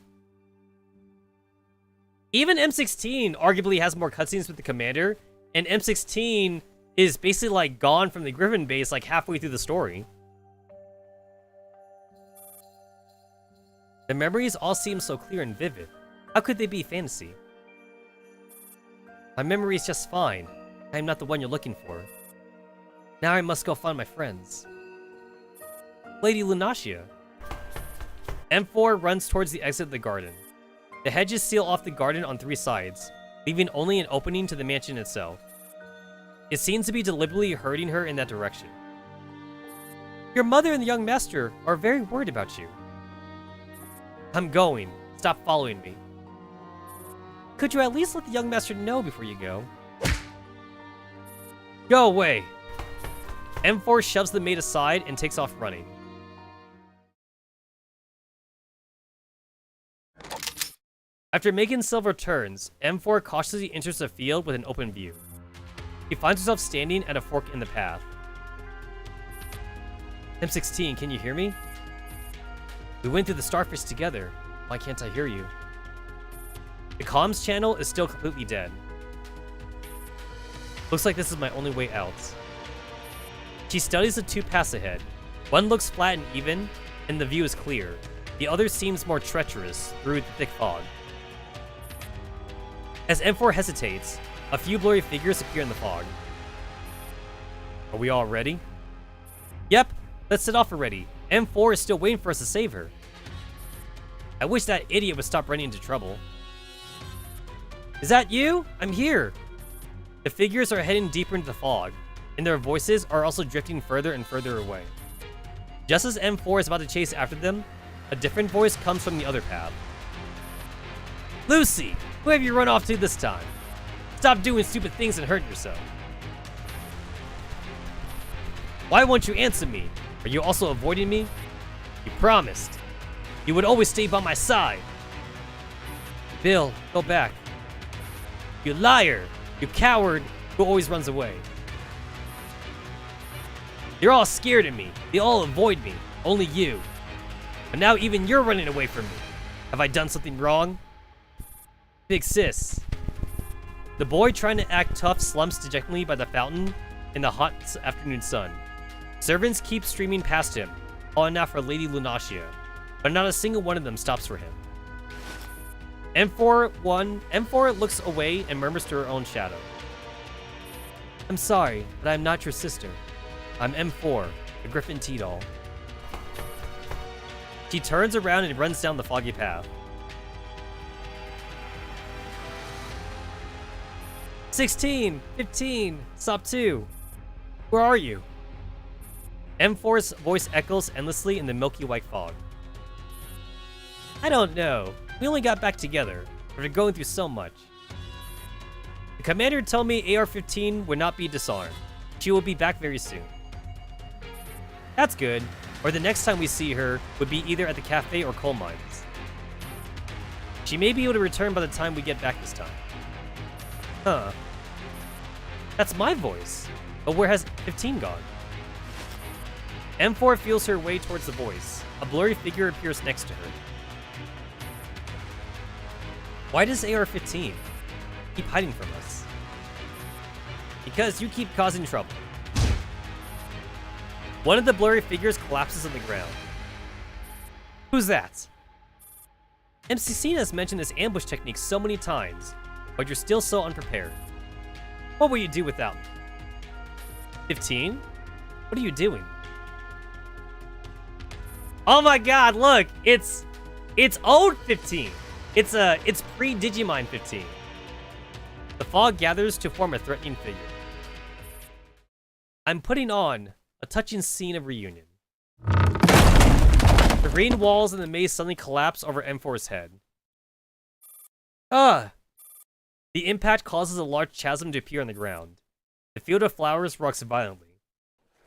Even M16 arguably has more cutscenes with the commander, and M16 is basically like gone from the Griffin base like halfway through the story. The memories all seem so clear and vivid. How could they be fantasy? My memory is just fine. I am not the one you're looking for. Now I must go find my friends. Lady Lunacia. M4 runs towards the exit of the garden. The hedges seal off the garden on 3 sides, leaving only an opening to the mansion itself. It seems to be deliberately herding her in that direction. Your mother and the young master are very worried about you. I'm going. Stop following me. Could you at least let the young master know before you go? Go away! M4 shoves the maid aside and takes off running. After making several turns, M4 cautiously enters the field with an open view. He finds himself standing at a fork in the path. M16, can you hear me? We went through the starfish together. Why can't I hear you? The comms channel is still completely dead. Looks like this is my only way out. She studies the 2 paths ahead. One looks flat and even, and the view is clear. The other seems more treacherous through the thick fog. As M4 hesitates, a few blurry figures appear in the fog. Are we all ready? Yep, let's set off already. M4 is still waiting for us to save her. I wish that idiot would stop running into trouble. Is that you? I'm here. The figures are heading deeper into the fog, and their voices are also drifting further and further away. Just as M4 is about to chase after them, a different voice comes from the other path. Lucy, who have you run off to this time? Stop doing stupid things and hurting yourself. Why won't you answer me? Are you also avoiding me? You promised. You would always stay by my side. Bill, go back. You liar! You coward who always runs away. You're all scared of me. They all avoid me. Only you. But now even you're running away from me. Have I done something wrong? Big sis. The boy trying to act tough slumps dejectedly by the fountain in the hot afternoon sun. Servants keep streaming past him, calling out for Lady Lunacia, but not a single one of them stops for him. M4 looks away and murmurs to her own shadow. I'm sorry, but I'm not your sister. I'm M4, the Griffin T-doll. She turns around and runs down the foggy path. 16, 15, stop 2. Where are you? M4's voice echoes endlessly in the milky white fog. I don't know. We only got back together. We're going through so much. The commander told me AR-15 would not be disarmed. She will be back very soon. That's good. Or the next time we see her would be either at the cafe or coal mines. She may be able to return by the time we get back this time. Huh. That's my voice. But where has 15 gone? M4 feels her way towards the voice. A blurry figure appears next to her. Why does AR-15 keep hiding from us? Because you keep causing trouble. One of the blurry figures collapses on the ground. Who's that? MC Cena has mentioned this ambush technique so many times, but you're still so unprepared. What will you do without me? 15? What are you doing? Oh my god, look! It's old 15! It's pre-Digimon 15. The fog gathers to form a threatening figure. I'm putting on a touching scene of reunion. The green walls in the maze suddenly collapse over M4's head. The impact causes a large chasm to appear on the ground. The field of flowers rocks violently.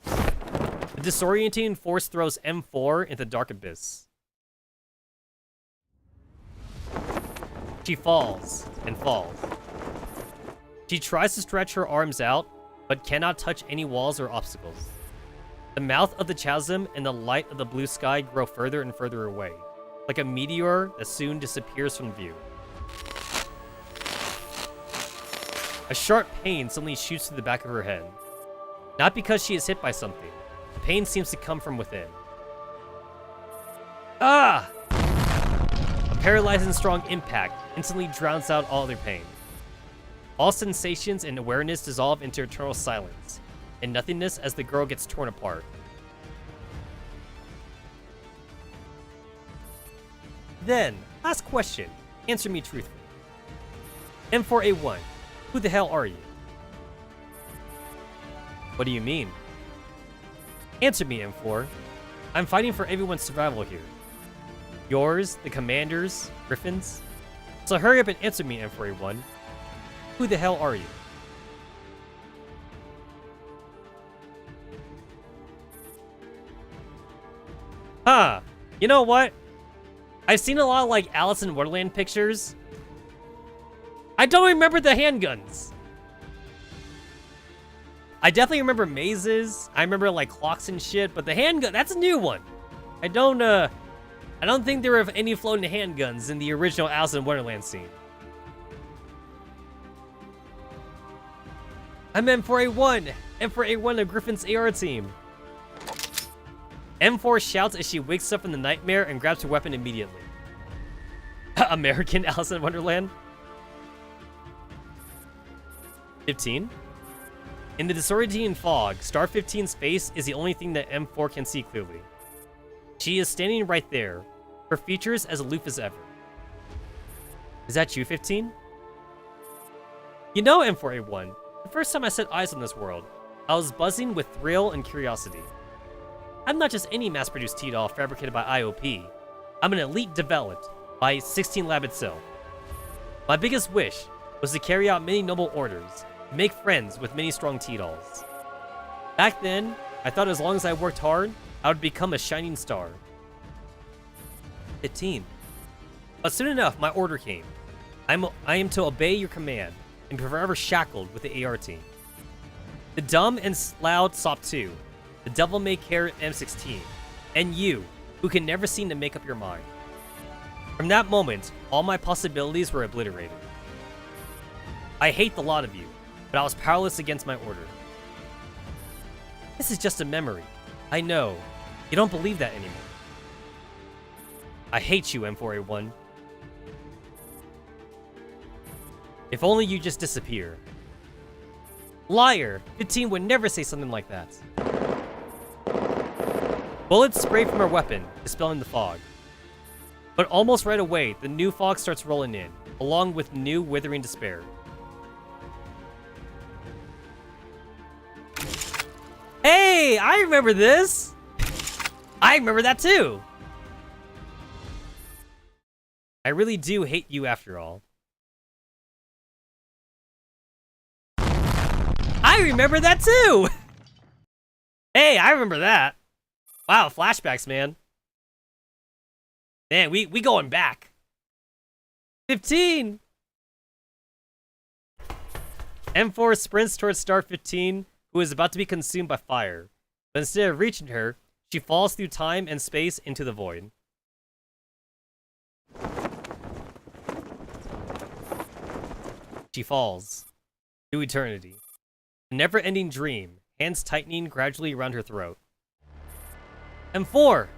The disorientating force throws M4 into the dark abyss. She falls and falls. She tries to stretch her arms out, but cannot touch any walls or obstacles. The mouth of the chasm and the light of the blue sky grow further and further away, like a meteor that soon disappears from view. A sharp pain suddenly shoots through the back of her head. Not because she is hit by something. The pain seems to come from within. Ah! A paralyzing strong impact instantly drowns out all other pain. All sensations and awareness dissolve into eternal silence and nothingness as the girl gets torn apart. Then, last question. Answer me truthfully. M4A1, who the hell are you? What do you mean? Answer me, M4. I'm fighting for everyone's survival here. Yours, the Commander's, Griffin's. So hurry up and answer me, M4A1. Who the hell are you? Huh. You know what? I've seen a lot of, like, Alice in Wonderland pictures. I don't remember the handguns. I definitely remember mazes. I remember, like, clocks and shit, but the handgun, that's a new one. I don't think there were any floating handguns in the original Alice in Wonderland scene. I'm M4A1. M4A1 of Griffin's AR team. M4 shouts as she wakes up from the nightmare and grabs her weapon immediately. American Alice in Wonderland? 15? In the disorientating fog, Star 15's face is the only thing that M4 can see clearly. She is standing right there, her features as aloof as ever. Is that you, 15? You know, M4A1, the first time I set eyes on this world, I was buzzing with thrill and curiosity. I'm not just any mass-produced T-doll fabricated by IOP. I'm an elite developed by 16 Lab itself. My biggest wish was to carry out many noble orders, and make friends with many strong T-dolls. Back then, I thought as long as I worked hard, I would become a shining star. 15. But soon enough, my order came. I am to obey your command, and be forever shackled with the AR team. The dumb and loud SOP 2, the devil-may-care M16, and you, who can never seem to make up your mind. From that moment, all my possibilities were obliterated. I hate the lot of you, but I was powerless against my order. This is just a memory. I know. You don't believe that anymore. I hate you, M4A1. If only you just disappear. Liar! 15 would never say something like that. Bullets spray from her weapon, dispelling the fog. But almost right away, the new fog starts rolling in, along with new withering despair. Hey, I remember this! I remember that too! I really do hate you after all. I remember that too! Hey, I remember that. Wow, flashbacks, man. Man, we going back. 15! M4 sprints towards Star 15, who is about to be consumed by fire. But instead of reaching her, she falls through time and space into the void. She falls. To eternity. A never-ending dream, hands tightening gradually around her throat. M4!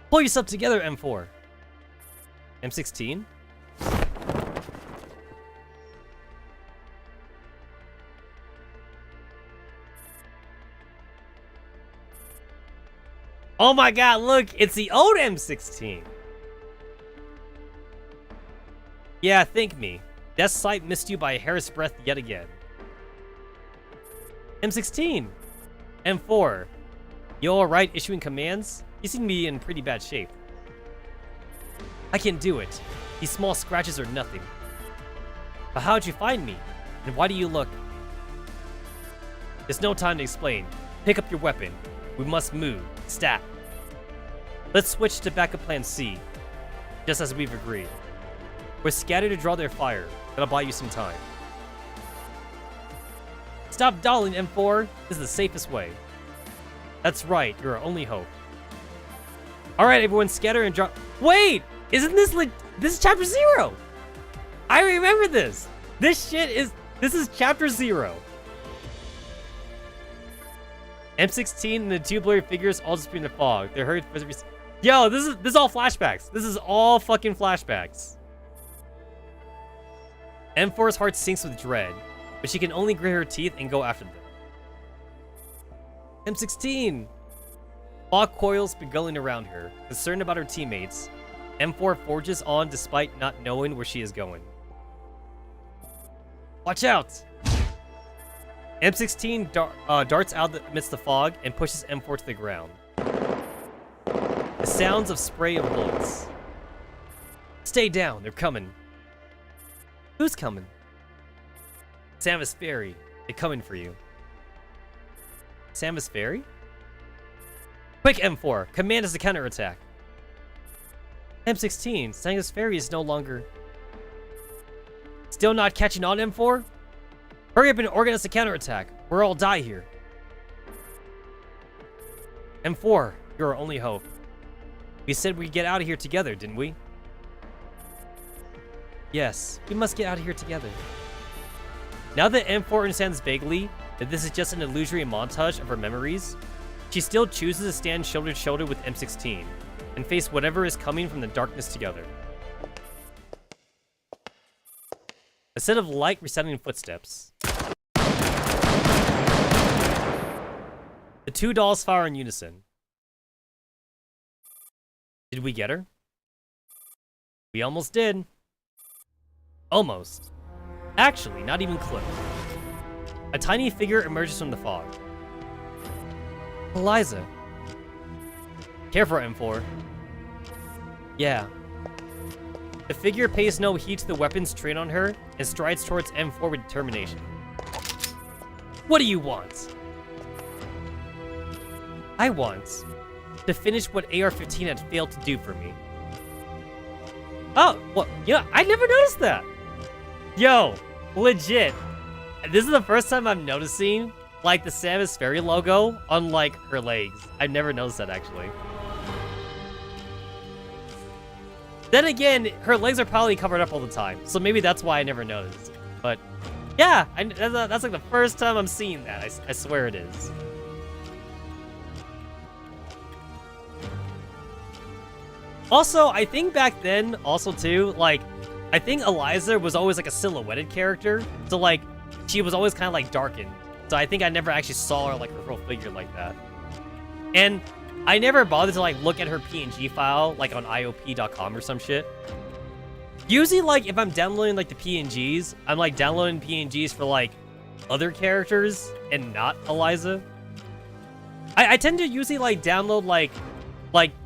Pull yourself together, M4. M16? Oh my god, look, it's the old M16. Yeah, thank me. Death's sight missed you by a hair's breadth yet again. M16. M4. You alright issuing commands? You seem to be in pretty bad shape. I can do it. These small scratches are nothing. But how'd you find me? And why do you look? There's no time to explain. Pick up your weapon. We must move. Stat. Let's switch to backup plan C. Just as we've agreed. We're scattered to draw their fire. That'll buy you some time. Stop dawdling, M4. This is the safest way. That's right. You're our only hope. Alright, everyone, scatter and drop. Wait! Isn't this like... This is chapter 0! I remember this! This is chapter 0. M16 and the two blurry figures all disappear in the fog. They're hurried for the... Yo, this is all flashbacks. This is all fucking flashbacks. M4's heart sinks with dread, but she can only grit her teeth and go after them. M16! Fog coils beguiling around her. Concerned about her teammates, M4 forges on despite not knowing where she is going. Watch out! M16 darts out amidst the fog and pushes M4 to the ground. The sounds of spray of bullets. Stay down, they're coming. Who's coming? Samus Ferry. They're coming for you. Samus Ferry? Quick, M4. Command us to counterattack. M16. Samus Ferry is no longer... Still not catching on, M4? Hurry up and organize a counterattack. We'll all die here. M4. You're our only hope. We said we'd get out of here together, didn't we? Yes, we must get out of here together. Now that M4 understands vaguely that this is just an illusory montage of her memories, she still chooses to stand shoulder to shoulder with M16 and face whatever is coming from the darkness together. A set of light resounding footsteps. The two dolls fire in unison. Did we get her? We almost did. Almost. Actually, not even close. A tiny figure emerges from the fog. Eliza. Careful, M4. Yeah. The figure pays no heed to the weapons trained on her and strides towards M4 with determination. What do you want? I want to finish what AR-15 had failed to do for me. Oh, well, yeah, I never noticed that. Yo, legit. This is the first time I'm noticing, like, the Samus Fairy logo on, like, her legs. I've never noticed that, actually. Then again, her legs are probably covered up all the time, so maybe that's why I never noticed. But, yeah, that's like the first time I'm seeing that. I swear it is. Also, I think back then, also too, like, I think Eliza was always like a silhouetted character. So like, she was always kind of like darkened. So I think I never actually saw her like her real figure like that. And I never bothered to like look at her PNG file like on IOP.com or some shit. Usually like if I'm downloading like the PNGs, I'm like downloading PNGs for like other characters and not Eliza. I tend to usually like download like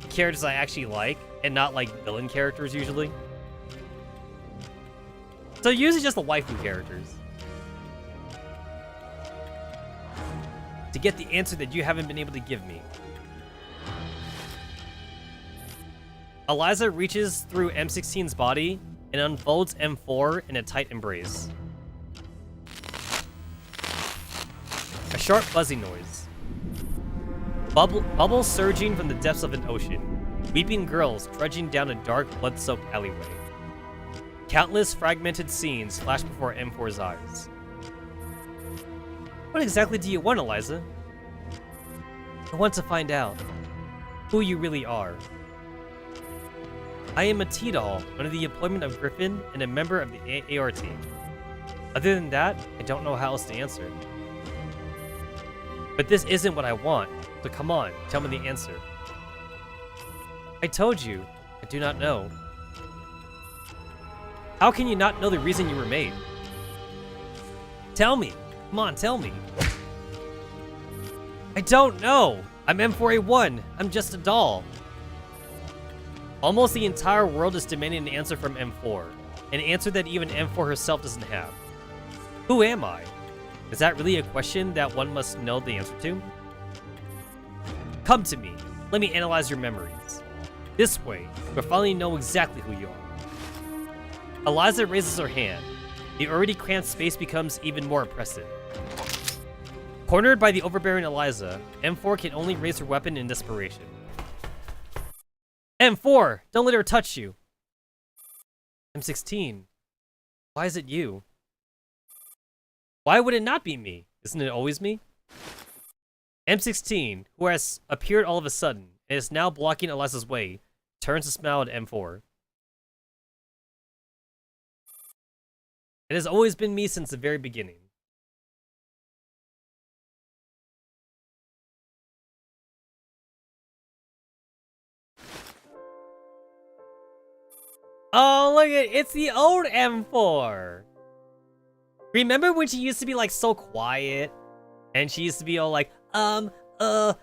characters I actually like and not like villain characters usually. So usually just the waifu characters. To get the answer that you haven't been able to give me. Eliza reaches through M16's body and unfolds M4 in a tight embrace. A sharp buzzing noise. Bubbles surging from the depths of an ocean. Weeping girls trudging down a dark, blood-soaked alleyway. Countless fragmented scenes flash before M4's eyes. What exactly do you want, Eliza? I want to find out who you really are. I am a T-Doll under the employment of Griffin and a member of the AR team. Other than that, I don't know how else to answer. But this isn't what I want, so come on, tell me the answer. I told you, I do not know. How can you not know the reason you were made? Tell me, come on, tell me. I don't know. I'm M4A1, I'm just a doll. Almost the entire world is demanding an answer from M4, an answer that even M4 herself doesn't have. Who am I? Is that really a question that one must know the answer to? Come to me. Let me analyze your memories. This way, you'll finally know exactly who you are. Eliza raises her hand. The already cramped space becomes even more oppressive. Cornered by the overbearing Eliza, M4 can only raise her weapon in desperation. M4! Don't let her touch you! M16. Why is it you? Why would it not be me? Isn't it always me? M16, who has appeared all of a sudden and is now blocking Eliza's way, turns to smile at M4. It has always been me since the very beginning. Oh, look at it's the old M4. Remember when she used to be like so quiet? And she used to be all like, eh.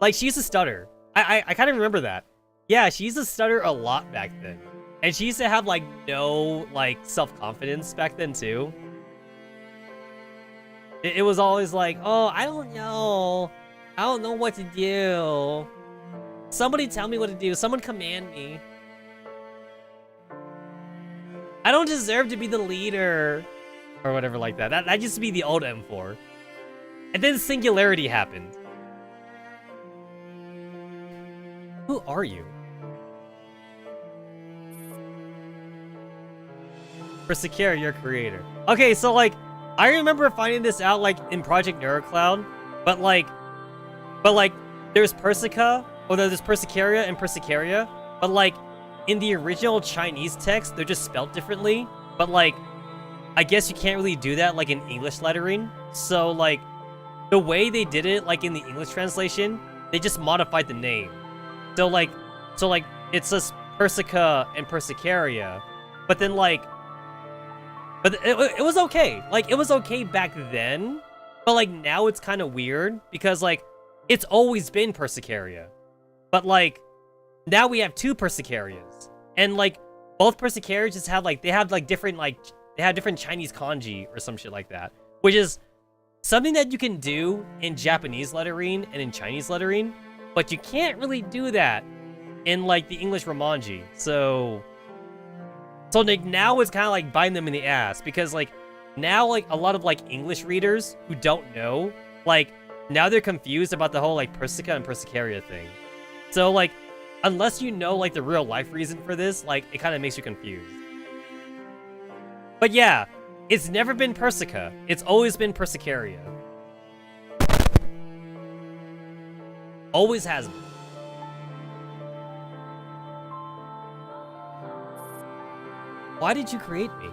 Like she used to stutter. I kind of remember that. Yeah, she used to stutter a lot back then. And she used to have like no like self-confidence back then too. It was always like, oh, I don't know. I don't know what to do. Somebody tell me what to do. Someone command me. I don't deserve to be the leader. Or whatever like that. That used to be the old M4. And then Singularity happened. Who are you? Persecare, your creator. Okay, so like, I remember finding this out like in Project Neurocloud, but like, there's Persica, or there's Persicaria and Persicaria, but like, in the original Chinese text, they're just spelled differently, but like, I guess you can't really do that like in English lettering, so like, the way they did it, like in the English translation, they just modified the name. So like, it says Persica and Persicaria, but then like, but it was okay. Like, it was okay back then, but like now it's kind of weird because like, it's always been Persicaria, but like, now we have two Persicarias, and like, both Persicarias just have like, they have different Chinese kanji or some shit like that, which is something that you can do in Japanese lettering and in Chinese lettering, but you can't really do that in like the English Romanji. So like now it's kind of like biting them in the ass because like now like a lot of like English readers who don't know, like now they're confused about the whole like Persica and Persicaria thing. So like unless you know like the real life reason for this, like it kind of makes you confused. But yeah, it's never been Persica. It's always been Persicaria. Always has been. Why did you create me?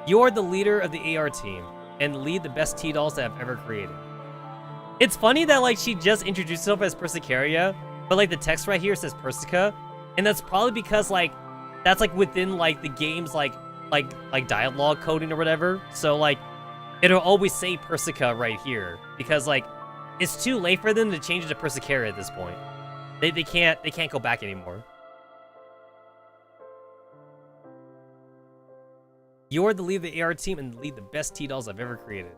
You're the leader of the AR team and lead the best T-Dolls that I've ever created. It's funny that like she just introduced herself as Persicaria, but like the text right here says Persica, and that's probably because like that's like within like the game's like dialogue coding or whatever. So like it'll always say Persica right here because like it's too late for them to change it to Persicaria at this point. They can't go back anymore. You're the lead of the AR team and lead the best T-Dolls I've ever created.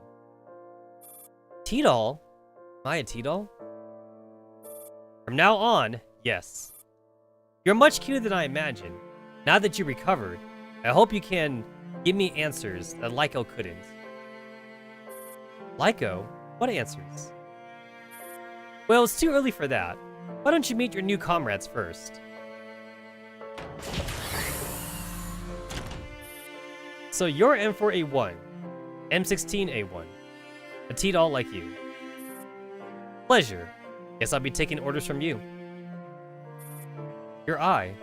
T-Doll? Am I a T-Doll? From now on, yes. You're much cuter than I imagined. Now that you recovered, I hope you can give me answers that Lyko couldn't. Lyko? What answers? Well, it's too early for that. Why don't you meet your new comrades first? So you're M4A1, M16A1, a T-doll like you. Pleasure. Guess I'll be taking orders from you. Your eye.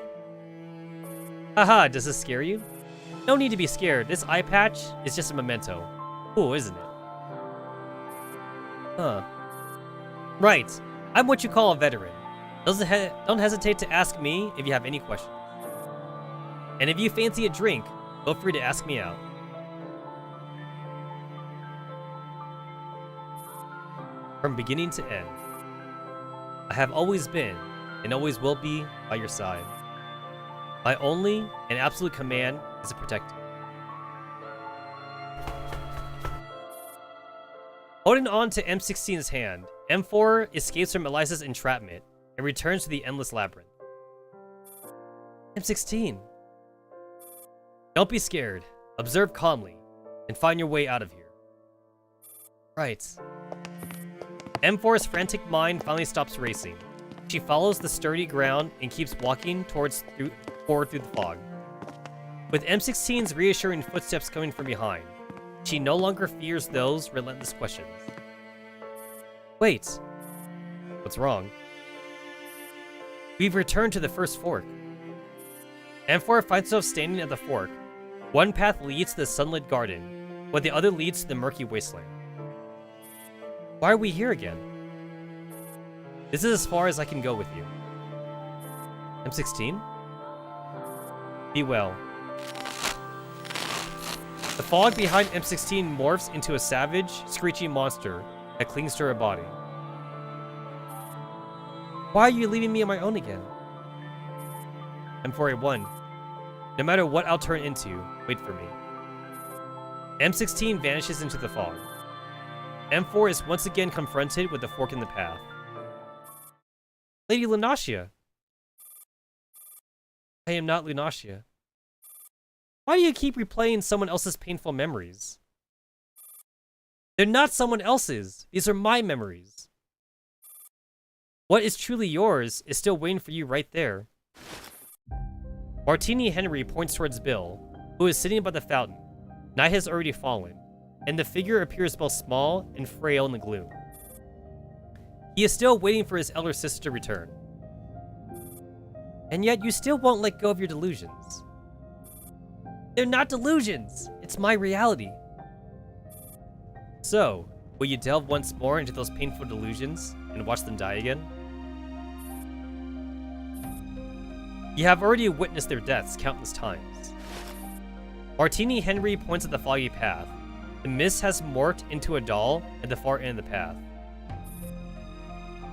Haha, does this scare you? No need to be scared. This eye patch is just a memento. Cool, isn't it? Huh. Right. I'm what you call a veteran. Don't hesitate to ask me if you have any questions. And if you fancy a drink, feel free to ask me out. From beginning to end, I have always been and always will be by your side. My only and absolute command is to protect you. Holding on to M16's hand, M4 escapes from Eliza's entrapment and returns to the endless labyrinth. M16. Don't be scared. Observe calmly and find your way out of here. Right. M4's frantic mind finally stops racing. She follows the sturdy ground and keeps walking forward through the fog. With M16's reassuring footsteps coming from behind, she no longer fears those relentless questions. Wait. What's wrong? We've returned to the first fork. M4 finds herself standing at the fork. One path leads to the sunlit garden, while the other leads to the murky wasteland. Why are we here again? This is as far as I can go with you. M16? Be well. The fog behind M16 morphs into a savage, screeching monster that clings to her body. Why are you leaving me on my own again? M4A1. No matter what I'll turn into, wait for me. M16 vanishes into the fog. M4 is once again confronted with the fork in the path. Lady Lunacia. I am not Lunacia. Why do you keep replaying someone else's painful memories? They're not someone else's. These are my memories. What is truly yours is still waiting for you right there. Martini Henry points towards Bill, who is sitting by the fountain. Night has already fallen, and the figure appears both small and frail in the gloom. He is still waiting for his elder sister to return. And yet you still won't let go of your delusions. They're not delusions! It's my reality. So, will you delve once more into those painful delusions and watch them die again? You have already witnessed their deaths countless times. Martini Henry points at the foggy path. The mist has morphed into a doll at the far end of the path.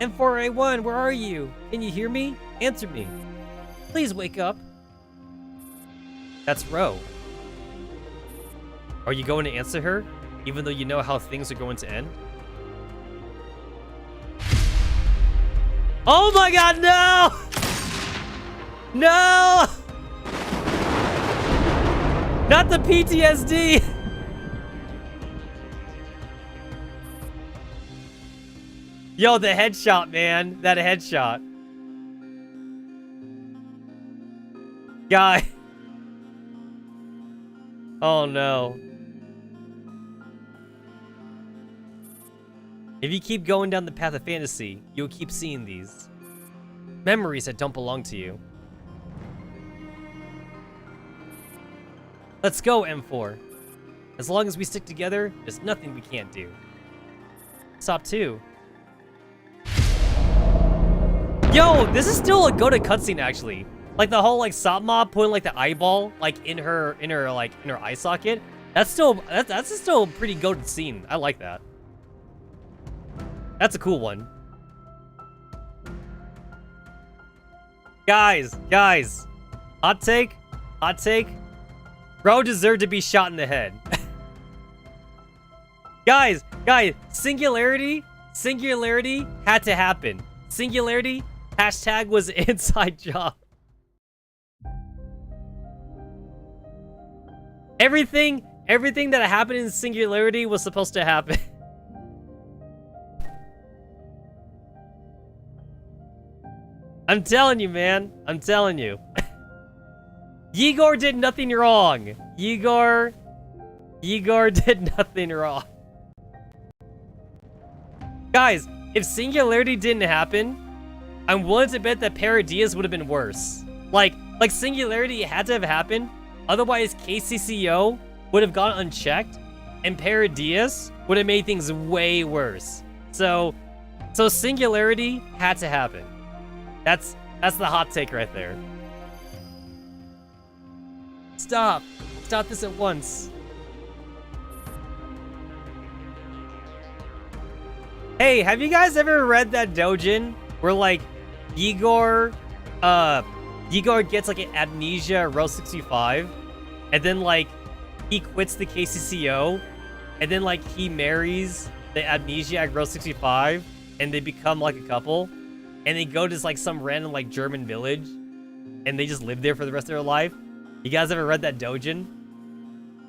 M4A1, where are you? Can you hear me? Answer me. Please wake up. That's Ro. Are you going to answer her, even though you know how things are going to end? Oh my god, no! No! Not the PTSD! Yo, the headshot, man. That headshot. Guy. Oh no. If you keep going down the path of fantasy, you'll keep seeing these memories that don't belong to you. Let's go, M4. As long as we stick together, there's nothing we can't do. Stop 2. Yo, this is still a good cutscene actually. Like the whole like Satma putting like the eyeball like in her eye socket. That's still a pretty goated scene. I like that. That's a cool one. Guys, hot take. Bro deserved to be shot in the head. guys, singularity had to happen. Singularity, hashtag was an inside job. Everything that happened in Singularity was supposed to happen. I'm telling you, man. I'm telling you. Yegor did nothing wrong. Yegor Igor did nothing wrong. Guys, if Singularity didn't happen, I'm willing to bet that Paradias would have been worse. Like Singularity had to have happened, otherwise KCCO would have gone unchecked, and Paradias would have made things way worse. So Singularity had to happen. That's the hot take right there. Stop this at once. Hey, have you guys ever read that doujin where like Igor gets like an amnesia at row 65, and then like he quits the KCCO, and then like he marries the amnesia at row 65, and they become like a couple, and they go to like some random like German village, and they just live there for the rest of their life. You guys ever read that doujin?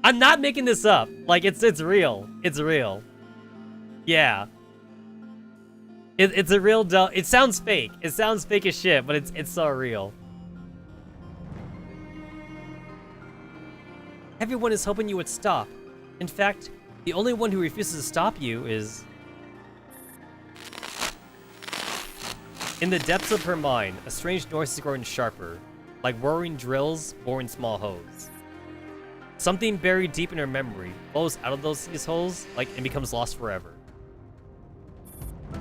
I'm not making this up. Like it's real. It's real. Yeah. It's a real it sounds fake. It sounds fake as shit, but it's so real. Everyone is hoping you would stop. In fact, the only one who refuses to stop you is... In the depths of her mind, a strange noise is growing sharper, like whirring drills boring small holes. Something buried deep in her memory flows out of these holes and becomes lost forever.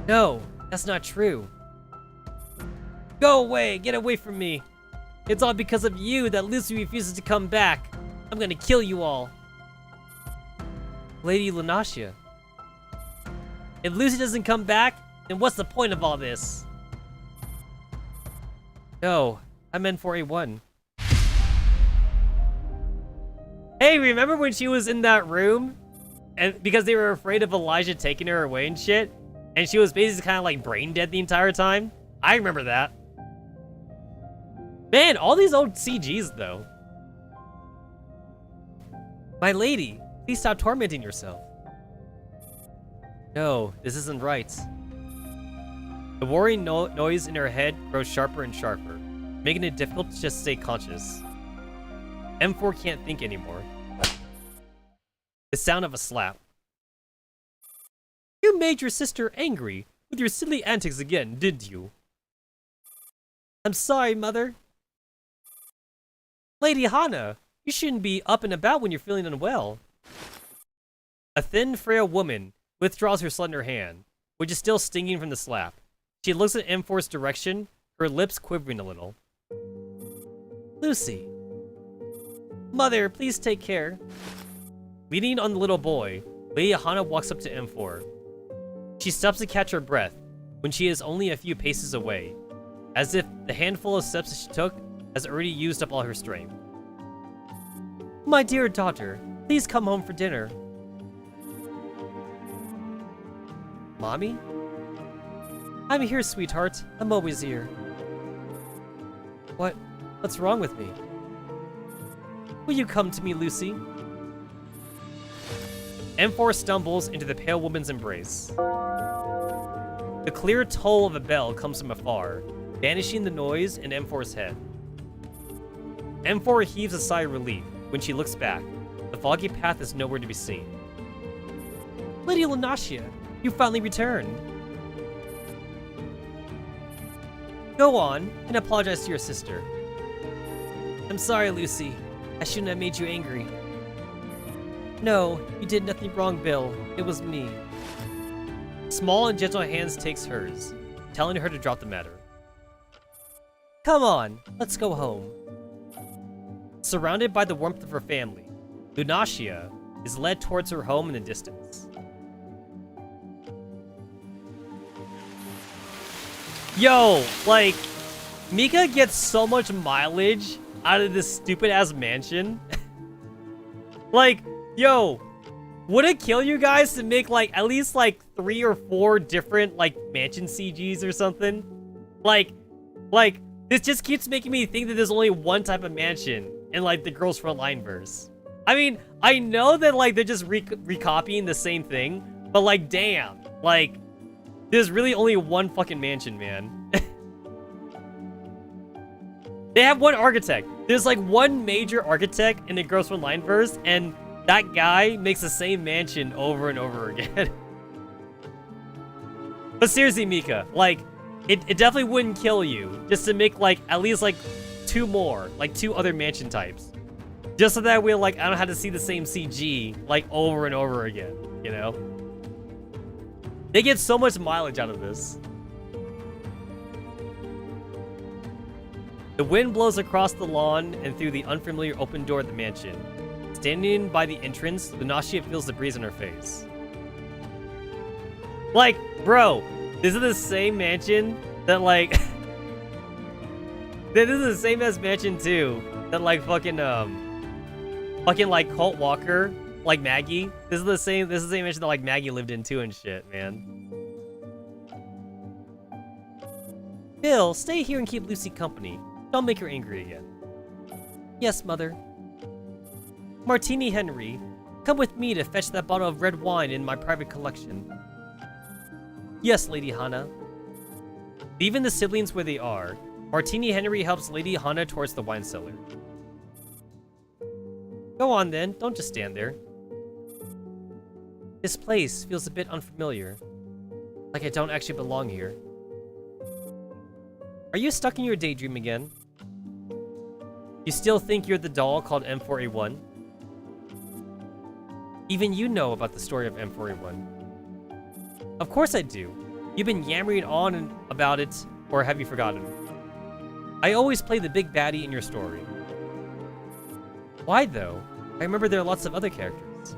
No, that's not true. Go away! Get away from me! It's all because of you that Lucy refuses to come back. I'm gonna kill you all. Lady Lunacia. If Lucy doesn't come back, then what's the point of all this? No, I meant for A1. Hey, remember when she was in that room? And because they were afraid of Elijah taking her away and shit? And she was basically kind of like brain dead the entire time? I remember that. Man, all these old CGs though. My lady, please stop tormenting yourself. No, this isn't right. The worrying noise in her head grows sharper and sharper, making it difficult to just stay conscious. M4 can't think anymore. The sound of a slap. You made your sister angry with your silly antics again, didn't you? I'm sorry, Mother. Lady Hana, you shouldn't be up and about when you're feeling unwell. A thin, frail woman withdraws her slender hand, which is still stinging from the slap. She looks at M4's direction, her lips quivering a little. Lucy. Mother, please take care. Leaning on the little boy, Lady Hana walks up to M4. She stops to catch her breath when she is only a few paces away, as if the handful of steps that she took has already used up all her strength. My dear daughter, please come home for dinner. Mommy? I'm here, sweetheart. I'm always here. What's wrong with me? Will you come to me, Lucy? M4 stumbles into the pale woman's embrace. The clear toll of a bell comes from afar, banishing the noise in M4's head. M4 heaves a sigh of relief when she looks back. The foggy path is nowhere to be seen. Lady Lunacia, you finally returned. Go on and apologize to your sister. I'm sorry, Lucy. I shouldn't have made you angry. No, you did nothing wrong, Bill. It was me. Small and gentle hands takes hers, telling her to drop the matter. Come on, let's go home. Surrounded by the warmth of her family, Lunacia is led towards her home in the distance. Yo, like, Mika gets so much mileage out of this stupid-ass mansion. Like, yo, would it kill you guys to make, like, at least, like, 3 or 4 different, like, mansion CGs or something? Like, this just keeps making me think that there's only one type of mansion in, like, the Girls Frontline verse. I mean, I know that, like, they're just recopying the same thing, but, like, damn. Like, there's really only one fucking mansion, man. They have one architect. There's, like, one major architect in the Girls Frontline verse, and that guy makes the same mansion over and over again. But seriously, Mika, like, it definitely wouldn't kill you just to make, like, at least, like, 2 more. Like, 2 other mansion types. Just so that way, like, I don't have to see the same CG, like, over and over again, you know? They get so much mileage out of this. The wind blows across the lawn and through the unfamiliar open door of the mansion. Standing by the entrance, Lunashia feels the breeze on her face. Like, bro, this is the same mansion that, like... this is the same as mansion 2 that, like, fucking, like, Colt Walker, like, Maggie. This is the same mansion that, like, Maggie lived in, too, and shit, man. Bill, stay here and keep Lucy company. Don't make her angry again. Yes, Mother. Martini Henry, come with me to fetch that bottle of red wine in my private collection. Yes, Lady Hana. Leaving the siblings where they are, Martini Henry helps Lady Hana towards the wine cellar. Go on then, don't just stand there. This place feels a bit unfamiliar. Like I don't actually belong here. Are you stuck in your daydream again? You still think you're the doll called M4A1? Even you know about the story of M4A1. Of course I do. You've been yammering on about it, or have you forgotten? I always play the big baddie in your story. Why though? I remember there are lots of other characters.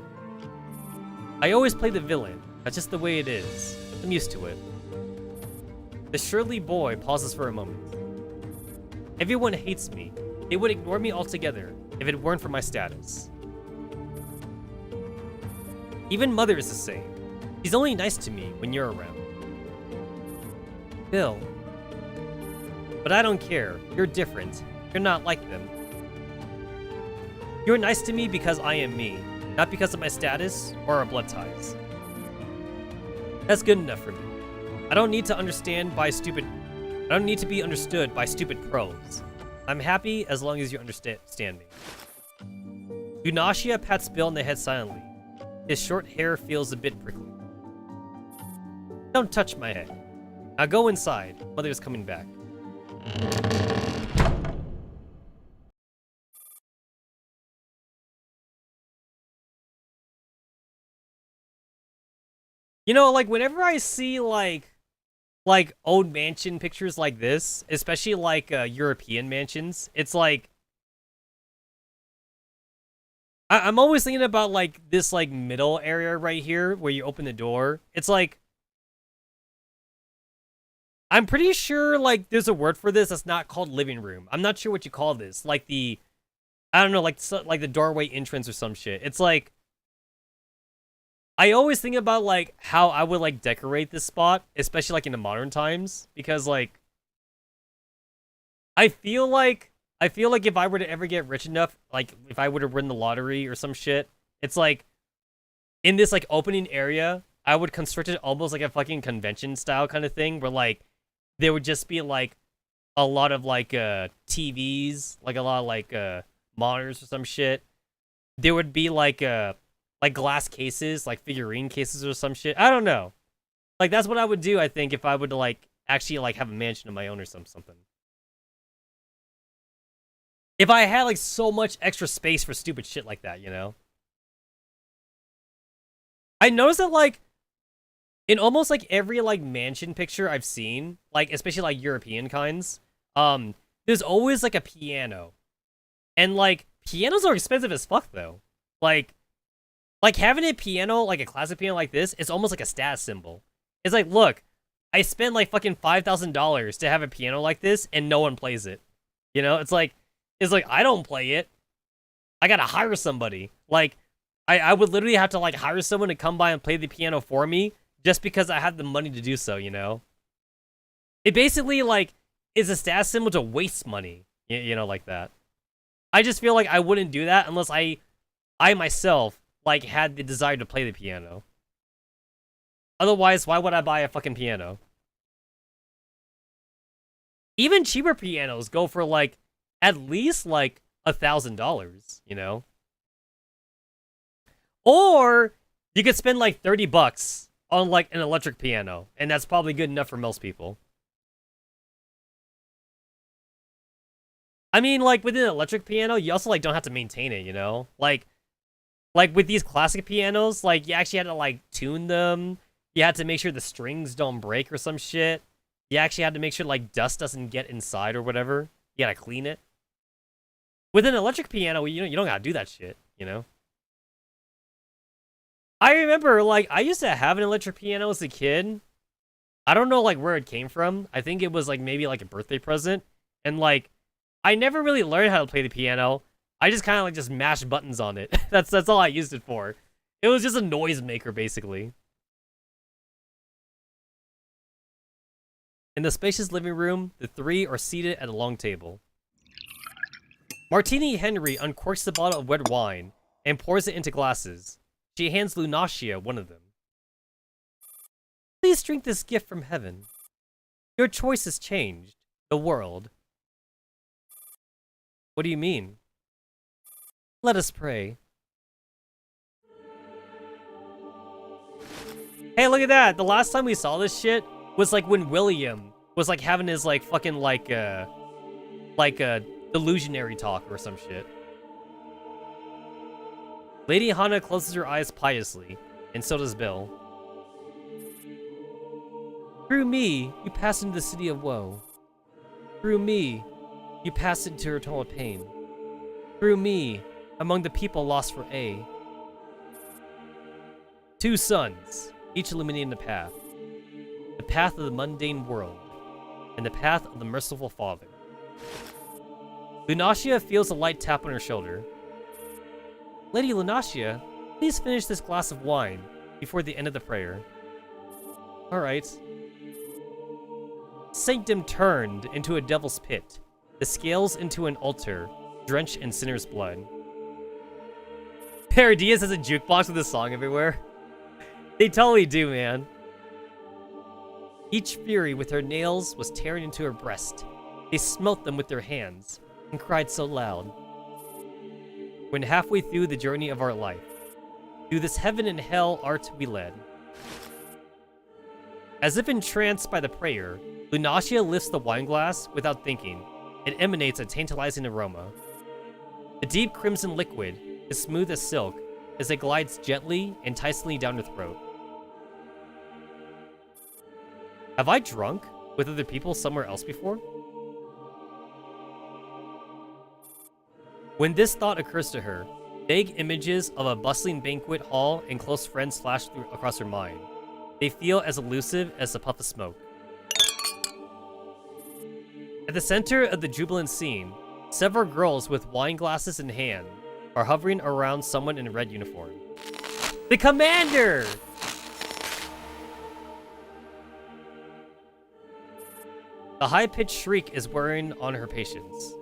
I always play the villain. That's just the way it is. I'm used to it. The Shirley boy pauses for a moment. Everyone hates me. They would ignore me altogether if it weren't for my status. Even Mother is the same. She's only nice to me when you're around. Bill. But I don't care. You're different. You're not like them. You're nice to me because I am me, not because of my status or our blood ties. That's good enough for me. I don't need to be understood by stupid pros. I'm happy as long as you understand me. Lunashia pats Bill on the head silently. His short hair feels a bit prickly. Don't touch my head. Now go inside. Mother's coming back. You know, like, whenever I see, like old mansion pictures like this, especially, like, European mansions, it's like... I'm always thinking about, like, this, like, middle area right here where you open the door. It's like... I'm pretty sure, like, there's a word for this that's not called living room. I'm not sure what you call this. Like the... I don't know, like the doorway entrance or some shit. It's like... I always think about, like, how I would, like, decorate this spot, especially, like, in the modern times, because, like, I feel like if I were to ever get rich enough, like, if I were to win the lottery or some shit, it's like, in this, like, opening area, I would construct it almost like a fucking convention style kind of thing, where, like, there would just be, like, a lot of, like, TVs, like, a lot of, like, monitors or some shit. There would be, like glass cases, like figurine cases or some shit. I don't know. Like, that's what I would do, I think, if I would, like, actually, like, have a mansion of my own or something. If I had, like, so much extra space for stupid shit like that, you know? I noticed that, like, in almost, like, every, like, mansion picture I've seen, like, especially, like, European kinds, there's always, like, a piano. And, like, pianos are expensive as fuck, though. Like, having a piano, like a classic piano like this, is almost like a status symbol. It's like, look, I spent like fucking $5,000 to have a piano like this, and no one plays it. You know, it's like, I don't play it. I gotta hire somebody. Like, I would literally have to, like, hire someone to come by and play the piano for me, just because I have the money to do so, you know? It basically, like, is a status symbol to waste money, you know, like that. I just feel like I wouldn't do that unless I myself, like, had the desire to play the piano. Otherwise, why would I buy a fucking piano? Even cheaper pianos go for, like, at least, like, $1,000, you know? Or you could spend like $30 on like an electric piano, and that's probably good enough for most people. I mean, like with an electric piano, you also like don't have to maintain it, you know? Like with these classic pianos, like you actually had to like tune them. You had to make sure the strings don't break or some shit. You actually had to make sure like dust doesn't get inside or whatever. You gotta clean it. With an electric piano, you don't gotta do that shit, you know? I remember, like, I used to have an electric piano as a kid. I don't know, like, where it came from. I think it was, like, maybe, like, a birthday present. And, like, I never really learned how to play the piano. I just kind of, like, just mashed buttons on it. That's all I used it for. It was just a noise maker, basically. In the spacious living room, the three are seated at a long table. Martini Henry uncorks the bottle of red wine and pours it into glasses. She hands Lunacia one of them. Please drink this gift from heaven. Your choice has changed the world. What do you mean? Let us pray. Hey, look at that! The last time we saw this shit was like when William was like having his like fucking like illusionary talk or some shit. Lady Hana closes her eyes piously, and so does Bill. Through me, you pass into the city of woe. Through me, you pass into eternal pain. Through me, among the people lost for A. Two suns, each illuminating the path. The path of the mundane world, and the path of the merciful Father. Lunacia feels a light tap on her shoulder. Lady Lunacia, please finish this glass of wine before the end of the prayer. Alright. Sanctum turned into a devil's pit, the scales into an altar, drenched in sinner's blood. Paradias has a jukebox with a song everywhere. They totally do, man. Each fury with her nails was tearing into her breast. They smelt them with their hands and cried so loud. When halfway through the journey of our life, through this heaven and hell art we led. As if entranced by the prayer, Lunacia lifts the wineglass without thinking. It emanates a tantalizing aroma. The deep crimson liquid is smooth as silk as it glides gently, enticingly down her throat. Have I drunk with other people somewhere else before? When this thought occurs to her, vague images of a bustling banquet hall and close friends flash across her mind. They feel as elusive as a puff of smoke. At the center of the jubilant scene, several girls with wine glasses in hand are hovering around someone in a red uniform. The commander! The high-pitched shriek is wearing on her patience.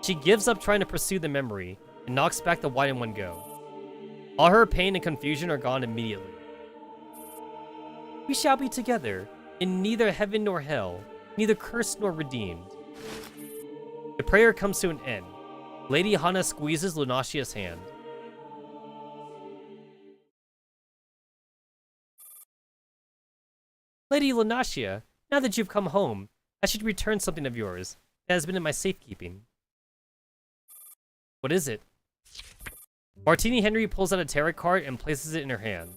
She gives up trying to pursue the memory and knocks back the wine in one go. All her pain and confusion are gone immediately. We shall be together in neither heaven nor hell, neither cursed nor redeemed. The prayer comes to an end. Lady Hana squeezes Lunacia's hand. Lady Lunacia, now that you've come home, I should return something of yours that has been in my safekeeping. What is it? Martini Henry pulls out a tarot card and places it in her hand.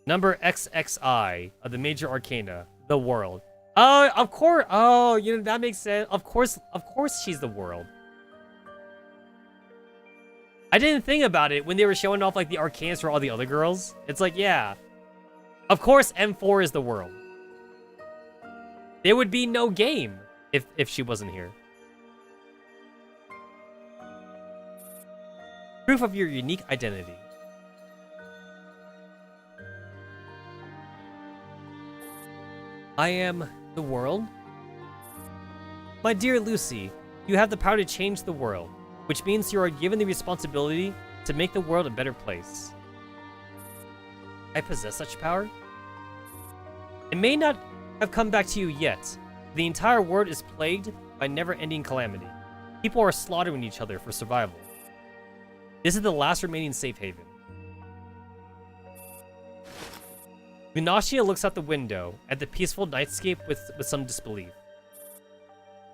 Number XXI of the major arcana, the world. Oh, of course. Oh, you know, that makes sense. Of course she's the world. I didn't think about it when they were showing off like the arcanas for all the other girls. It's like, yeah. Of course M4 is the world. There would be no game if she wasn't here. Proof of your unique identity. I am the world? My dear Lucy, you have the power to change the world, which means you are given the responsibility to make the world a better place. I possess such power? It may not have come back to you yet. The entire world is plagued by never-ending calamity. People are slaughtering each other for survival. This is the last remaining safe haven. Lunacia looks out the window at the peaceful nightscape with some disbelief.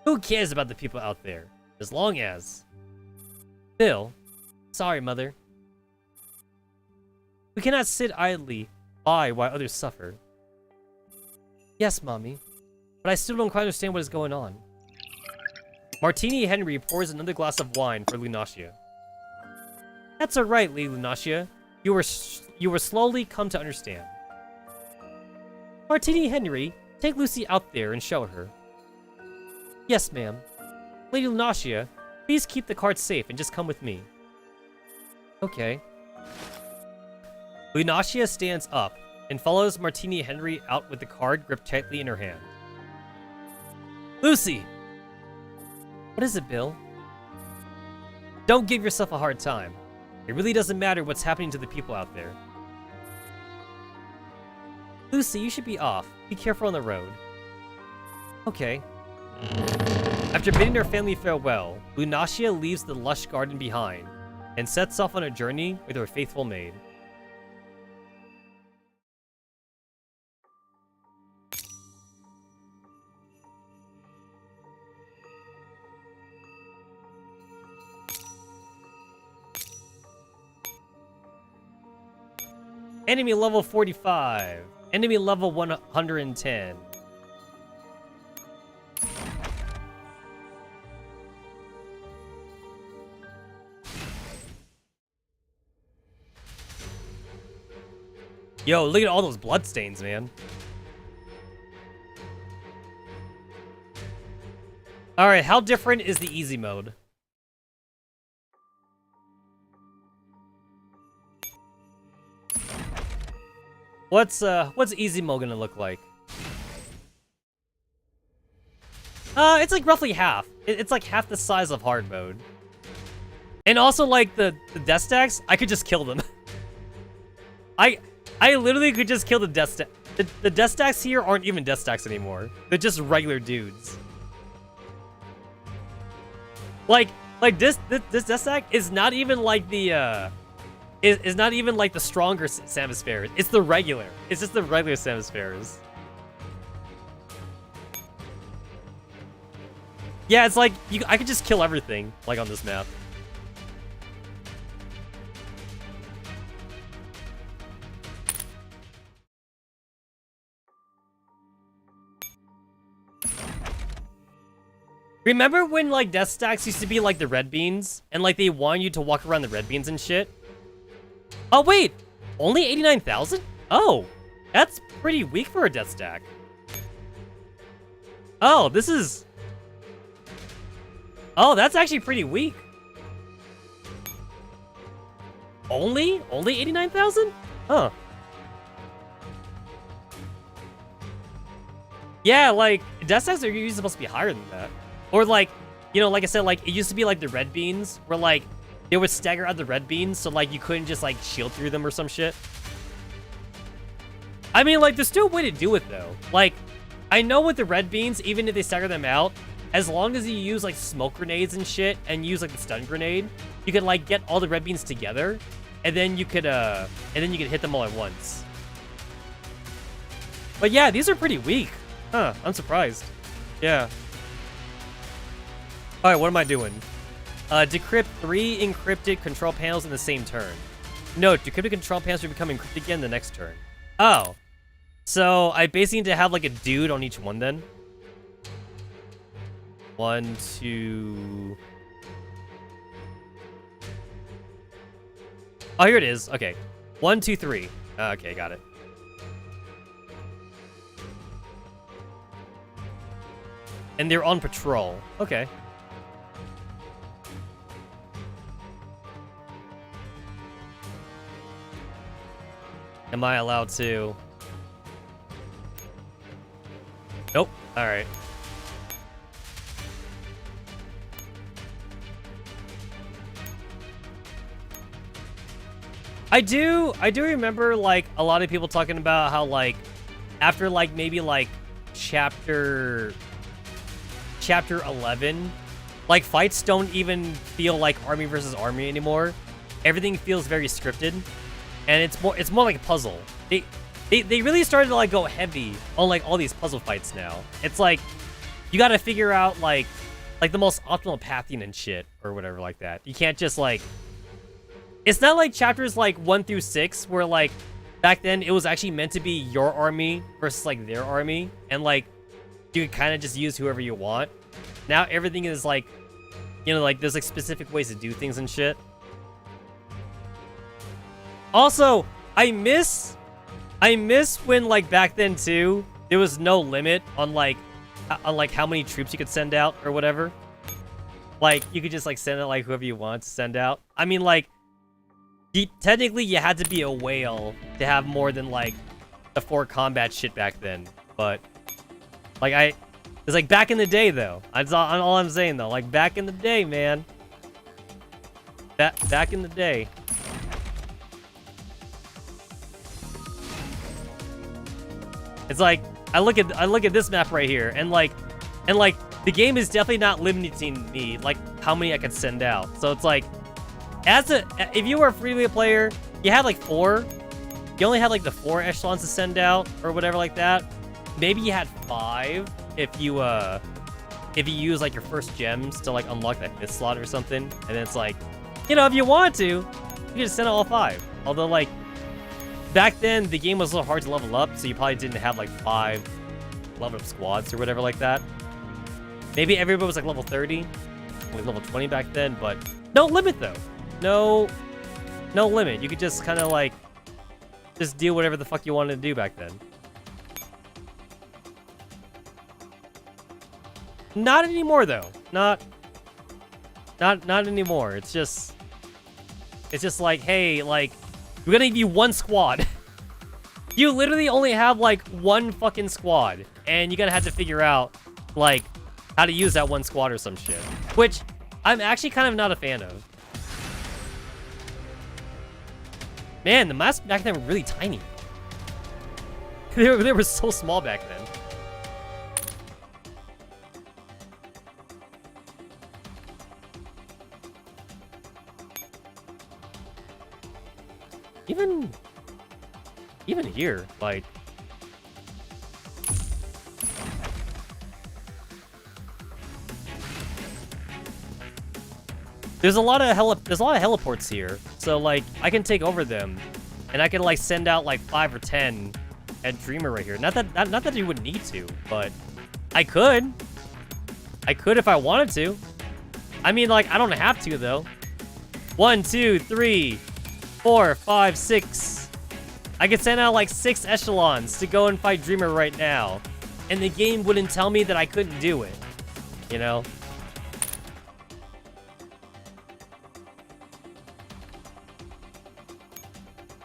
Who cares about the people out there? As long as... Bill. Sorry, Mother. We cannot sit idly by while others suffer. Yes, Mommy. But I still don't quite understand what is going on. Martini Henry pours another glass of wine for Lunacia. That's alright, Lady Lunacia. You will slowly come to understand. Martini Henry, take Lucy out there and show her. Yes, ma'am. Lady Lunacia, please keep the cart safe and just come with me. Okay. Lunacia stands up and follows Martini Henry out with the card gripped tightly in her hand. Lucy! What is it, Bill? Don't give yourself a hard time. It really doesn't matter what's happening to the people out there. Lucy, you should be off. Be careful on the road. Okay. After bidding her family farewell, Lunacia leaves the lush garden behind and sets off on a journey with her faithful maid. Enemy level 45. Enemy level 110. Yo, look at all those bloodstains, man. Alright, how different is the easy mode? What's easy mode gonna look like? It's like roughly half. It's like half the size of hard mode. And also, like, the death stacks, I could just kill them. I literally could just kill the death stack. The death stacks here aren't even death stacks anymore. They're just regular dudes. Like this death stack is not even like the is not even like the stronger Samus Bears. It's the regular. It's just the regular Samus Bears. Yeah, it's like I could just kill everything like on this map. Remember when like death stacks used to be like the red beans and like they want you to walk around the red beans and shit? Oh wait, only 89,000? Oh, that's pretty weak for a death stack. Oh, this is... Oh, that's actually pretty weak. Only 89,000? Huh. Yeah, like death stacks are usually supposed to be higher than that. Or like, you know, like I said, like it used to be like the red beans where like they would stagger out the red beans, so like you couldn't just like shield through them or some shit. I mean, like there's still a way to do it though. Like, I know with the red beans, even if they stagger them out, as long as you use like smoke grenades and shit and use like the stun grenade, you could like get all the red beans together, and then you could hit them all at once. But yeah, these are pretty weak. Huh, I'm surprised. Yeah. All right, what am I doing? Decrypt 3 encrypted control panels in the same turn. Note, decrypted control panels will become encrypted again the next turn. Oh. So, I basically need to have, like, a dude on each one, then. 1, 2... Oh, here it is. Okay. 1, 2, 3. Okay, got it. And they're on patrol. Okay. Am I allowed to? Nope. Alright. I do remember, like, a lot of people talking about how, like, after, like, maybe, like, chapter 11, like, fights don't even feel like army versus army anymore. Everything feels very scripted. And it's more like a puzzle. They really started to like go heavy on like all these puzzle fights now. It's like you gotta figure out like the most optimal pathing and shit or whatever like that. You can't just like, it's not like chapters like 1 through 6 where like back then it was actually meant to be your army versus like their army, and like you could kind of just use whoever you want. Now everything is like, you know, like there's like specific ways to do things and shit. Also, I miss when like back then too, there was no limit on like how many troops you could send out or whatever. Like you could just like send out like whoever you want to send out. I mean, like technically you had to be a whale to have more than like the 4 combat shit back then. But like it's like back in the day though. That's all I'm saying though. Like back in the day, man. Back in the day. It's like I look at this map right here, and like the game is definitely not limiting me like how many I can send out. So it's like, if you were a free player, you had like 4. You only had like the 4 echelons to send out or whatever like that. Maybe you had 5 if you use like your first gems to like unlock that 5th slot or something. And then it's like, you know, if you want to, you can just send out all 5. Although like back then, the game was a little hard to level up, so you probably didn't have like 5 level up squads or whatever like that. Maybe everybody was like level 30, like level 20 back then, but no limit though. No limit. You could just kind of like just do whatever the fuck you wanted to do back then. Not anymore though. Not anymore. It's just like, hey, like, we're gonna give you 1 squad. You literally only have like 1 fucking squad, and you're gonna have to figure out like how to use that 1 squad or some shit, which I'm actually kind of not a fan of. Man, the maps back then were really tiny. They were so small back then. Even here, like, there's a lot of heliports here, so like I can take over them, and I can like send out like 5 or 10 at Dreamer right here. Not that you would need to, but I could if I wanted to. I mean, like, I don't have to though. 1, 2, 3, 4, 5, 6. I could send out like 6 echelons to go and fight Dreamer right now, and the game wouldn't tell me that I couldn't do it, you know?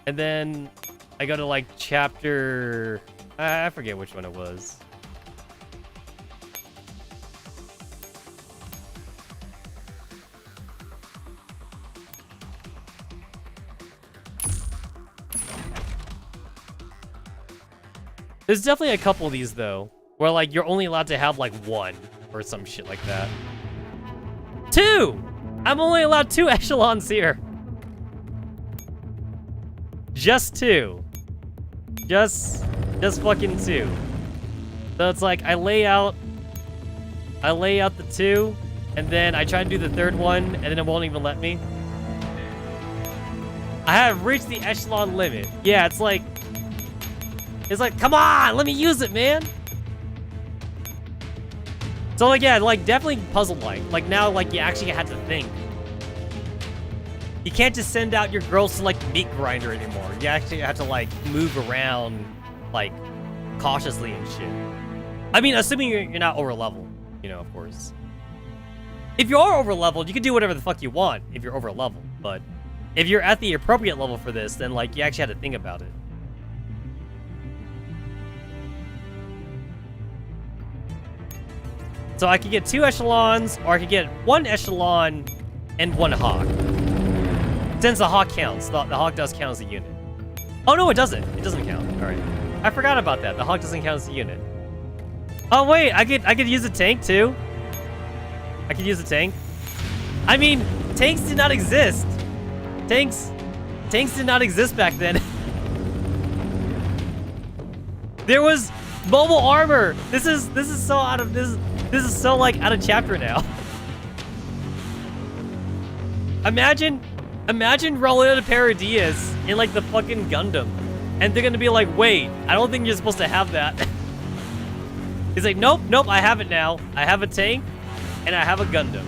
And then I go to like chapter, I forget which one it was. There's definitely a couple of these though, where like you're only allowed to have like 1 or some shit like that. 2! I'm only allowed 2 echelons here. Just 2. Just fucking 2. So it's like I lay out the 2, and then I try to do the 3rd one, and then it won't even let me. I have reached the echelon limit. Yeah, it's like, come on, let me use it, man. So like, yeah, like definitely puzzle-like. Like now, like you actually have to think. You can't just send out your girls to like meat grinder anymore. You actually have to like move around, like cautiously and shit. I mean, assuming you're not over leveled, you know, of course. If you are over leveled, you can do whatever the fuck you want if you're over leveled. But if you're at the appropriate level for this, then like you actually have to think about it. So I could get 2 echelons, or I could get 1 echelon and 1 hawk. Since the hawk counts, the hawk does count as a unit. Oh no, it doesn't. It doesn't count. All right, I forgot about that. The hawk doesn't count as a unit. Oh wait, I could use a tank too. I could use a tank. I mean, tanks did not exist. Tanks did not exist back then. There was mobile armor. This is so out of this is so like out of chapter now. Imagine rolling out a pair of Diaz in like the fucking Gundam, and they're gonna be like, wait, I don't think you're supposed to have that. He's like, nope, I have it now. I have a tank, and I have a Gundam.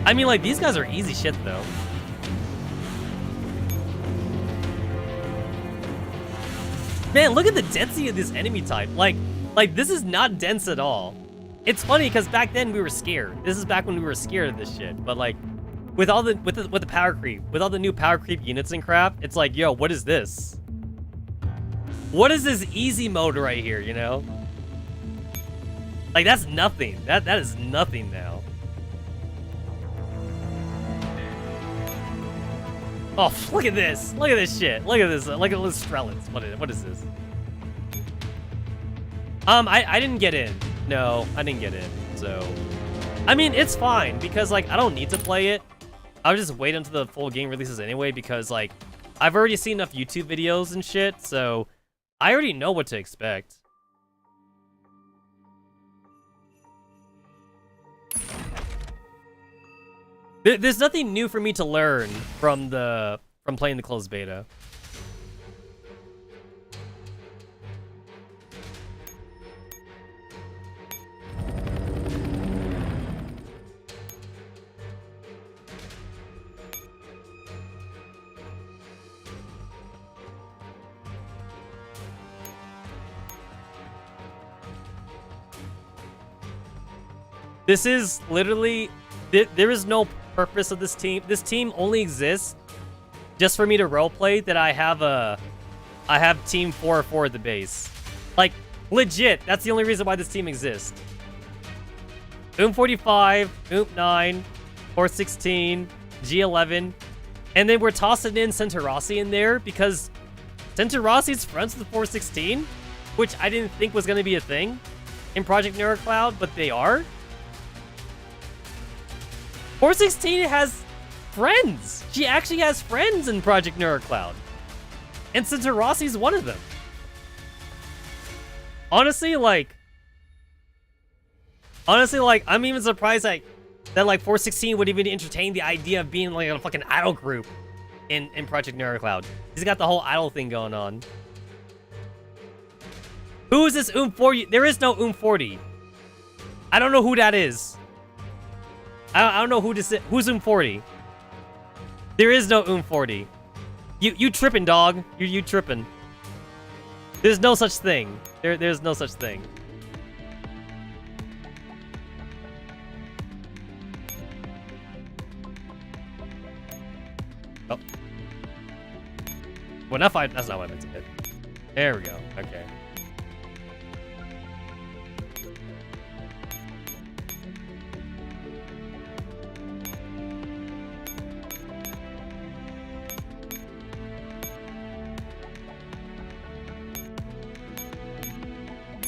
I mean, like, these guys are easy shit though. Man, look at the density of this enemy type. Like this is not dense at all. It's funny because back then we were scared. This is back when we were scared of this shit. But like, with the power creep, with all the new power creep units and crap, it's like, yo, what is this? What is this easy mode right here? You know? Like that's nothing. That is nothing now. Oh, look at this. Look at this shit. Look at this. Look at this Strelitz. What is this? I didn't get in. No, I didn't get in. So, I mean, it's fine because like I don't need to play it. I'll just wait until the full game releases anyway because like I've already seen enough YouTube videos and shit, so I already know what to expect. There's nothing new for me to learn from playing the closed beta. This is literally, there is no purpose of this team. This team only exists just for me to roleplay that I have team 4 at the base. Like, legit, that's the only reason why this team exists. 45, 9, 416, G11, and then we're tossing in Centurasi in there because Centurasi's friends with 416, which I didn't think was going to be a thing in Project Neurocloud, but they are. 416 has friends. She actually has friends in Project Neurocloud. And Centurasi's one of them. Honestly, like, I'm even surprised that 416 would even entertain the idea of being like a fucking idol group in Project Neurocloud. He's got the whole idol thing going on. Who is this 40? There is no 40. I don't know who that is. I don't know who this is. Who's 40? There is no 40. You tripping, dog. You tripping. There's no such thing. There's no such thing. Oh. Well, that's not what I meant to hit. There we go. Okay.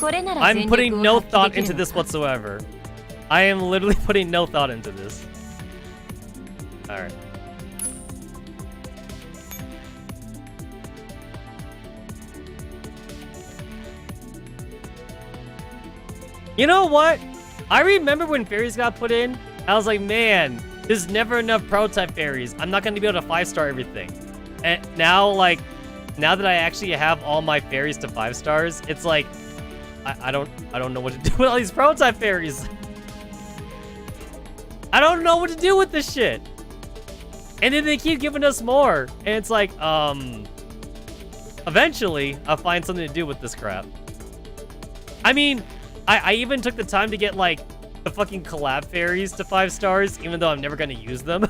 I'm putting no thought into this whatsoever. I am literally putting no thought into this. Alright. You know what? I remember when fairies got put in, I was like, man, there's never enough prototype fairies. I'm not going to be able to 5-star everything. And now, like, now that I actually have all my fairies to 5 stars, it's like, I don't know what to do with all these prototype fairies. I don't know what to do with this shit. And then they keep giving us more. And it's like, eventually I'll find something to do with this crap. I mean, I even took the time to get like the fucking collab fairies to 5 stars, even though I'm never gonna use them.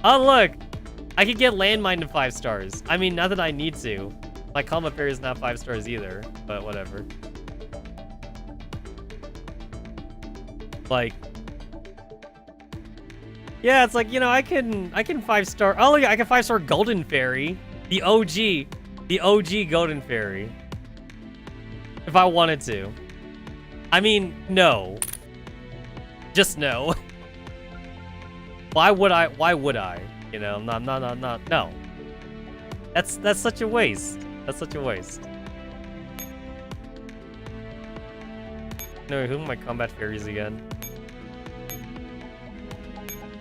Oh look, I could get landmine to 5 stars. I mean, not that I need to. My Kama fairy is not 5 stars either, but whatever. Like, yeah, it's like, you know, I can 5-star. Oh look, I can 5-star Golden Fairy, the OG Golden Fairy, if I wanted to. I mean, no, just no. Why would I? Why would I? You know, no. That's such a waste. That's such a waste. No, who are my combat fairies again?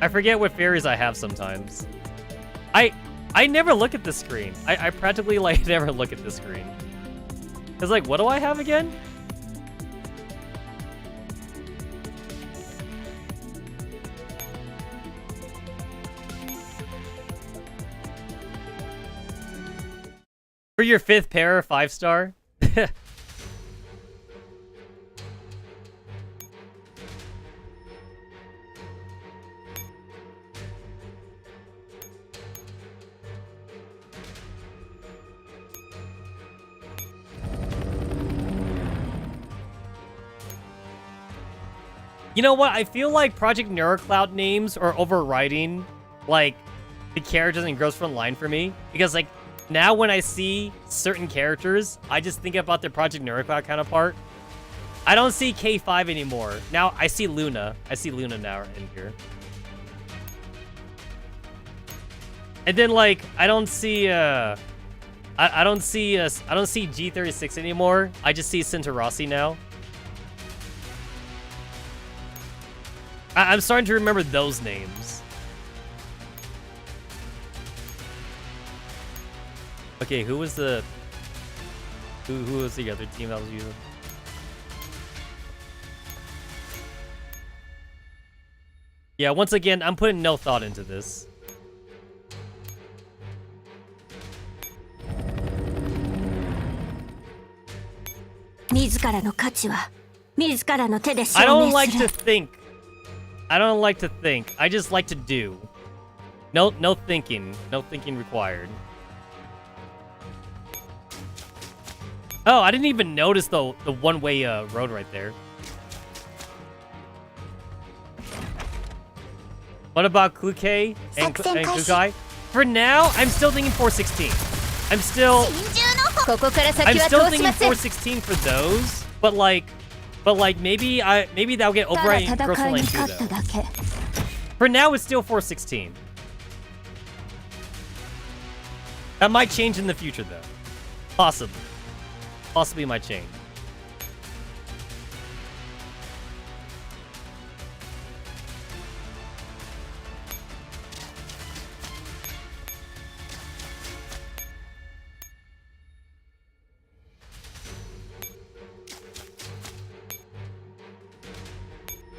I forget what fairies I have sometimes. I never look at the screen. I practically like never look at the screen. Cause like, what do I have again? For your 5th pair, 5-star? You know what? I feel like Project NeuroCloud names are overriding, like, the characters in Girls Frontline for me. Because, like, now when I see certain characters, I just think about their Project NeuroCloud counterpart. I don't see K5 anymore. Now, I see Luna. I see Luna now in here. And then, like, I don't see G36 anymore. I just see Centaurosi now. I'm starting to remember those names. Okay, who was the other team that was using? Yeah, once again, I'm putting no thought into this. I don't like to think. I don't like to think. I just like to do. No thinking. No thinking required. Oh, I didn't even notice the one-way road right there. What about Kluke and Kukai? For now, I'm still thinking 416. I'm still thinking 416 for those, but maybe that'll get overridden in Girls Frontline 2 though. For now, it's still 416. That might change in the future though. Possibly might change.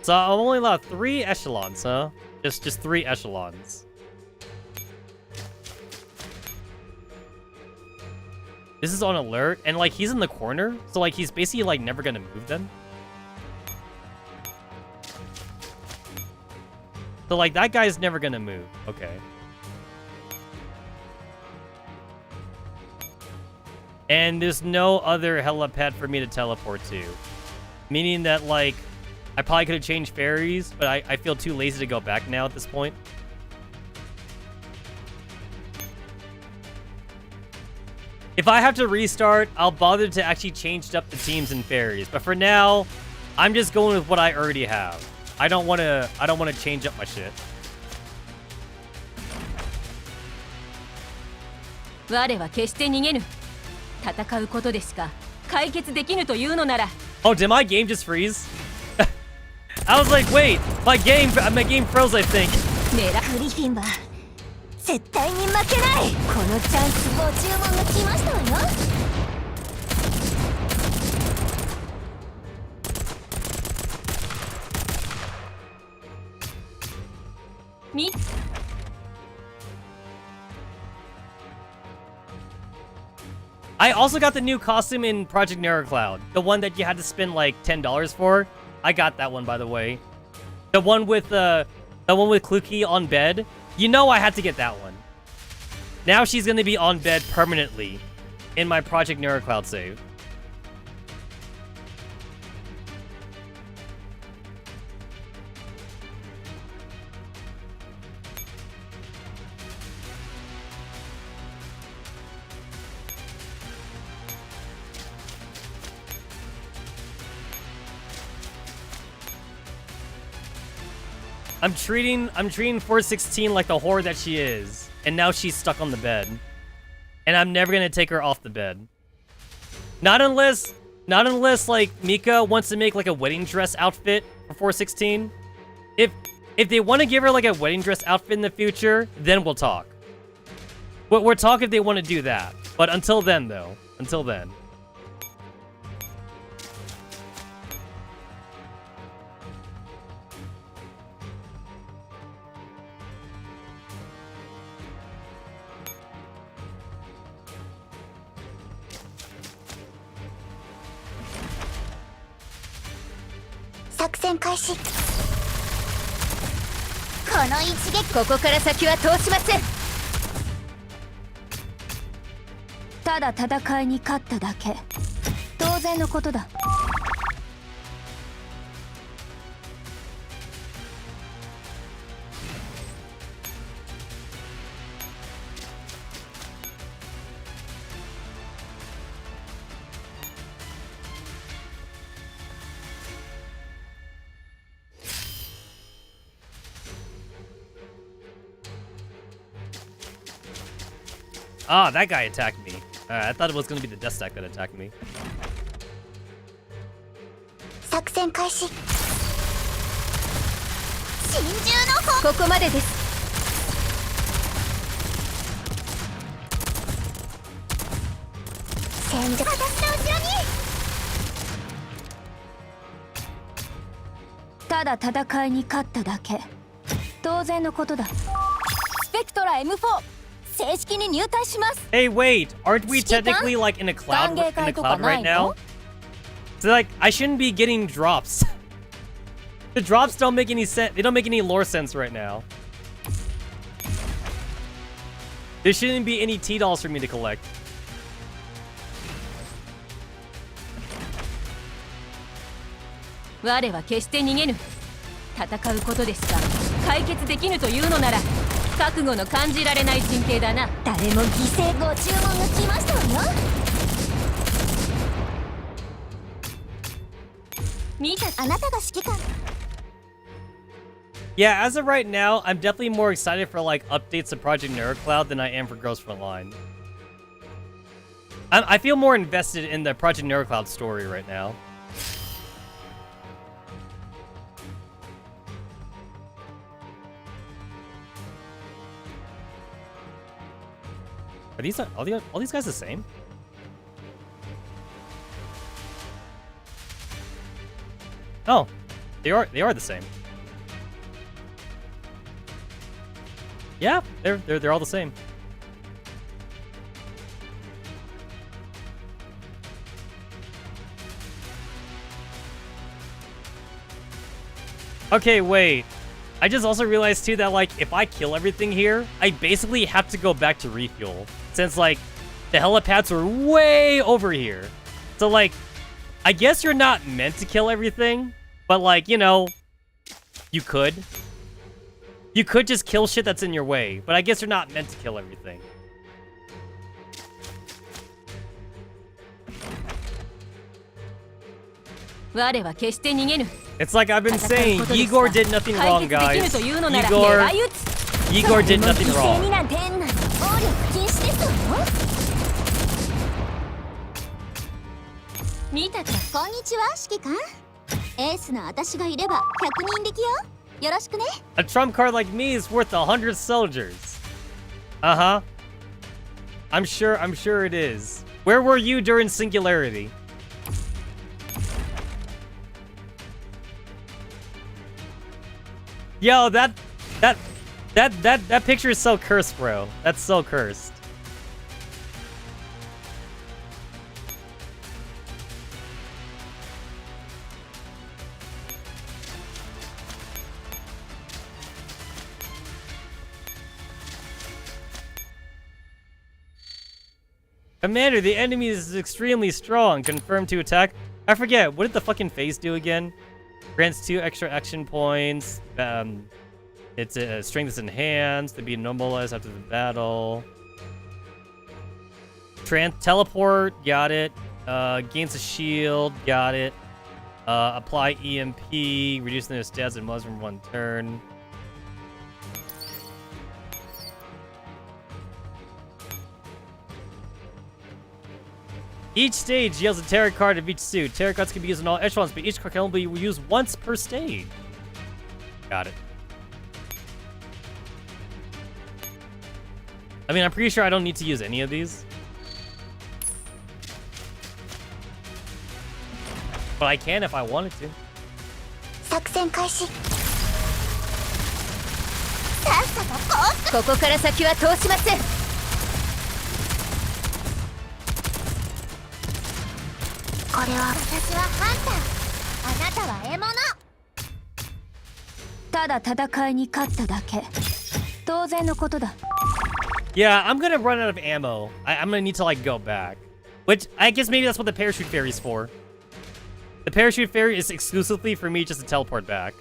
So I'm only allowed 3 echelons, huh? Just 3 echelons. This is on alert, and like he's in the corner, so like he's basically like never gonna move then. So like that guy's never gonna move. Okay. And there's no other helipad for me to teleport to. Meaning that like I probably could have changed ferries, but I feel too lazy to go back now at this point. If I have to restart, I'll bother to actually change up the teams and ferries. But for now, I'm just going with what I already have. I don't want to change up my shit. Oh, did my game just freeze? I was like, wait, my game froze, I think. 絶対に負けない。このチャンスご注文が来ましたわよ。I also got the new costume in Project NeuroCloud. The one that you had to spend like $10 for. I got that one, by the way. The one with Kluki on bed. You know I had to get that one. Now she's going to be on bed permanently in my Project NeuroCloud save. I'm treating 416 like the whore that she is, and now she's stuck on the bed. and I'm never gonna take her off the bed. Not unless like Mika wants to make like a wedding dress outfit for 416. If they want to give her like a wedding dress outfit in the future, then we'll talk. We'll talk if they want to do that. But until then, though, until then.ここから先は通しません。ただ戦いに勝っただけ。当然のことだ。Ah, that guy attacked me. I thought it was gonna be the death stack that attacked me. 作戦開始。真珠のここまでです。戦術。私の後ろに。ただ戦いに勝っただけ。当然のことだ。スペクトラ M4。正式に入隊します。Hey, wait! Aren't we technically like in a cloud right now? So like, I shouldn't be getting drops. The drops don't make any sense. They don't make any lore sense right now. There shouldn't be any T-dolls for me to collect. 我は決して逃げぬ。戦うことですが、解決できぬというのなら。覚悟の感じられない神経だな。誰も犠牲ご注文が来ましたわよ。見たあなたが指揮官。Yeah, as of right now, I'm definitely more excited for like updates to Project NeuroCloud than I am for Girls Frontline. I feel more invested in the Project NeuroCloud story right now. Are these all these guys the same? Oh, they are the same. Yeah, they're all the same. Okay, wait. I just also realized too that like if I kill everything here, I basically have to go back to refuel. Since like the helipads are way over here. So like I guess you're not meant to kill everything, but like, you know, you could. You could just kill shit that's in your way, but I guess you're not meant to kill everything. It's like I've been saying, Igor did nothing wrong, guys. Igor did nothing wrong. 見たか。こんにちは、指揮官。エースの私がいれば100人力よ。よろしくね。A trump card like me is worth 100 soldiers. Uh-huh. I'm sure it is. Where were you during Singularity? Yo, that picture is so cursed, bro. That's so cursed. Commander, the enemy is extremely strong. Confirmed to attack. I forget. What did the fucking phase do again? Grants 2 extra action points. Its strength is enhanced. To be normalized after the battle. Teleport. Got it. Gains a shield. Got it. Apply EMP. Reducing their stats and muzzle from 1 turn. Each stage yields a tarot card of each suit. Tarot cards can be used in all echelons, but each card can only be used once per stage. Got it. I mean, I'm pretty sure I don't need to use any of these. But I can if I wanted to. 作戦開始。さっさとこう。ここから先は通しません。これは私はハンター。あなたは獲物。ただ戦いに勝っただけ。当然のことだ。Yeah, I'm gonna run out of ammo. I'm gonna need to like go back. Which I guess maybe that's what the parachute fairy's for. The parachute fairy is exclusively for me just to teleport back.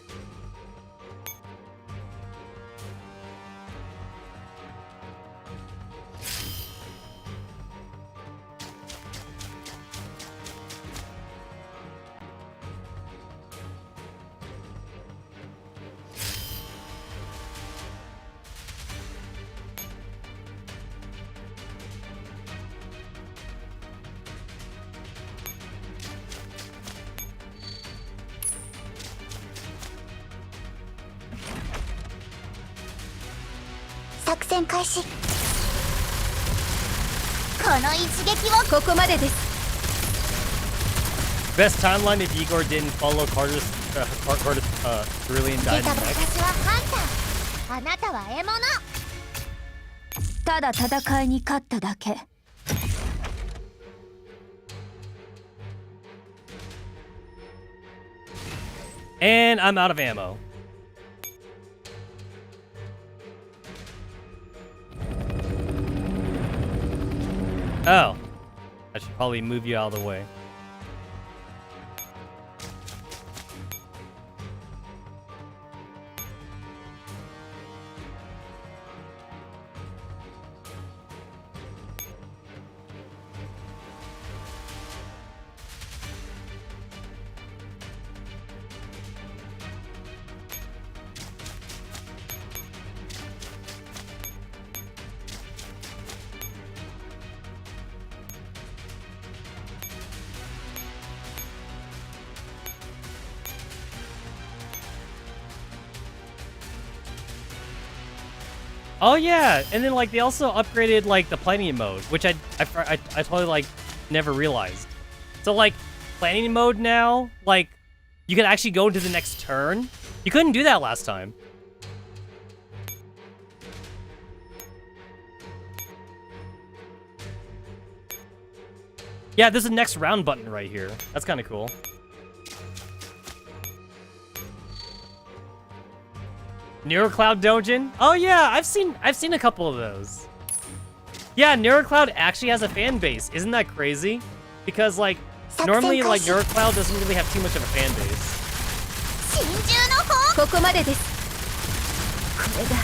戦開始。この一撃を。ここまでです。Best timeline if Igor didn't follow Carter's brilliant 出 died た in the next. 私はハンター。あなたは獲物。ただ戦いに勝っただけ。And I'm out of ammo. Oh. I should probably move you out of the way. Oh yeah, and then like they also upgraded like the planning mode, which I totally like never realized. So like planning mode now, like you can actually go into the next turn. You couldn't do that last time. Yeah, there's a next round button right here. That's kind of cool. Neurocloud Doujin? Oh yeah, I've seen a couple of those. Yeah, Neurocloud actually has a fan base. Isn't that crazy? Because like normally like Neurocloud doesn't really have too much of a fan base. ここまでです。これが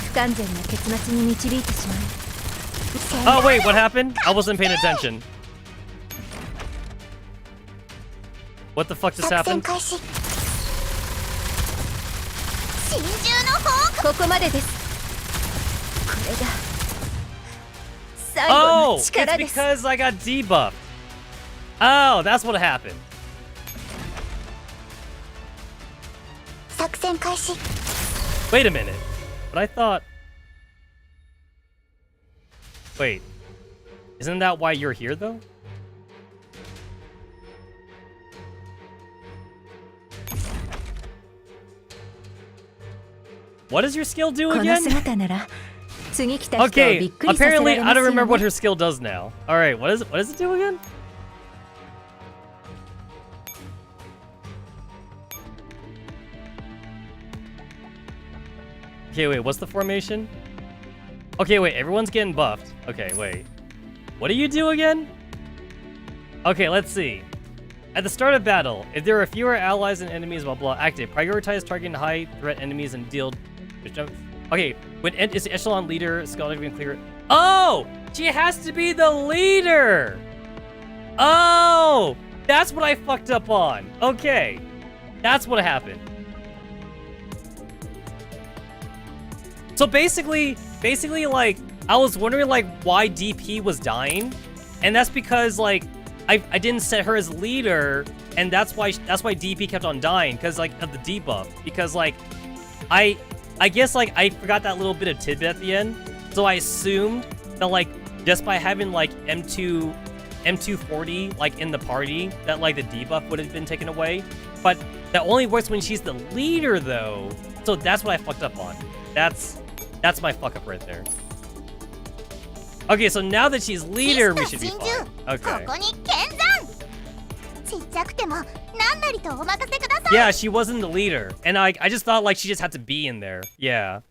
不完全な結末に導いてしまう。Oh wait, what happened? I wasn't paying attention. What the fuck just happened? ここまでです。これが最後 Oh, の it's 力です。 because I got debuffed. Oh, that's what happened. 作戦開始。 Wait a minute. But I thought... Wait. Isn't that why you're here, though? What does your skill do この again? 姿なら次来た人をび Okay, っくりさせら apparently れま I す don't よ remember what ね。 her skill does now. Alright, what does it do again? Okay, wait, what's the formation? Okay, wait, everyone's getting buffed. Okay, wait. What do you do again? Okay, let's see. At the start of battle, if there are fewer allies and enemies, blah blah, active. Prioritize targeting high threat enemies and deal. Okay, when is the echelon leader, skeleton being clear. Oh, she has to be the leader. Oh, that's what I fucked up on. Okay, that's what happened. So basically, like, I was wondering like why DP was dying, And that's because like I didn't set her as leader, and that's why DP kept on dying, because like of the debuff. Because like I guess like I forgot that little bit of tidbit at the end, so I assumed that like just by having like M240 like in the party, that like the debuff would have been taken away. But that only works when she's the leader though. So that's what I fucked up on. That's my fuck up right there. Okay, so now that she's leader, we should be fine. Okay. Yeah, she wasn't the leader, and I just thought like she just had to be in there. Yeah.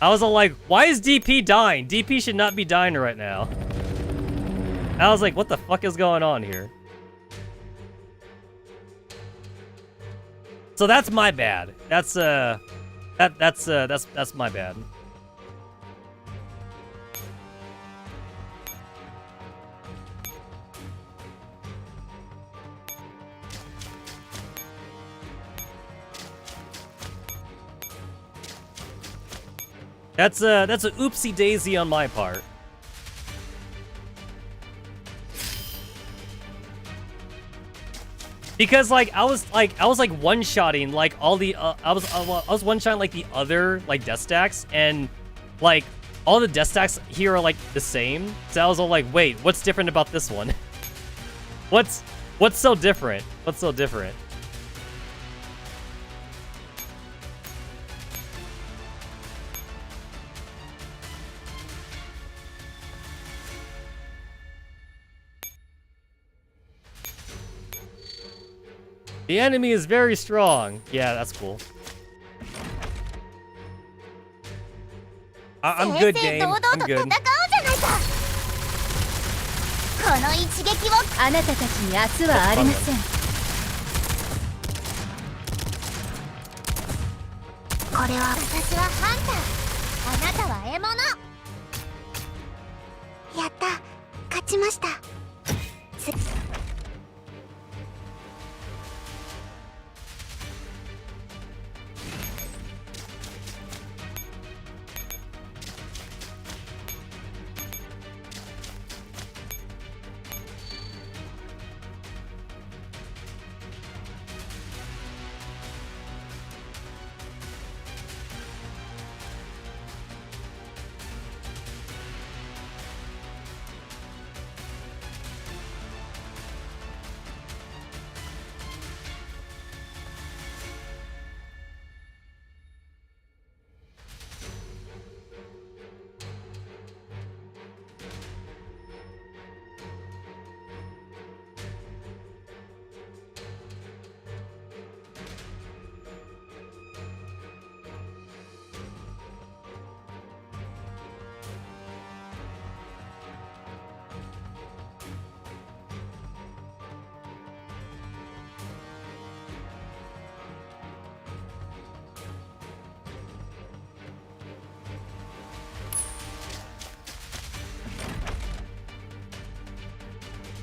I was all like, why is DP dying? DP should not be dying right now. I was like, what the fuck is going on here? So that's my bad. That's my bad. That's a oopsie daisy on my part. Because like I was one-shotting like all the I was one-shotting like the other like death stacks, and like all the death stacks here are like the same. So I was all like, wait, what's different about this one? What's so different? What's so different? The enemy is very strong. Yeah, that's cool. I'm good, game. I'm good. あなたたちに明日はありません。これは私はハンター、あなたは獲物。やった、勝ちました。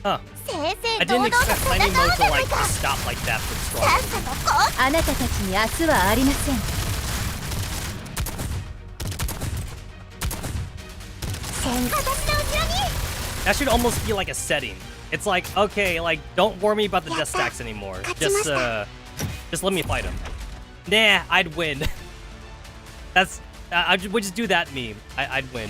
Huh. I didn't expect fighting mode to like stop like that for strong. あなたたちに明日はありません。 That should almost be like a setting. It's like, okay, like don't worry about the death stacks anymore. Just let me fight him. Nah, I'd win. That's we'll just do that meme. I'd win.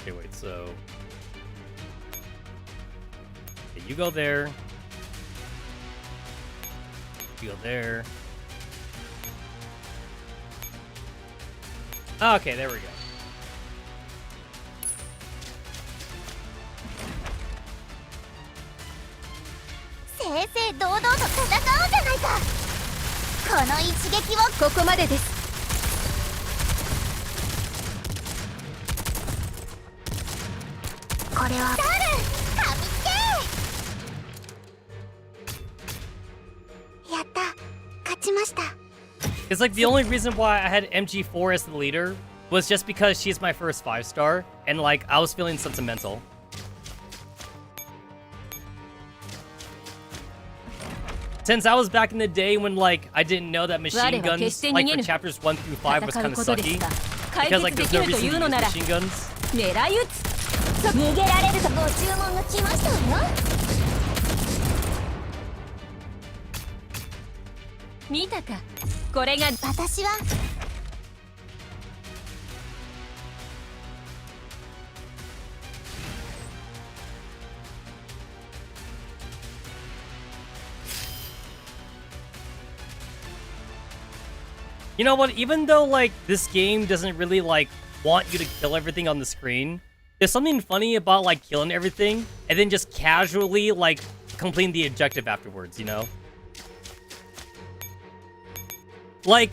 Okay, wait, so... Okay, you go there. You go there. Okay, there we go. 正々堂々と戦おうじゃないか。この一撃を。ここまでです。これはダル神って。やった、勝ちました。 It's like the only reason why I had MG4 as the leader was just because she's my first 5-star, and like I was feeling sentimental. Since I was back in the day when like I didn't know that machine guns like for chapters 1 through 5 was kind of sucky because like there's no reason to use machine guns. 逃げられるとご注文が来ましたわよ。見たか、これが私は。You know what, even though like this game doesn't really like want you to kill everything on the screen, there's something funny about like killing everything and then just casually like completing the objective afterwards, you know? Like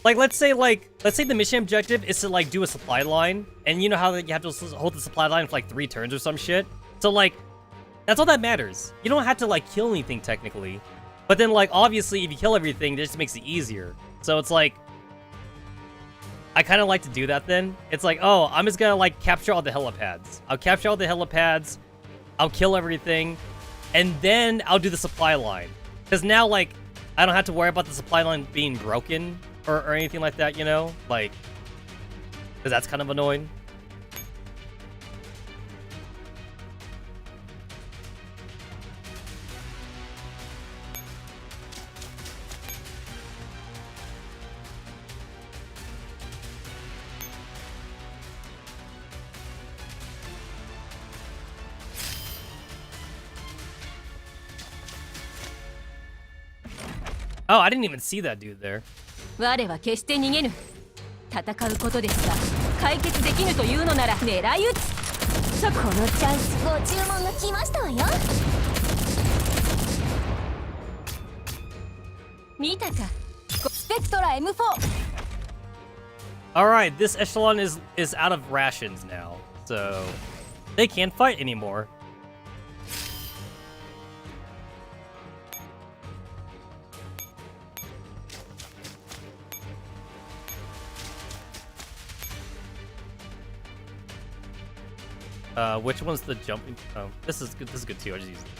let's say the mission objective is to like do a supply line, and you know how you have to hold the supply line for like 3 turns or some shit? So like, that's all that matters. You don't have to like kill anything technically. But then like obviously if you kill everything, it just makes it easier. So it's like, I kind of like to do that then. It's like, oh, I'm just gonna like capture all the helipads. I'll capture all the helipads, I'll kill everything, and then I'll do the supply line. Because now like, I don't have to worry about the supply line being broken or anything like that, you know? Like, because that's kind of annoying. Oh, I didn't even see that dude there. 我は決して逃げぬ。戦うことですが、解決できぬというのなら狙い撃つ。このチャンス、ご注文が来ましたわよ。見たか。スペクトラ M4。Alright, this echelon is out of rations now, so they can't fight anymore. Which one's the jumping? Oh, this is good. This is good too. I just used it.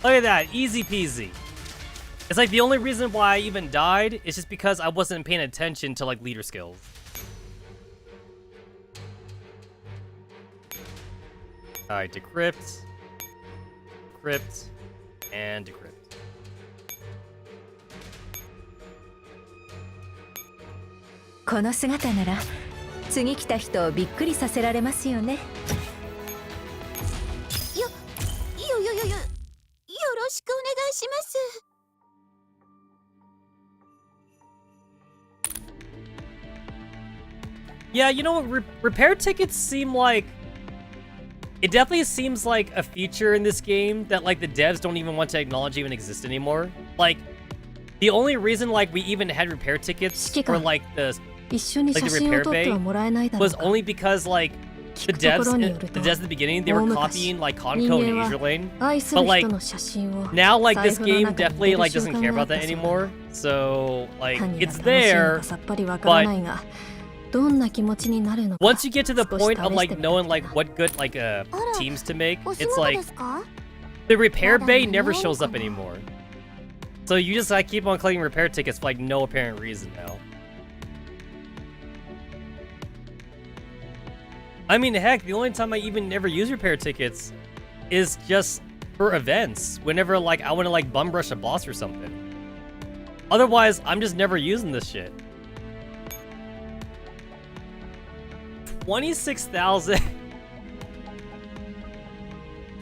Look at that, easy peasy. It's like the only reason why I even died is just because I wasn't paying attention to like leader skills. Alright, decrypt, and decrypt. この姿なら次来た人をびっくりさせられますよね。よろしくお願いします。Yeah, you know what? Repair tickets seem like... It definitely seems like a feature in this game that, like, the devs don't even want to acknowledge even exist anymore. Like, the only reason, like, we even had repair tickets for, like, the repair bay was only because, like, the devs at the beginning, they were copying, like, Conco and Azure Lane. But, like, now, like, this game definitely, like, doesn't care about that anymore. So, like, it's there, but... Once you get to the point of like knowing like what good like teams to make, it's like the repair bay never shows up anymore. So you just like keep on collecting repair tickets for like no apparent reason now. I mean, heck, the only time I even never use repair tickets is just for events. Whenever like I want to like bum rush a boss or something. Otherwise, I'm just never using this shit. 26,000.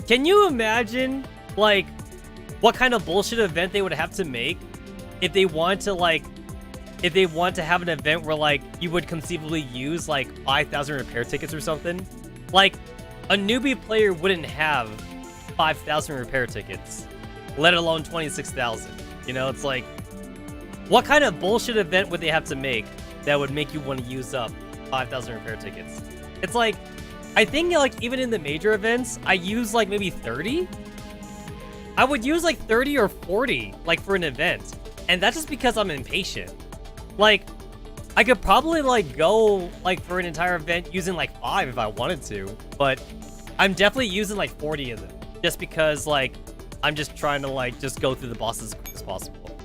Can you imagine, like, what kind of bullshit event they would have to make if they want to, like, if they want to have an event where, like, you would conceivably use, like, 5,000 repair tickets or something? Like, a newbie player wouldn't have 5,000 repair tickets, let alone 26,000. You know, it's like, what kind of bullshit event would they have to make that would make you want to use up 5,000 repair tickets? It's like, I think, like, even in the major events, I use, like, maybe 30? I would use, like, 30 or 40, like, for an event. And that's just because I'm impatient. Like, I could probably, like, go, like, for an entire event using, like, 5 if I wanted to. But I'm definitely using, like, 40 of them. Just because, like, I'm just trying to, like, just go through the bosses as quick as possible.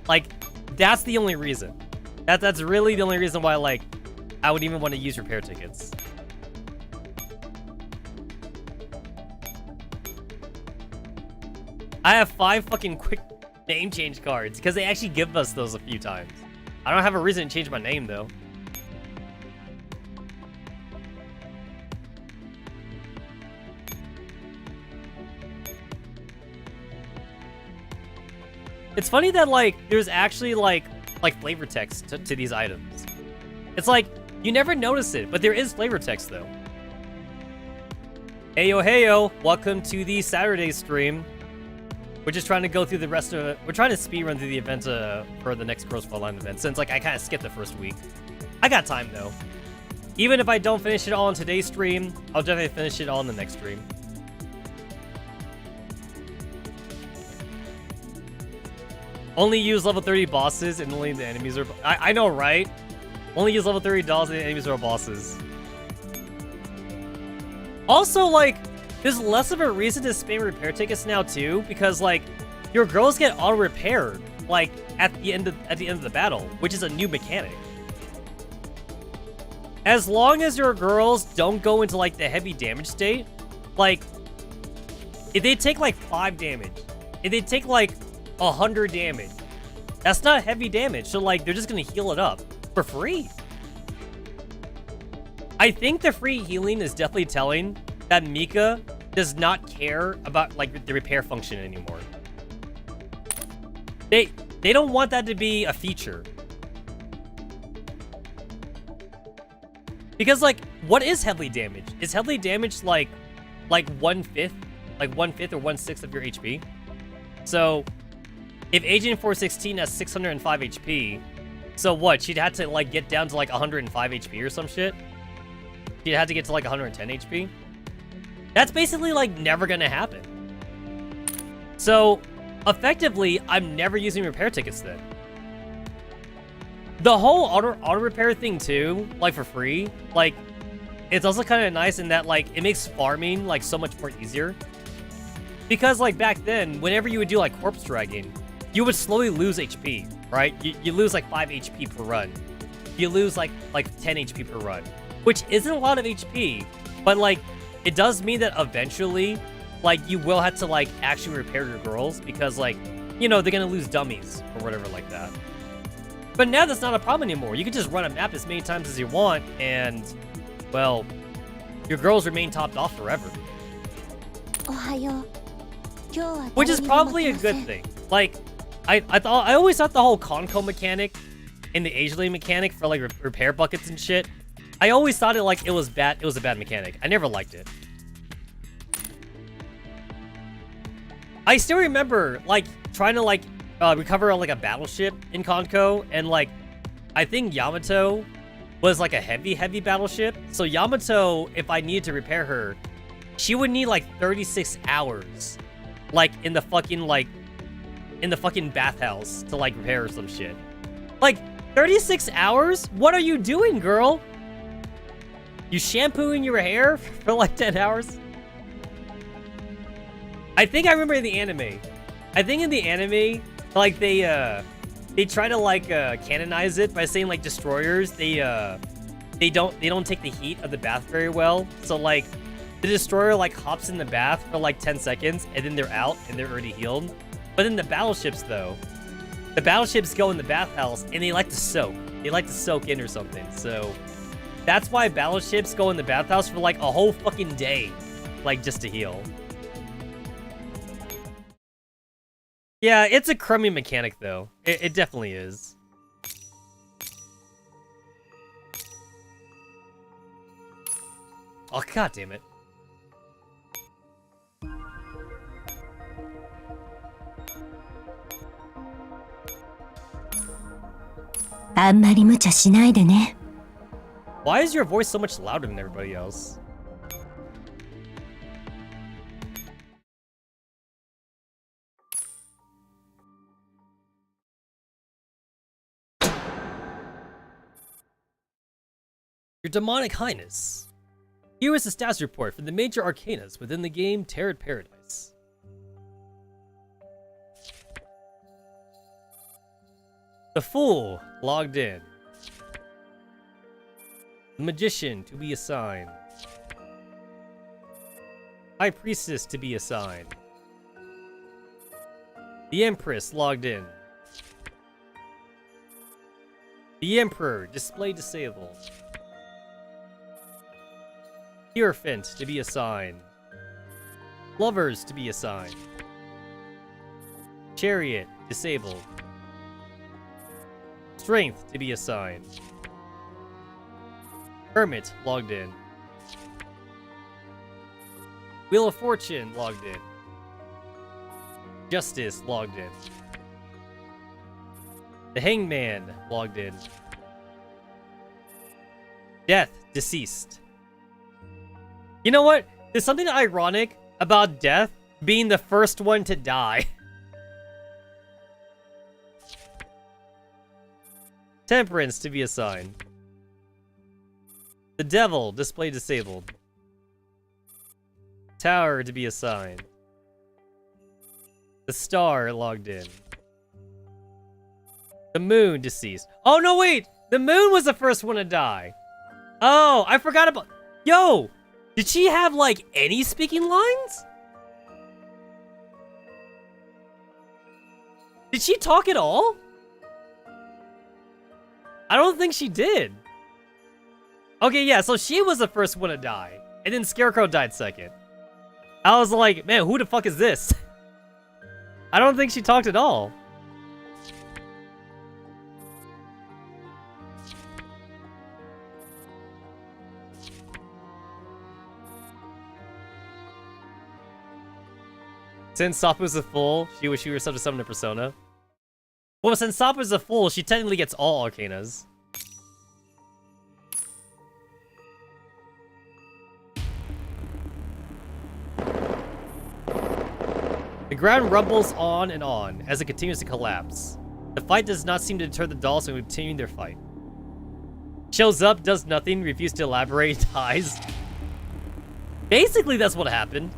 Like, that's the only reason. That's really the only reason why, like, I would even want to use repair tickets. I have 5 fucking quick name change cards because they actually give us those a few times. I don't have a reason to change my name though. It's funny that, like, there's actually like flavor text to these items. It's like you never notice it, but there is flavor text though. Heyo, welcome to the Saturday stream. We're just trying to go through the rest of it. We're trying to speedrun through the event for the next Frontline event, since, like, I kind of skipped the first week. I got time, though. Even if I don't finish it all on today's stream, I'll definitely finish it all in the next stream. Only use level 30 bosses and only the enemies are... I know, right? Only use level 30 dolls and the enemies are bosses. Also, like... there's less of a reason to spam repair tickets now too, because, like, your girls get auto repaired, like, at the end of the battle, which is a new mechanic. As long as your girls don't go into, like, the heavy damage state, like, if they take like 5 damage, if they take like 100 damage, that's not heavy damage. So, like, they're just gonna heal it up for free. I think the free healing is definitely telling that Mika does not care about, like, the repair function anymore. They don't want that to be a feature. Because, like, what is heavily damaged? Is heavily damaged like 1/5? Like 1/5 or 1/6 of your HP? So, if Agent 416 has 605 HP, so what? She'd have to, like, get down to, like, 105 HP or some shit? She'd have to get to, like, 110 HP? That's basically, like, never gonna happen. So, effectively, I'm never using repair tickets then. The whole auto repair thing too, like, for free, like, it's also kind of nice in that, like, it makes farming, like, so much more easier. Because, like, back then, whenever you would do, like, corpse dragging, you would slowly lose HP, right? You lose, like, 5 HP per run. You lose, like 10 HP per run, which isn't a lot of HP, but, like, it does mean that eventually, like, you will have to, like, actually repair your girls because, like, you know, they're gonna lose dummies or whatever like that. But now that's not a problem anymore. You can just run a map as many times as you want and, well, your girls remain topped off forever. Which is probably a good thing. Like, I always thought the whole Conco mechanic and the age lane mechanic for, like, repair buckets and shit, I always thought it, like, it was bad. It was a bad mechanic. I never liked it. I still remember, like, trying to, like, recover, like, a battleship in Conco, and, like, I think Yamato was, like, a heavy battleship. So Yamato, if I needed to repair her, she would need, like, 36 hours, like, in the fucking bathhouse to, like, repair some shit. Like, 36 hours? What are you doing, girl? You shampooing your hair for, like, 10 hours? I think I remember in the anime. I think in the anime, like, they try to, like, canonize it by saying, like, destroyers, they don't take the heat of the bath very well. So, like, the destroyer, like, hops in the bath for, like, 10 seconds, and then they're out, and they're already healed. But then the battleships, though, the battleships go in the bathhouse, and they like to soak. They like to soak in or something, so that's why battleships go in the bathhouse for, like, a whole fucking day, like, just to heal. Yeah, it's a crummy mechanic, though. It definitely is. Oh, god damn it. Why is your voice so much louder than everybody else? Your Demonic Highness. Here is the status report for the major arcanas within the game Terror Paradise. The Fool logged in. The Magician to be assigned. High Priestess to be assigned. The Empress logged in. The Emperor display disabled. Hierophant to be assigned. Lovers to be assigned. Chariot disabled. Strength to be assigned. Hermit logged in. Wheel of Fortune logged in. Justice logged in. The Hangman logged in. Death deceased. You know what? There's something ironic about Death being the first one to die. Temperance to be assigned. The Devil display disabled. Tower to be assigned. The Star logged in. The Moon deceased. Oh no, wait! The Moon was the first one to die. Oh, I forgot about... Yo! Did she have, like, any speaking lines? Did she talk at all? I don't think she did. Okay, yeah, so she was the first one to die. And then Scarecrow died second. I was like, man, who the fuck is this? I don't think she talked at all. Since Soppa's a fool, she wished she were sub to summon a persona. Well, since Soppa's a fool, she technically gets all arcanas. The ground rumbles on and on as it continues to collapse. The fight does not seem to deter the dolls from continuing their fight. Shows up, does nothing, refuses to elaborate, dies. Basically, that's what happened.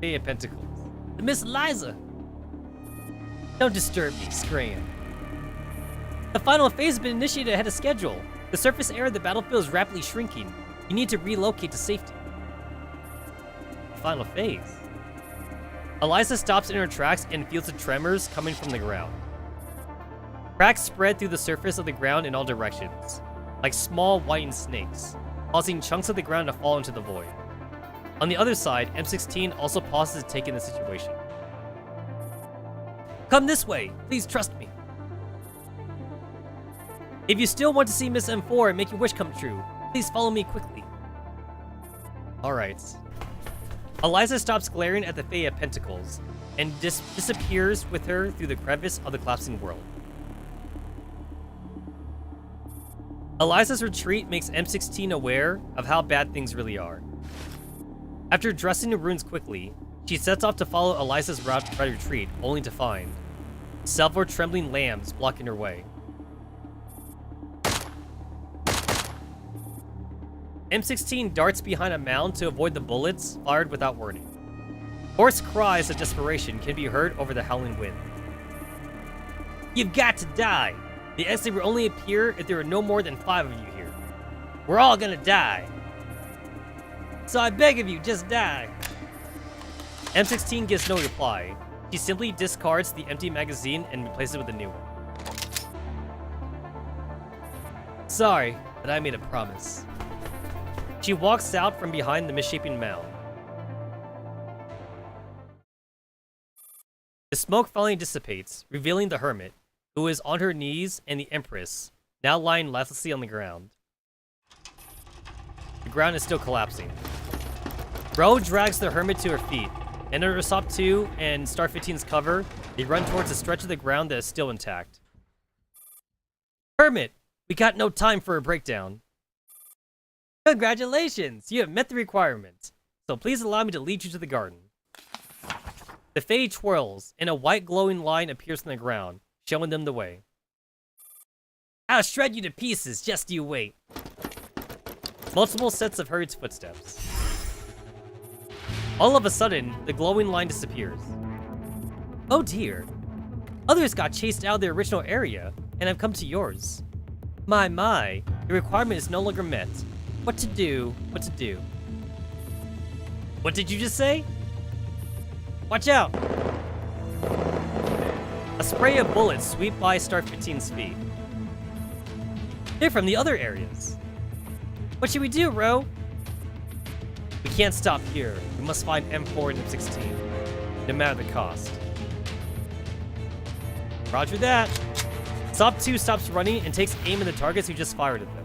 Hey, Pentacles. Miss Liza! Don't disturb me, Scram. The final phase has been initiated ahead of schedule. The surface area of the battlefield is rapidly shrinking. You need to relocate to safety. Final phase. Eliza stops in her tracks and feels the tremors coming from the ground. Cracks spread through the surface of the ground in all directions, like small whitened snakes, causing chunks of the ground to fall into the void. On the other side, M16 also pauses to take in the situation. Come this way, please trust me. If you still want to see Miss M4 and make your wish come true, please follow me quickly. Alright. Eliza stops glaring at the Fae of Pentacles and disappears with her through the crevice of the collapsing world. Eliza's retreat makes M16 aware of how bad things really are. After addressing the ruins quickly, she sets off to follow Eliza's route by retreat, only to find several trembling lambs blocking her way. M16 darts behind a mound to avoid the bullets fired without warning. Hoarse cries of desperation can be heard over the howling wind. You've got to die! The exit will only appear if there are no more than 5 of you here. We're all gonna die. So I beg of you, just die. M16 gives no reply. She simply discards the empty magazine and replaces it with a new one. Sorry, but I made a promise. She walks out from behind the misshapen mound. The smoke finally dissipates, revealing the hermit, who is on her knees, and the Empress, now lying lifelessly on the ground. The ground is still collapsing. Ro drags the hermit to her feet, and under SOP 2 and Star 15's cover, they run towards a stretch of the ground that is still intact. Hermit, we got no time for a breakdown. Congratulations, you have met the requirements, so please allow me to lead you to the garden. The Fae twirls, and a white glowing line appears from the ground, showing them the way. I'll shred you to pieces, just you wait. Multiple sets of hurried footsteps. All of a sudden, the glowing line disappears. Oh dear. Others got chased out of their original area, and have come to yours. My, the requirement is no longer met. What to do, what to do. What did you just say? Watch out! A spray of bullets sweep by Star 15's feet. They're from the other areas. What should we do, Ro? We can't stop here. We must find M4 and M16, no matter the cost. Roger that. SOP 2 stops running and takes aim at the targets who just fired at them.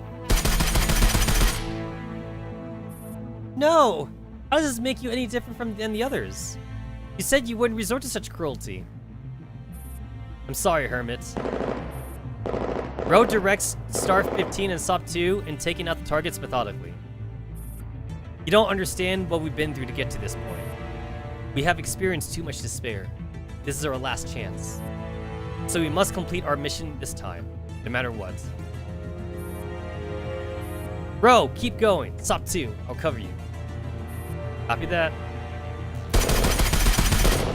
No! How does this make you any different than the others? You said you wouldn't resort to such cruelty. I'm sorry, Hermit. Ro directs Star 15 and SOP 2 in taking out the targets methodically. You don't understand what we've been through to get to this point. We have experienced too much despair. This is our last chance. So we must complete our mission this time, no matter what. Ro, keep going. SOP 2, I'll cover you. Copy that.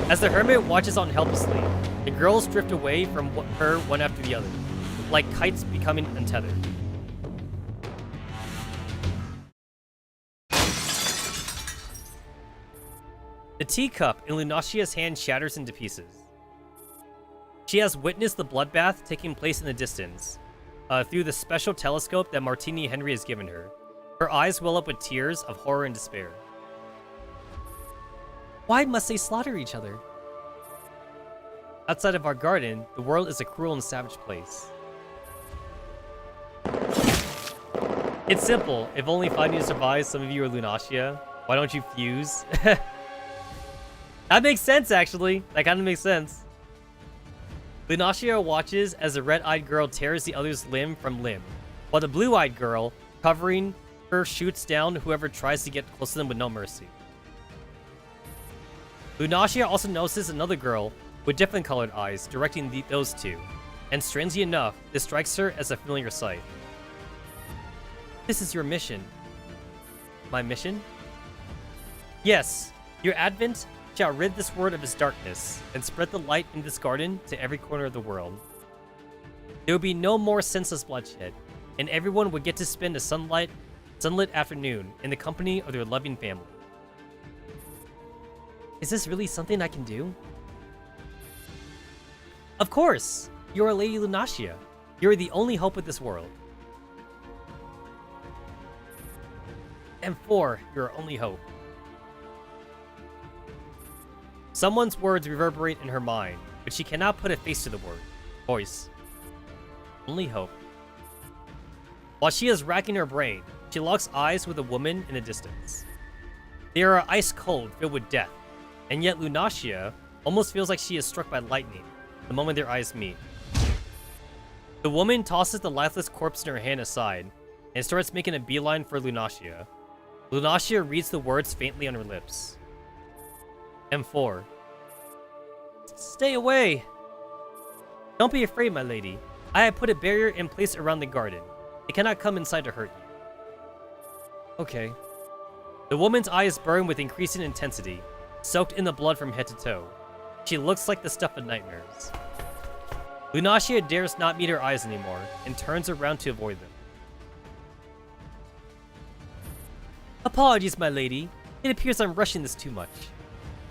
As the hermit watches on helplessly, the girls drift away from her one after the other, like kites becoming untethered. The teacup in Lunatia's hand shatters into pieces. She has witnessed the bloodbath taking place in the distance, through the special telescope that Martini Henry has given her. Her eyes well up with tears of horror and despair. Why must they slaughter each other? Outside of our garden, the world is a cruel and savage place. It's simple. If only finding to survive, some of you are Lunatia. Why don't you fuse? That makes sense, actually. That kind of makes sense. Lunatia watches as the red-eyed girl tears the other's limb from limb, while the blue-eyed girl, covering her, shoots down whoever tries to get close to them with no mercy. Lunatia also notices another girl with different colored eyes directing those two, and strangely enough, this strikes her as a familiar sight. This is your mission. My mission? Yes, your advent shall rid this world of its darkness, and spread the light in this garden to every corner of the world. There will be no more senseless bloodshed, and everyone would get to spend a sunlit afternoon in the company of their loving family. Is this really something I can do? Of course! You are Lady Lunatia. You are the only hope of this world. M4, you're our only hope. Someone's words reverberate in her mind, but she cannot put a face to the voice. Only hope. While she is racking her brain, she locks eyes with a woman in the distance. They are ice cold, filled with death, and yet Lunatia almost feels like she is struck by lightning the moment their eyes meet. The woman tosses the lifeless corpse in her hand aside and starts making a beeline for Lunatia. Lunatia reads the words faintly on her lips. M4. Stay away! Don't be afraid, my lady. I have put a barrier in place around the garden. It cannot come inside to hurt you. Okay. The woman's eyes burn with increasing intensity, soaked in the blood from head to toe. She looks like the stuff of nightmares. Lunatia dares not meet her eyes anymore, and turns around to avoid them. Apologies, my lady. It appears I'm rushing this too much.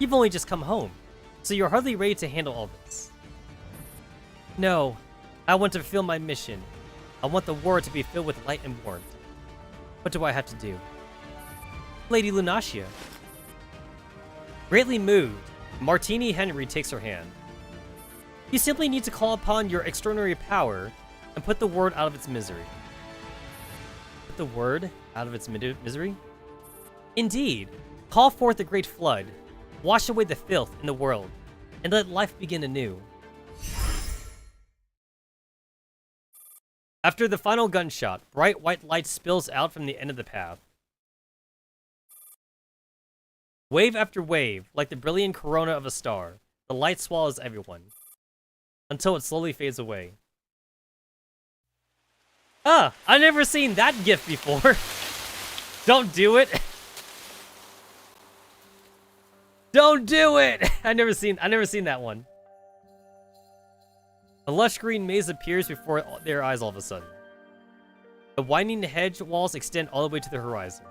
You've only just come home, so you're hardly ready to handle all this. No, I want to fulfill my mission. I want the world to be filled with light and warmth. What do I have to do? Lady Lunacia. Greatly moved, Martini Henry takes her hand. You simply need to call upon your extraordinary power and put the world out of its misery. Put the word out of its misery? Indeed. Call forth the great flood, wash away the filth in the world, and let life begin anew. After the final gunshot, bright white light spills out from the end of the path. Wave after wave, like the brilliant corona of a star, the light swallows everyone, until it slowly fades away. Ah, I've never seen that gif before. Don't do it. Don't do it. I've never seen that one. A lush green maze appears before their eyes all of a sudden. The winding hedge walls extend all the way to the horizon.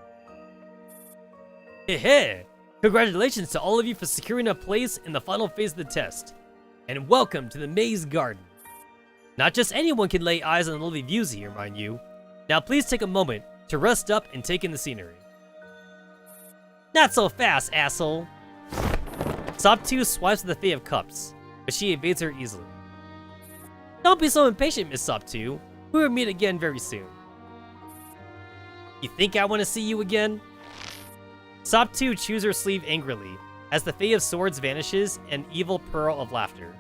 Hey, hey! Congratulations to all of you for securing a place in the final phase of the test. And welcome to the Maze Garden. Not just anyone can lay eyes on the lovely views here, mind you. Now please take a moment to rest up and take in the scenery. Not so fast, asshole! Sop2 swipes at the Fae of Cups, but she evades her easily. Don't be so impatient, Miss Sop2. We will meet again very soon. You think I want to see you again? Sop2 chews her sleeve angrily as the Fae of Swords vanishes and evil pearl of laughter.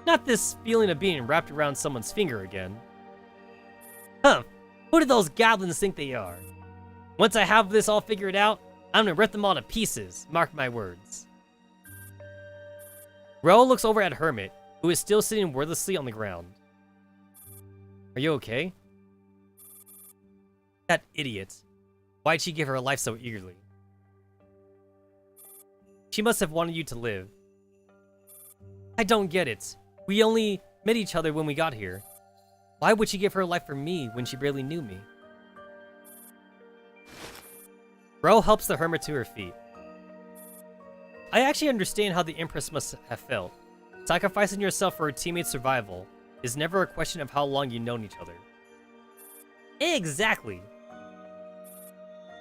Not this feeling of being wrapped around someone's finger again. Huh, who do those goblins think they are? Once I have this all figured out, I'm gonna rip them all to pieces, mark my words. Ro looks over at Hermit, who is still sitting wordlessly on the ground. Are you okay? That idiot. Why'd she give her life so eagerly? She must have wanted you to live. I don't get it. We only met each other when we got here. Why would she give her life for me when she barely knew me? Ro helps the hermit to her feet. I actually understand how the Empress must have felt. Sacrificing yourself for a teammate's survival is never a question of how long you've known each other. Exactly.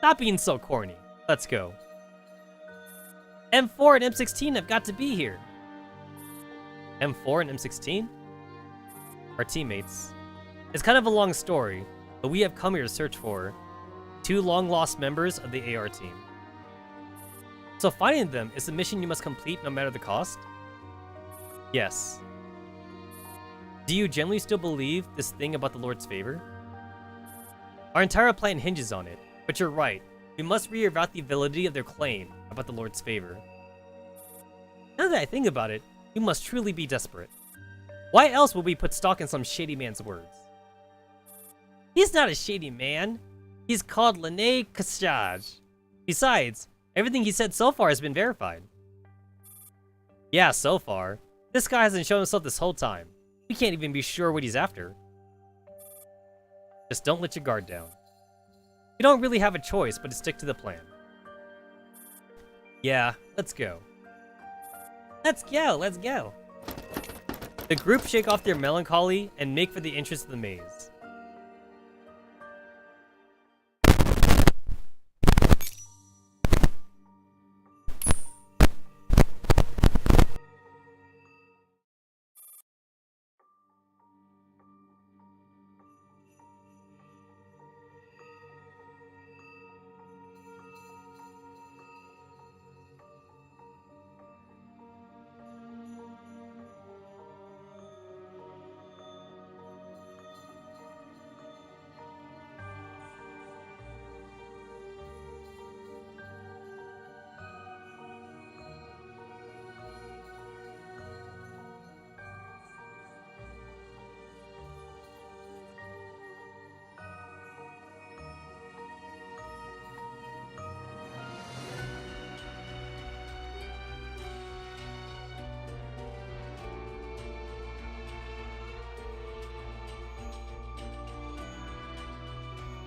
Not being so corny. Let's go. M4 and M16 have got to be here. M4 and M16? Our teammates. It's kind of a long story, but we have come here to search for 2 long-lost members of the AR team. So finding them is a mission you must complete no matter the cost? Yes. Do you genuinely still believe this thing about the Lord's favor? Our entire plan hinges on it, but you're right. We must reevaluate the validity of their claim about the Lord's favor. Now that I think about it, we must truly be desperate. Why else would we put stock in some shady man's words? He's not a shady man. He's called Lene Kashaj. Besides, everything he said so far has been verified. Yeah, so far. This guy hasn't shown himself this whole time. We can't even be sure what he's after. Just don't let your guard down. You don't really have a choice but to stick to the plan. Yeah, let's go. Let's go, let's go. The group shake off their melancholy and make for the entrance of the maze.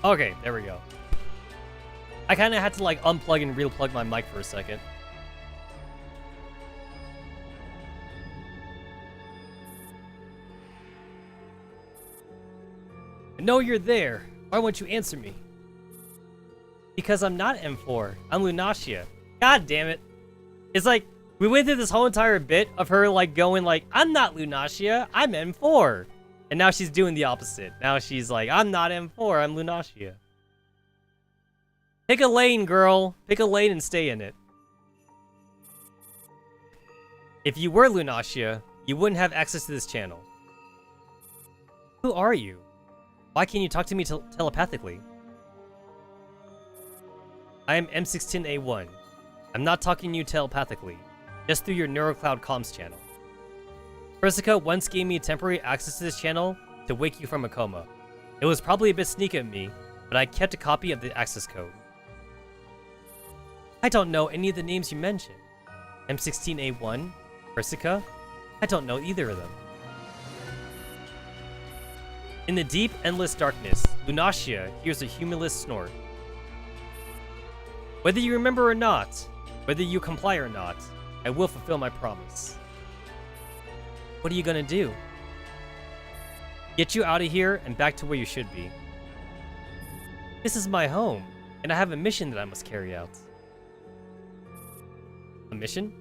Okay, there we go. I kind of had to like unplug and re-plug my mic for a second. I know you're there. Why won't you answer me? Because I'm not M4. I'm Lunacia. God damn it. It's like, we went through this whole entire bit of her like going like, I'm not Lunacia, I'm M4. And now she's doing the opposite. Now she's like, I'm not M4, I'm Lunacia. Pick a lane, girl. Pick a lane and stay in it. If you were Lunacia, you wouldn't have access to this channel. Who are you? Why can't you talk to me telepathically? I am M16A1. I'm not talking to you telepathically, just through your NeuroCloud comms channel. Persica once gave me temporary access to this channel to wake you from a coma. It was probably a bit sneaky of me, but I kept a copy of the access code. I don't know any of the names you mentioned. M16A1, Persica, I don't know either of them. In the deep, endless darkness, Lunacia hears a humorless snort. Whether you remember or not, whether you comply or not, I will fulfill my promise. What are you gonna do? Get you out of here and back to where you should be. This is my home, and I have a mission that I must carry out. A mission?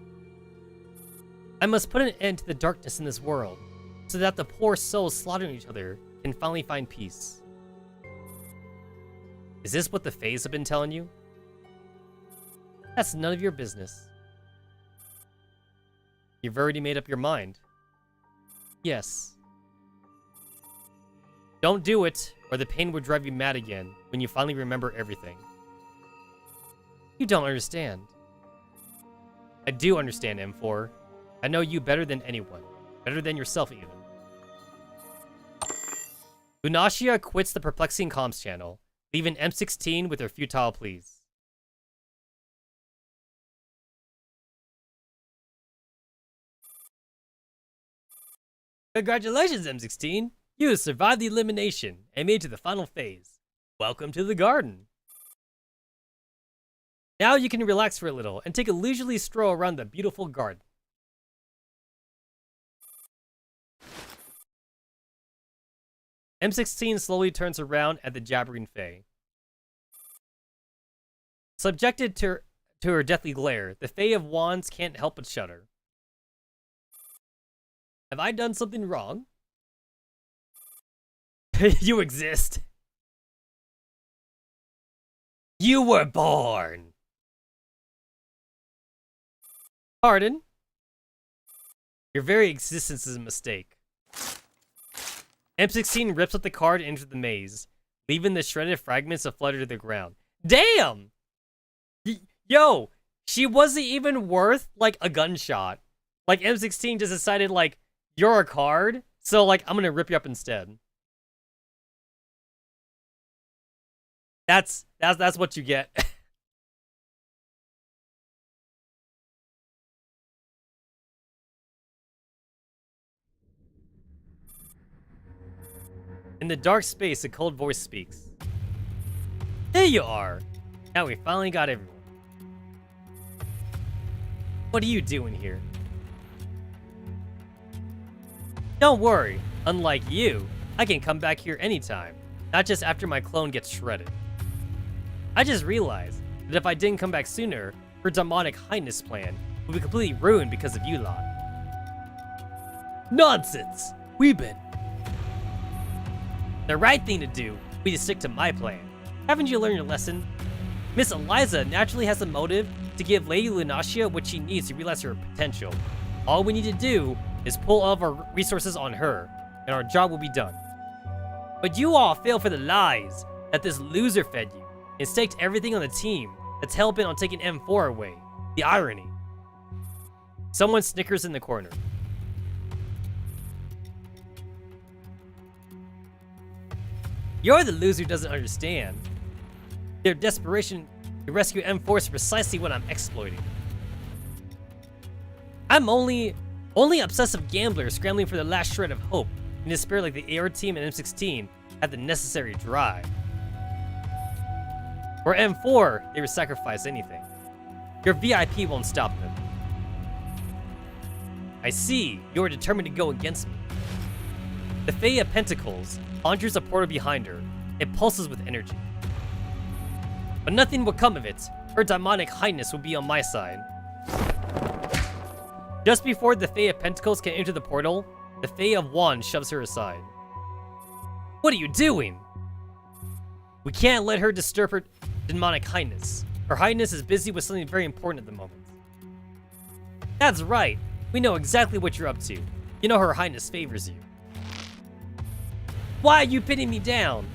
I must put an end to the darkness in this world, so that the poor souls slaughtering each other can finally find peace. Is this what the Fays have been telling you? That's none of your business. You've already made up your mind. Yes. Don't do it, or the pain will drive you mad again when you finally remember everything. You don't understand. I do understand, M4. I know you better than anyone. Better than yourself, even. Lunacia quits the perplexing comms channel, leaving M16 with her futile pleas. Congratulations, M16! You have survived the elimination and made it to the final phase. Welcome to the garden. Now you can relax for a little and take a leisurely stroll around the beautiful garden. M16 slowly turns around at the jabbering Fae. Subjected to her deathly glare, the Fae of Wands can't help but shudder. Have I done something wrong? You exist. You were born. Pardon? Your very existence is a mistake. M16 rips up the card and enters the maze, leaving the shredded fragments to flutter to the ground. Damn! Yo, she wasn't even worth, like, a gunshot. Like, M16 just decided, like, you're a card, so, like, I'm gonna rip you up instead. That's what you get. In the dark space, a cold voice speaks. There you are! Now we finally got everyone. What are you doing here? Don't worry, unlike you, I can come back here anytime, not just after my clone gets shredded. I just realized that if I didn't come back sooner, her demonic highness plan would be completely ruined because of you lot. Nonsense! We've been... The right thing to do would be to stick to my plan. Haven't you learned your lesson? Miss Eliza naturally has a motive to give Lady Lunacia what she needs to realize her potential. All we need to do is pull all of our resources on her, and our job will be done. But you all fell for the lies that this loser fed you, and staked everything on the team that's hell-bent on taking M4 away. The irony. Someone snickers in the corner. You're the loser who doesn't understand. Their desperation to rescue M4 is precisely what I'm exploiting. I'm only obsessive gambler scrambling for the last shred of hope in despair like the AR team and M16 had the necessary drive. For M4, they would sacrifice anything. Your VIP won't stop them. I see, you're determined to go against me. The Fae of Pentacles conjures a portal behind her. It pulses with energy. But nothing would come of it. Her demonic highness would be on my side. Just before the Fae of Pentacles can enter the portal, the Fae of Wands shoves her aside. What are you doing? We can't let her disturb her demonic highness. Her highness is busy with something very important at the moment. That's right. We know exactly what you're up to. You know her highness favors you. Why are you pinning me down?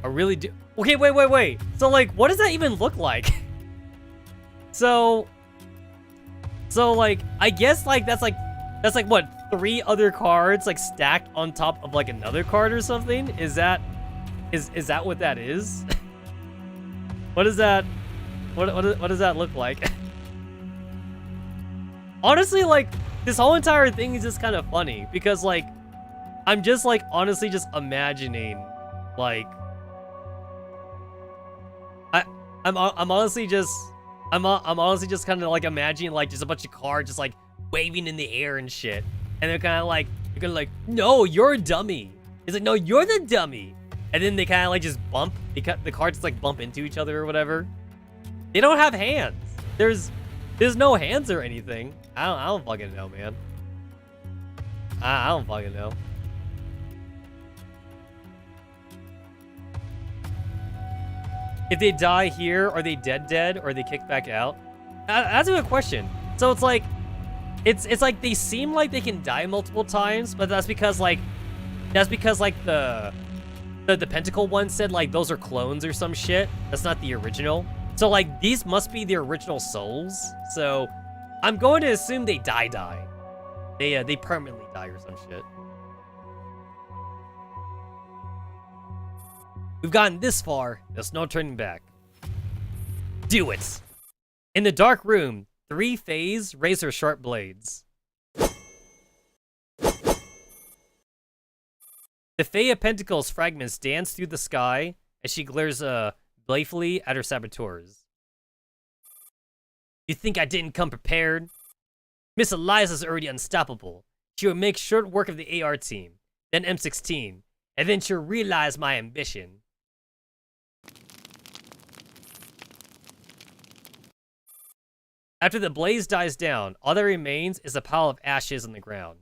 I really do. Okay, wait. So, like, what does that even look like? So, like, I guess, like, that's like, what, 3 other cards, like, stacked on top of, like, another card or something? Is that what that is? What is that? What does that look like? Honestly, like, this whole entire thing is just kind of funny because, like, I'm just, like, honestly just imagining, like, I'm honestly just kind of, like, imagining, like, just a bunch of cards just, like, waving in the air and shit. And they're kind of like, no, you're a dummy. He's like, no, you're the dummy. And then they kind of, like, just bump. The cards just, like, bump into each other or whatever. They don't have hands. There's no hands or anything. I don't fucking know, man. I don't fucking know. If they die here, are they dead, or are they kicked back out? That's a good question. So it's like like they seem like they can die multiple times, but that's because like the Pentacle one said like those are clones or some shit. That's not the original. So like these must be the original souls. So I'm going to assume they die. They permanently die or some shit. We've gotten this far, there's no turning back. Do it! In the dark room, 3 Faes raise their sharp blades. The Fae of Pentacles fragments dance through the sky as she glares playfully at her saboteurs. You think I didn't come prepared? Miss Eliza's already unstoppable. She will make short work of the AR team, then M16, and then she'll realize my ambition. After the blaze dies down, all that remains is a pile of ashes on the ground.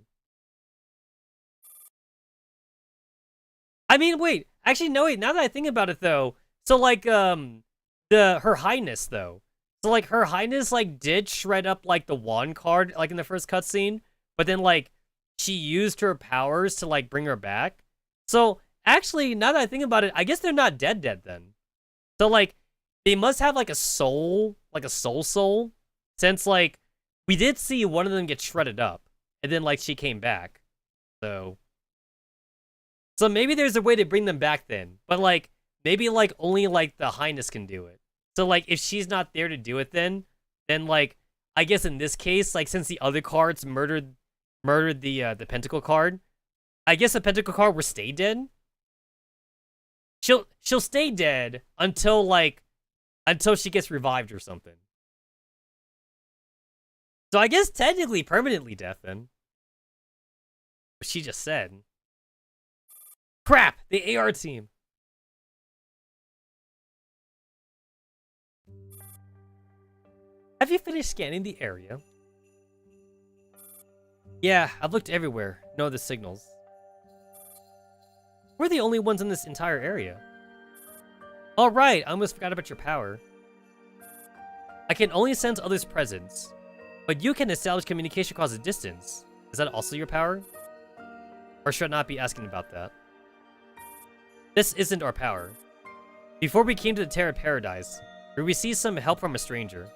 I mean, wait. Actually, no, wait. Now that I think about it, though. So, like, her highness, though. So, like, her highness, like, did shred up, like, the wand card, like, in the first cutscene. But then, like, she used her powers to, like, bring her back. So, actually, now that I think about it, I guess they're not dead then. So, like, they must have, like, a soul, soul. Since, like, we did see one of them get shredded up. And then, like, she came back. So maybe there's a way to bring them back then. But, like, maybe, like, only, like, the highness can do it. So, like, if she's not there to do it then, like, I guess in this case, like, since the other cards murdered the Pentacle card, I guess the Pentacle card will stay dead. She'll stay dead until she gets revived or something. So I guess technically permanently death then. What she just said. Crap! The AR team! Have you finished scanning the area? Yeah, I've looked everywhere. No other signals. We're the only ones in this entire area. Alright, I almost forgot about your power. I can only sense others' presence. But you can establish communication across a distance. Is that also your power? Or should I not be asking about that? This isn't our power. Before we came to the Terra Paradise, we received some help from a stranger.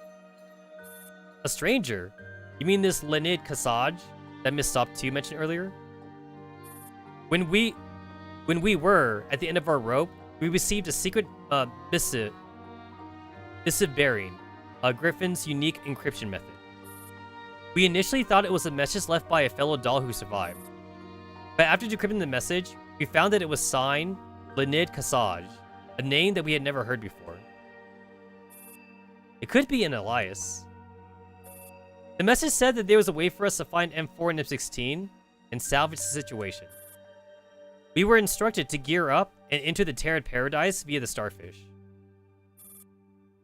A stranger? You mean this Leonid Kasaj that Miss Stop 2 mentioned earlier? When we were at the end of our rope, we received a secret missive bearing Griffin's unique encryption method. We initially thought it was a message left by a fellow doll who survived. But after decrypting the message, we found that it was signed Leonid Kasaj, a name that we had never heard before. It could be an alias. The message said that there was a way for us to find M4 and M16 and salvage the situation. We were instructed to gear up and enter the Terra Paradise via the Starfish.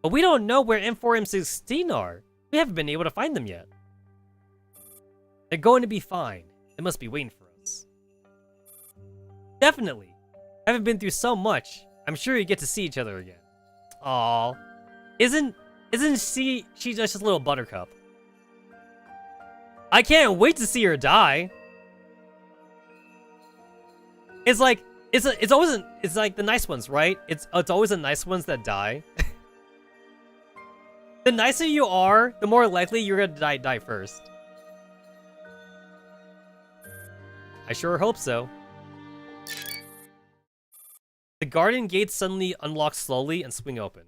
But we don't know where M4 and M16 are. We haven't been able to find them yet. They're going to be fine. They must be waiting for us. Definitely. Haven't been through so much. I'm sure you get to see each other again. Aww. Isn't she just a little buttercup? I can't wait to see her die. It's like it's like the nice ones, right? It's always the nice ones that die. The nicer you are, the more likely you're gonna die first. I sure hope so. The garden gates suddenly unlock slowly and swing open.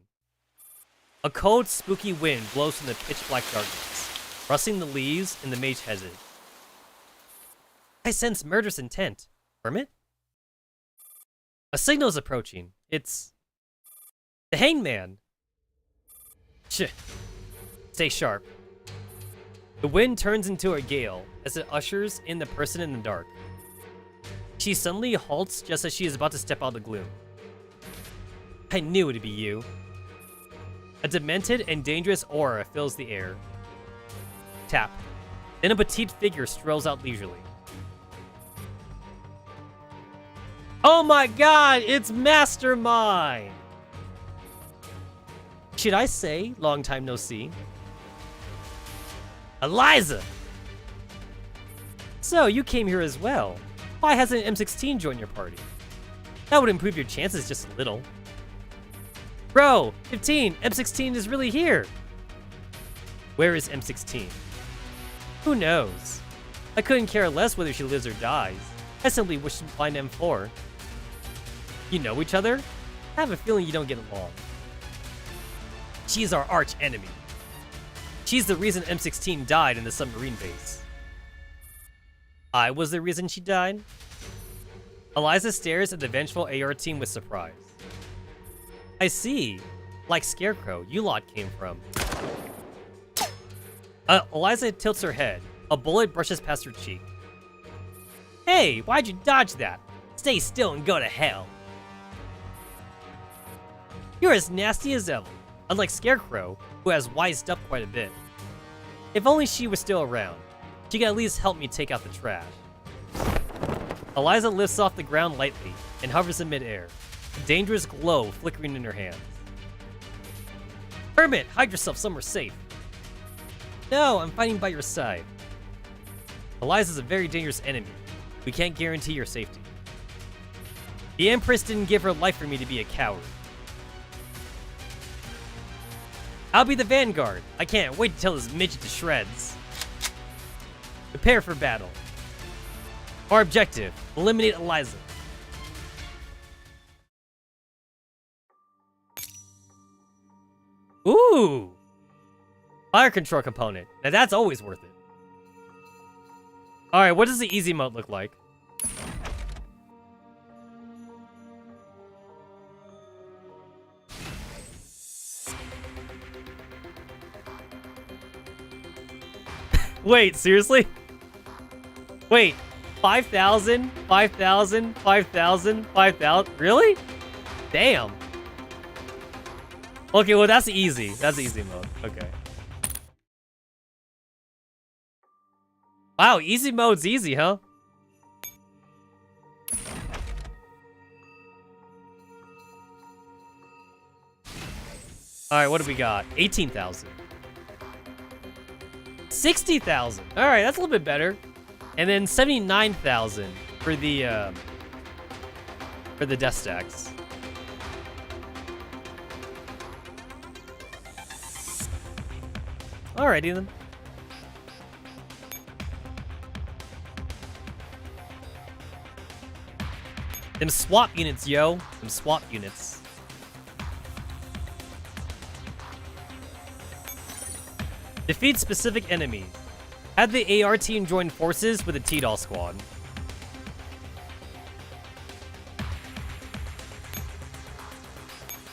A cold, spooky wind blows from the pitch-black darkness, rustling the leaves in the mage hedges. I sense murderous intent. Hermit? A signal is approaching. It's the hangman. Stay sharp. The wind turns into a gale as it ushers in the person in the dark. She suddenly halts just as she is about to step out of the gloom. I knew it'd be you. A demented and dangerous aura fills the air. Tap. Then a petite figure strolls out leisurely. Oh my god, it's Mastermind! Should I say, long time no see? Eliza! So, you came here as well. Why hasn't M16 joined your party? That would improve your chances just a little. Bro, 15, M16 is really here. Where is M16? Who knows? I couldn't care less whether she lives or dies. I simply wish to find M4. You know each other? I have a feeling you don't get along. She's our arch enemy. She's the reason M16 died in the submarine base. I was the reason she died? Eliza stares at the vengeful AR team with surprise. I see. Like Scarecrow, you lot came from. Eliza tilts her head. A bullet brushes past her cheek. Hey, why'd you dodge that? Stay still and go to hell. You're as nasty as ever, unlike Scarecrow, who has wised up quite a bit. If only she was still around, she could at least help me take out the trash. Eliza lifts off the ground lightly and hovers in midair, a dangerous glow flickering in her hands. Hermit, hide yourself somewhere safe. No, I'm fighting by your side. Eliza's a very dangerous enemy. We can't guarantee your safety. The Empress didn't give her life for me to be a coward. I'll be the vanguard. I can't wait to tell this midget to shreds. Prepare for battle. Our objective, eliminate Eliza. Ooh! Fire control component. Now that's always worth it. Alright, what does the easy mode look like? Wait, seriously? Wait, 5,000, 5,000, 5,000, 5,000? Really? Damn. Okay, well that's easy. That's easy mode. Okay. Wow, easy mode's easy, huh? Alright, what do we got? 18,000. 60,000. Alright, that's a little bit better. And then 79,000 for the death stacks. Alrighty then. Them swap units, yo. Them swap units. Defeat specific enemies. Had the AR team join forces with the T-Doll squad.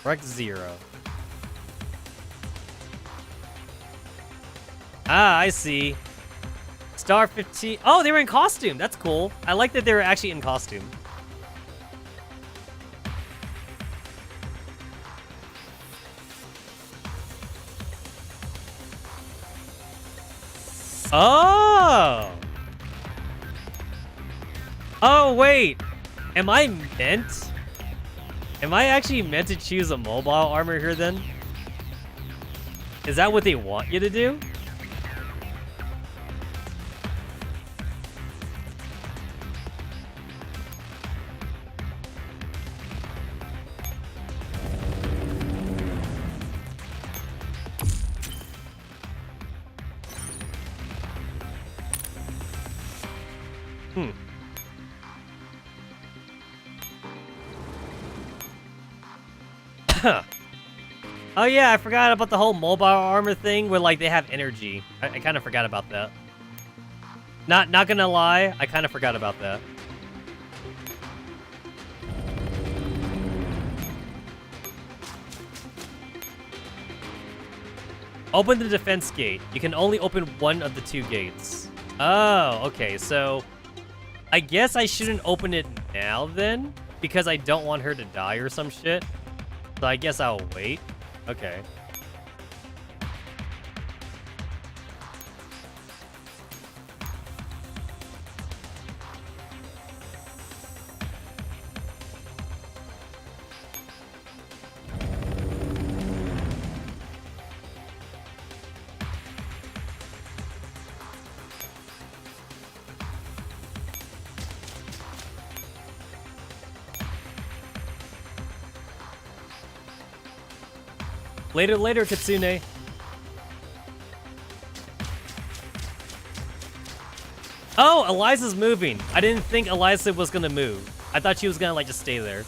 Correct 0. Ah, I see. Star 15. Oh, they were in costume. That's cool. I like that they were actually in costume. Oh! Oh, wait. Am I actually meant to choose a mobile armor here then? Is that what they want you to do? Oh yeah, I forgot about the whole mobile armor thing where like they have energy. I kind of forgot about that. Not gonna lie, I kind of forgot about that. Open the defense gate. You can only open one of the two gates. Oh, okay, so I guess I shouldn't open it now then, because I don't want her to die or some shit. So I guess I'll wait. Okay. Later, Kitsune. Oh, Eliza's moving. I didn't think Eliza was gonna move. I thought she was gonna, like, just stay there.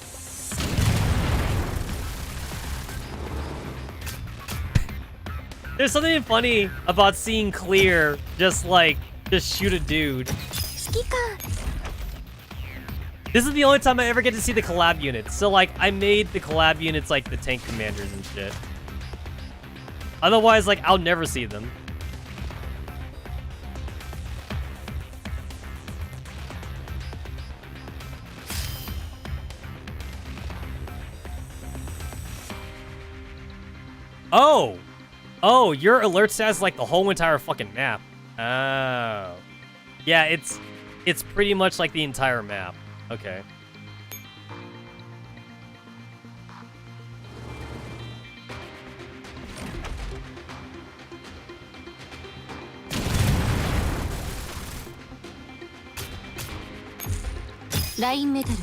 There's something funny about seeing Clear just shoot a dude. This is the only time I ever get to see the collab units. So, like, I made the collab units, like, the tank commanders and shit. Otherwise, like, I'll never see them. Oh! Oh, your alert says, like, the whole entire fucking map. Oh. Yeah, it's pretty much like the entire map. Okay. Line metal.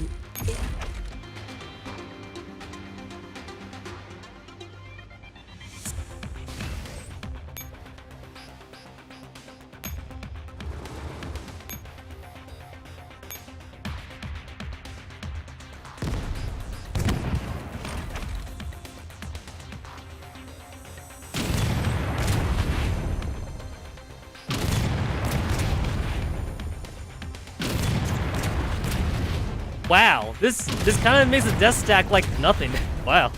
Wow, this kind of makes a death stack like nothing. Wow.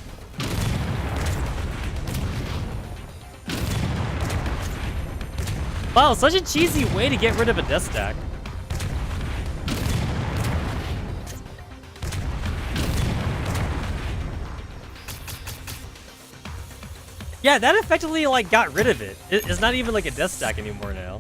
Wow, such a cheesy way to get rid of a death stack. Yeah, that effectively like got rid of it. It's not even like a death stack anymore now.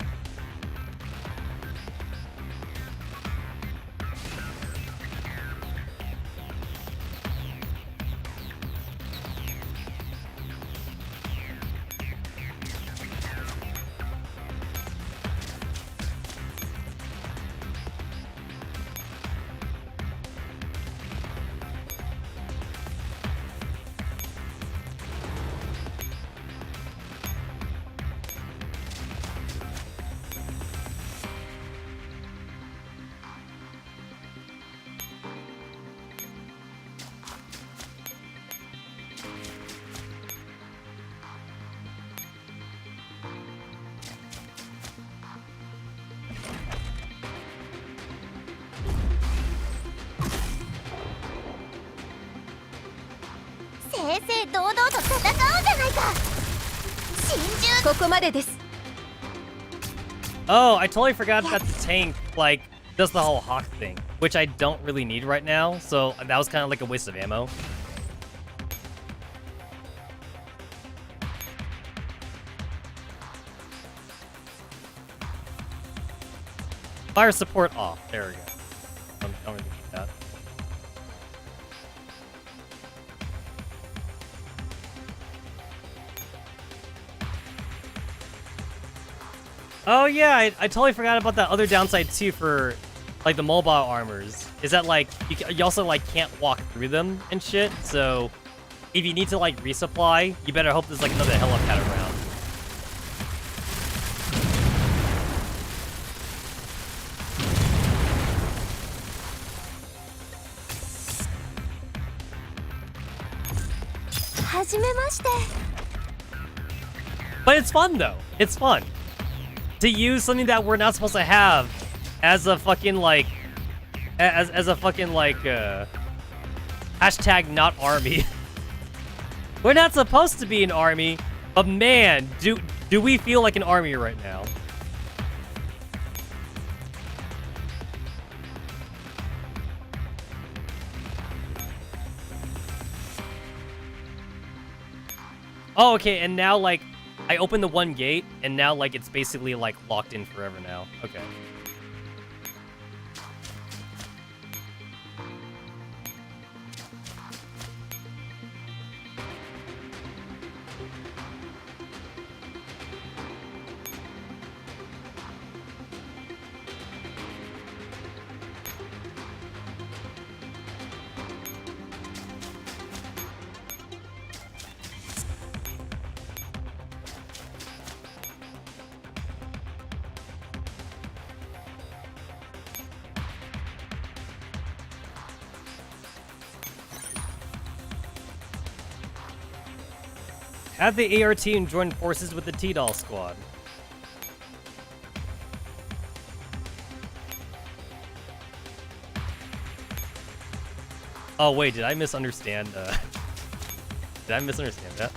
Oh, I totally forgot that the tank, like, does the whole hawk thing, which I don't really need right now, so that was kind of like a waste of ammo. Fire support off. There we go. I'm gonna do that. Oh yeah, I totally forgot about that other downside too for like the mobile armors. Is that like you also like can't walk through them and shit. So if you need to like resupply, you better hope there's like another helipad around. But it's fun though. It's fun to use something that we're not supposed to have as a fucking like as a fucking like hashtag not army. We're not supposed to be an army, but man, do we feel like an army right now? Oh, okay, and now, like, I opened the one gate, and now, like, it's basically, like, locked in forever now. Okay. Have the AR team join forces with the T-Doll squad. Oh wait, did I misunderstand? Did I misunderstand that?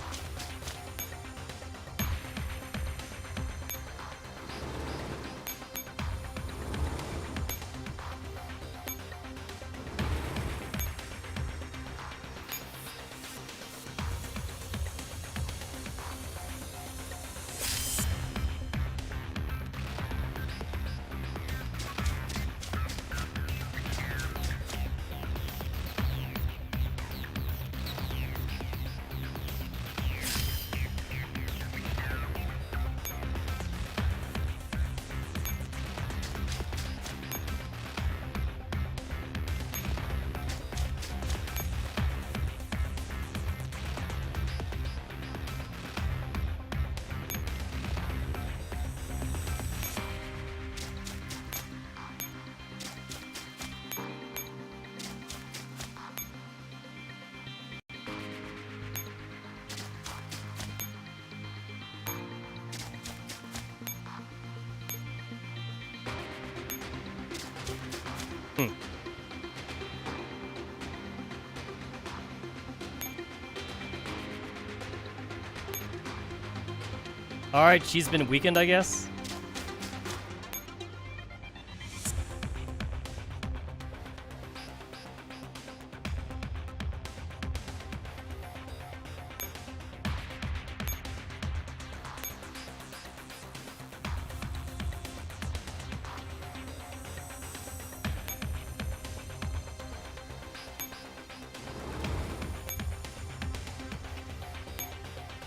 Alright, she's been weakened, I guess.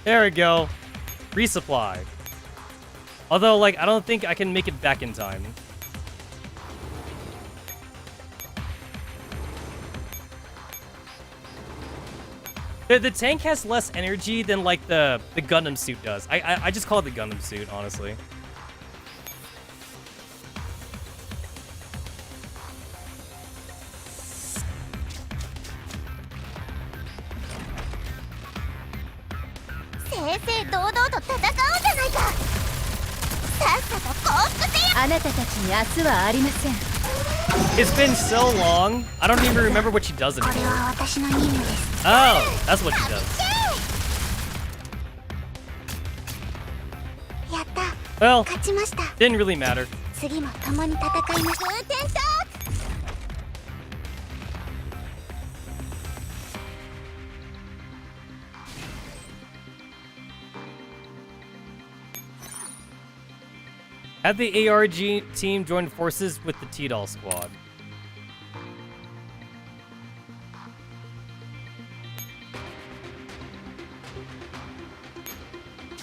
There we go. Resupply. Although, like, I don't think I can make it back in time. The tank has less energy than, like, the Gundam suit does. I just call it the Gundam suit, honestly. It's been so long, I don't even remember what she does anymore. Oh, that's what she does. Well, didn't really matter. Have the ARG team join forces with the T-Doll squad.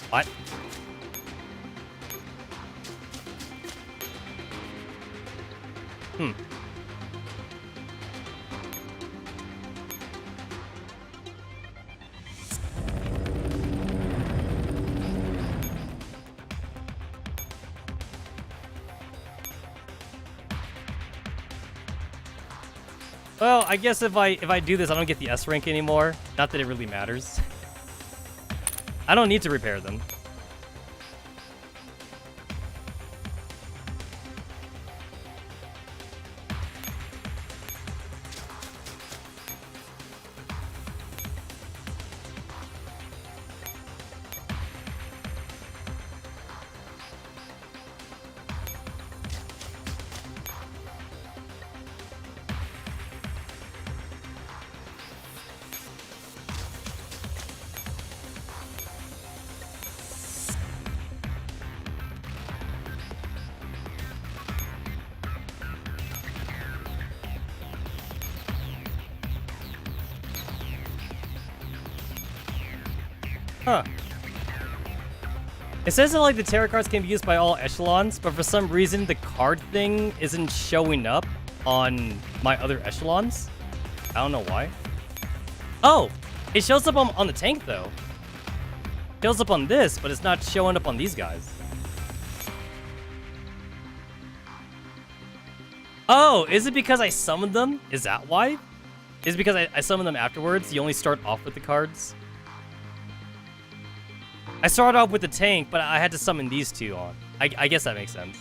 What? Well, I guess if I do this, I don't get the S rank anymore. Not that it really matters. I don't need to repair them. Huh. It says that like the tarot cards can be used by all echelons, but for some reason the card thing isn't showing up on my other echelons. I don't know why. Oh, it shows up on the tank though. It shows up on this, but it's not showing up on these guys. Oh, is it because I summoned them? Is that why? Is it because I summoned them afterwards? You only start off with the cards? I started off with the tank, but I had to summon these two on. I guess that makes sense.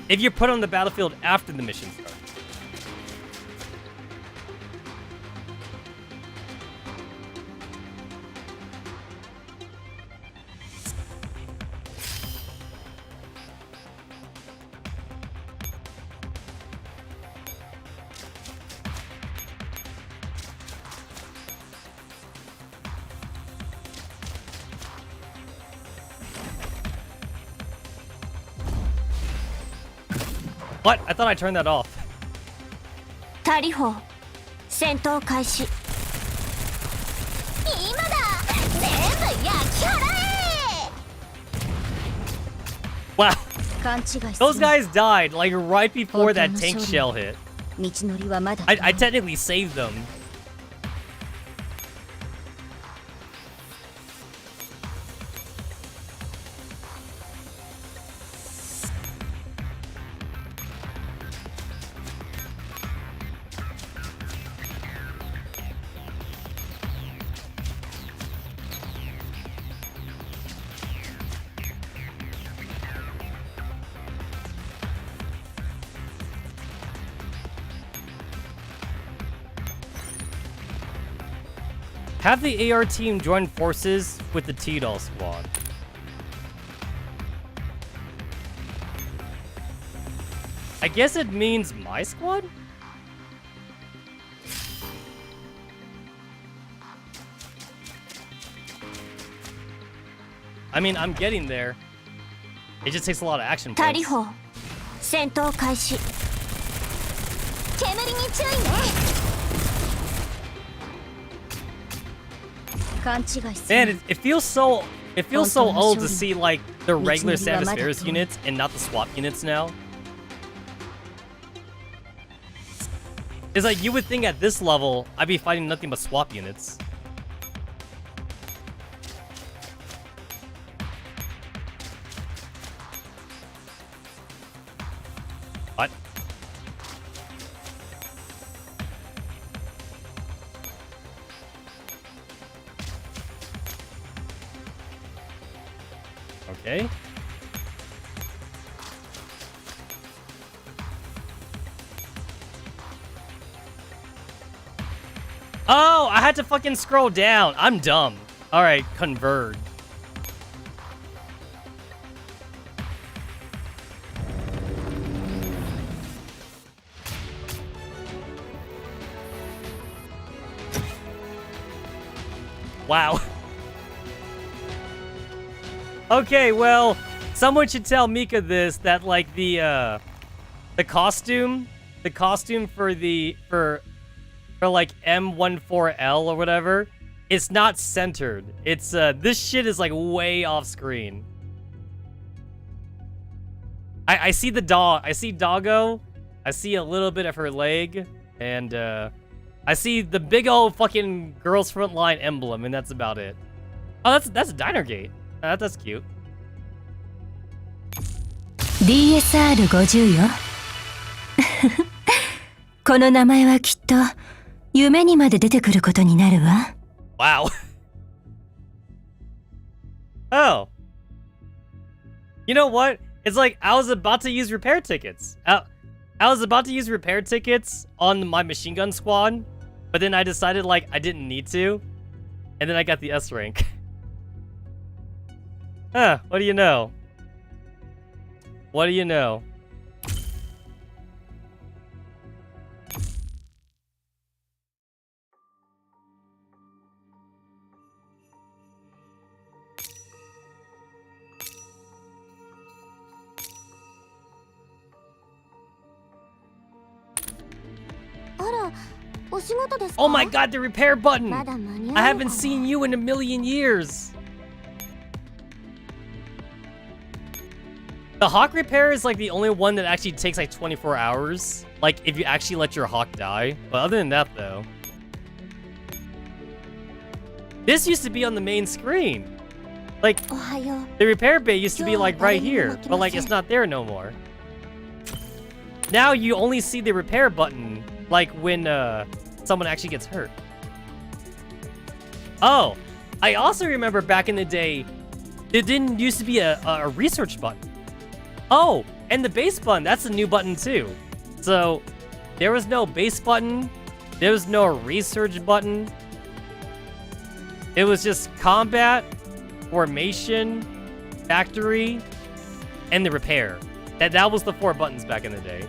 If you're put on the battlefield after the mission starts. What? I thought I turned that off. タリホ戦闘開始今だ全部焼き払え Wow. 勘違いする Those guys died like right before that tank shell hit. 道のりはまだ I technically saved them. Have the AR team join forces with the T-Doll squad. I guess it means my squad? I mean, I'm getting there. It just takes a lot of action タリ points. ホ戦闘開始煙に注意ね 勘違いする Man, it feels so old to see like the regular Samus Ferris units and not the swap units now. It's like you would think at this level I'd be fighting nothing but swap units. What? Okay. Oh, I had to fucking scroll down. I'm dumb. All right, converge. Wow. Okay, well, someone should tell Mika this, that like the costume for like M14L or whatever, it's not centered. It's this shit is like way off screen. I see the dog. I see Doggo. I see a little bit of her leg, and I see the big old fucking Girls Frontline emblem, and that's about it. Oh, that's a diner gate. That's cute. DSR50 よ。この名前はきっと夢にまで出てくることになるわ。Wow. Oh. You know what? It's like I was about to use repair tickets. I was about to use repair tickets on my machine gun squad, but then I decided like I didn't need to, and then I got the S rank. Huh, what do you know? What do you know? Oh my god, the repair button! I haven't seen you in a million years! The hawk repair is like the only one that actually takes like 24 hours. Like if you actually let your hawk die. But other than that though. This used to be on the main screen. Like, the repair bay used to be like right here. But like it's not there no more. Now you only see the repair button like when someone actually gets hurt. Oh, I also remember back in the day, there didn't used to be a research button. Oh, and the base button, that's a new button too. So, there was no base button, there was no research button. It was just combat, formation, factory, and the repair. That was the 4 buttons back in the day.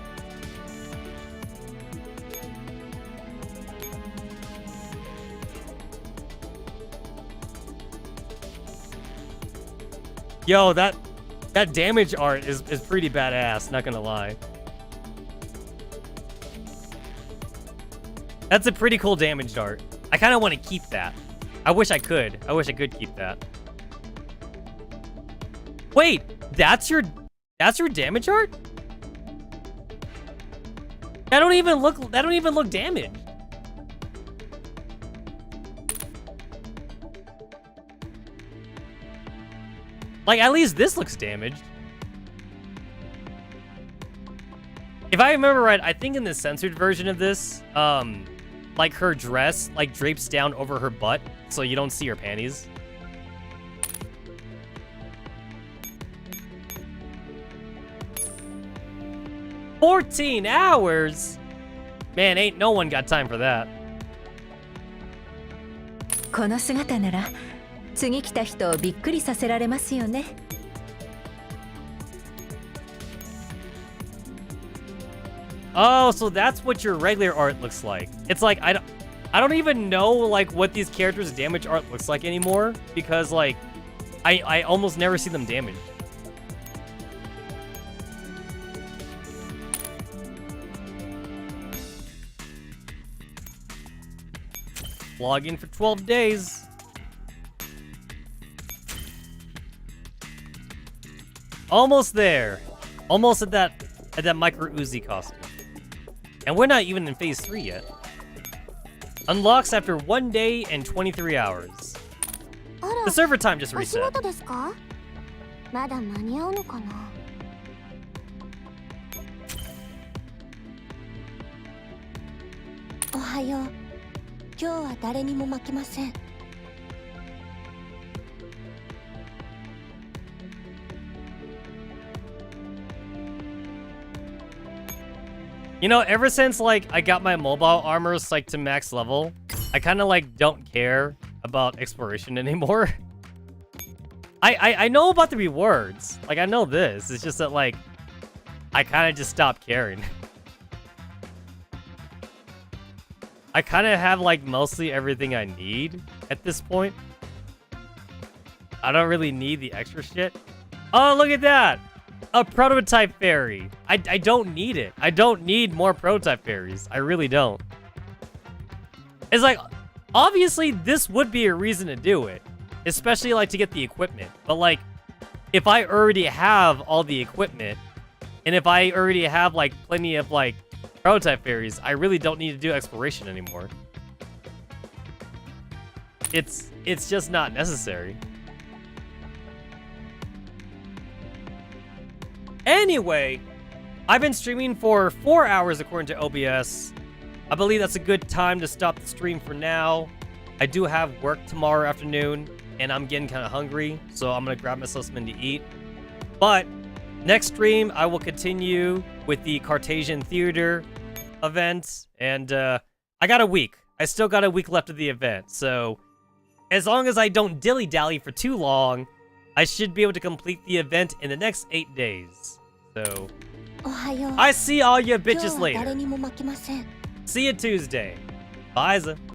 Yo, that damage art is pretty badass, not gonna lie. That's a pretty cool damage art. I kind of want to keep that. I wish I could. I wish I could keep that. Wait, that's your damage art? That don't even look damaged. Like, at least this looks damaged. If I remember right, I think in the censored version of this, like her dress, like drapes down over her butt, so you don't see her panties. "14 hours? Man, ain't no one got time for that." この姿なら次来た人をびっくりさせられますよね。Oh, so that's what your regular art looks like. It's like I don't even know like what these characters' damage art looks like anymore because like I almost never see them damaged. Log in for 12 days. Almost there. Almost at that micro Uzi costume. And we're not even in phase 3 yet. Unlocks after 1 day and 23 hours. The server time just reset. You know, ever since like I got my mobile armors like to max level, I kind of like don't care about exploration anymore. I know about the rewards. Like I know this. It's just that like I kind of just stopped caring. I kind of have like mostly everything I need at this point. I don't really need the extra shit. Oh, look at that! A prototype fairy. I don't need it. I don't need more prototype fairies. I really don't. It's like, obviously, this would be a reason to do it. Especially, like, to get the equipment. But, like, if I already have all the equipment, and if I already have, like, plenty of, like, prototype fairies, I really don't need to do exploration anymore. It's just not necessary. Anyway, I've been streaming for 4 hours according to OBS. I believe that's a good time to stop the stream for now. I do have work tomorrow afternoon, and I'm getting kind of hungry, so I'm going to grab myself something to eat. But next stream, I will continue with the Cartesian Theater event, and I got a week. I still got a week left of the event, so as long as I don't dilly-dally for too long, I should be able to complete the event in the next 8 days. So, I see all you bitches later. See you Tuesday. Bye.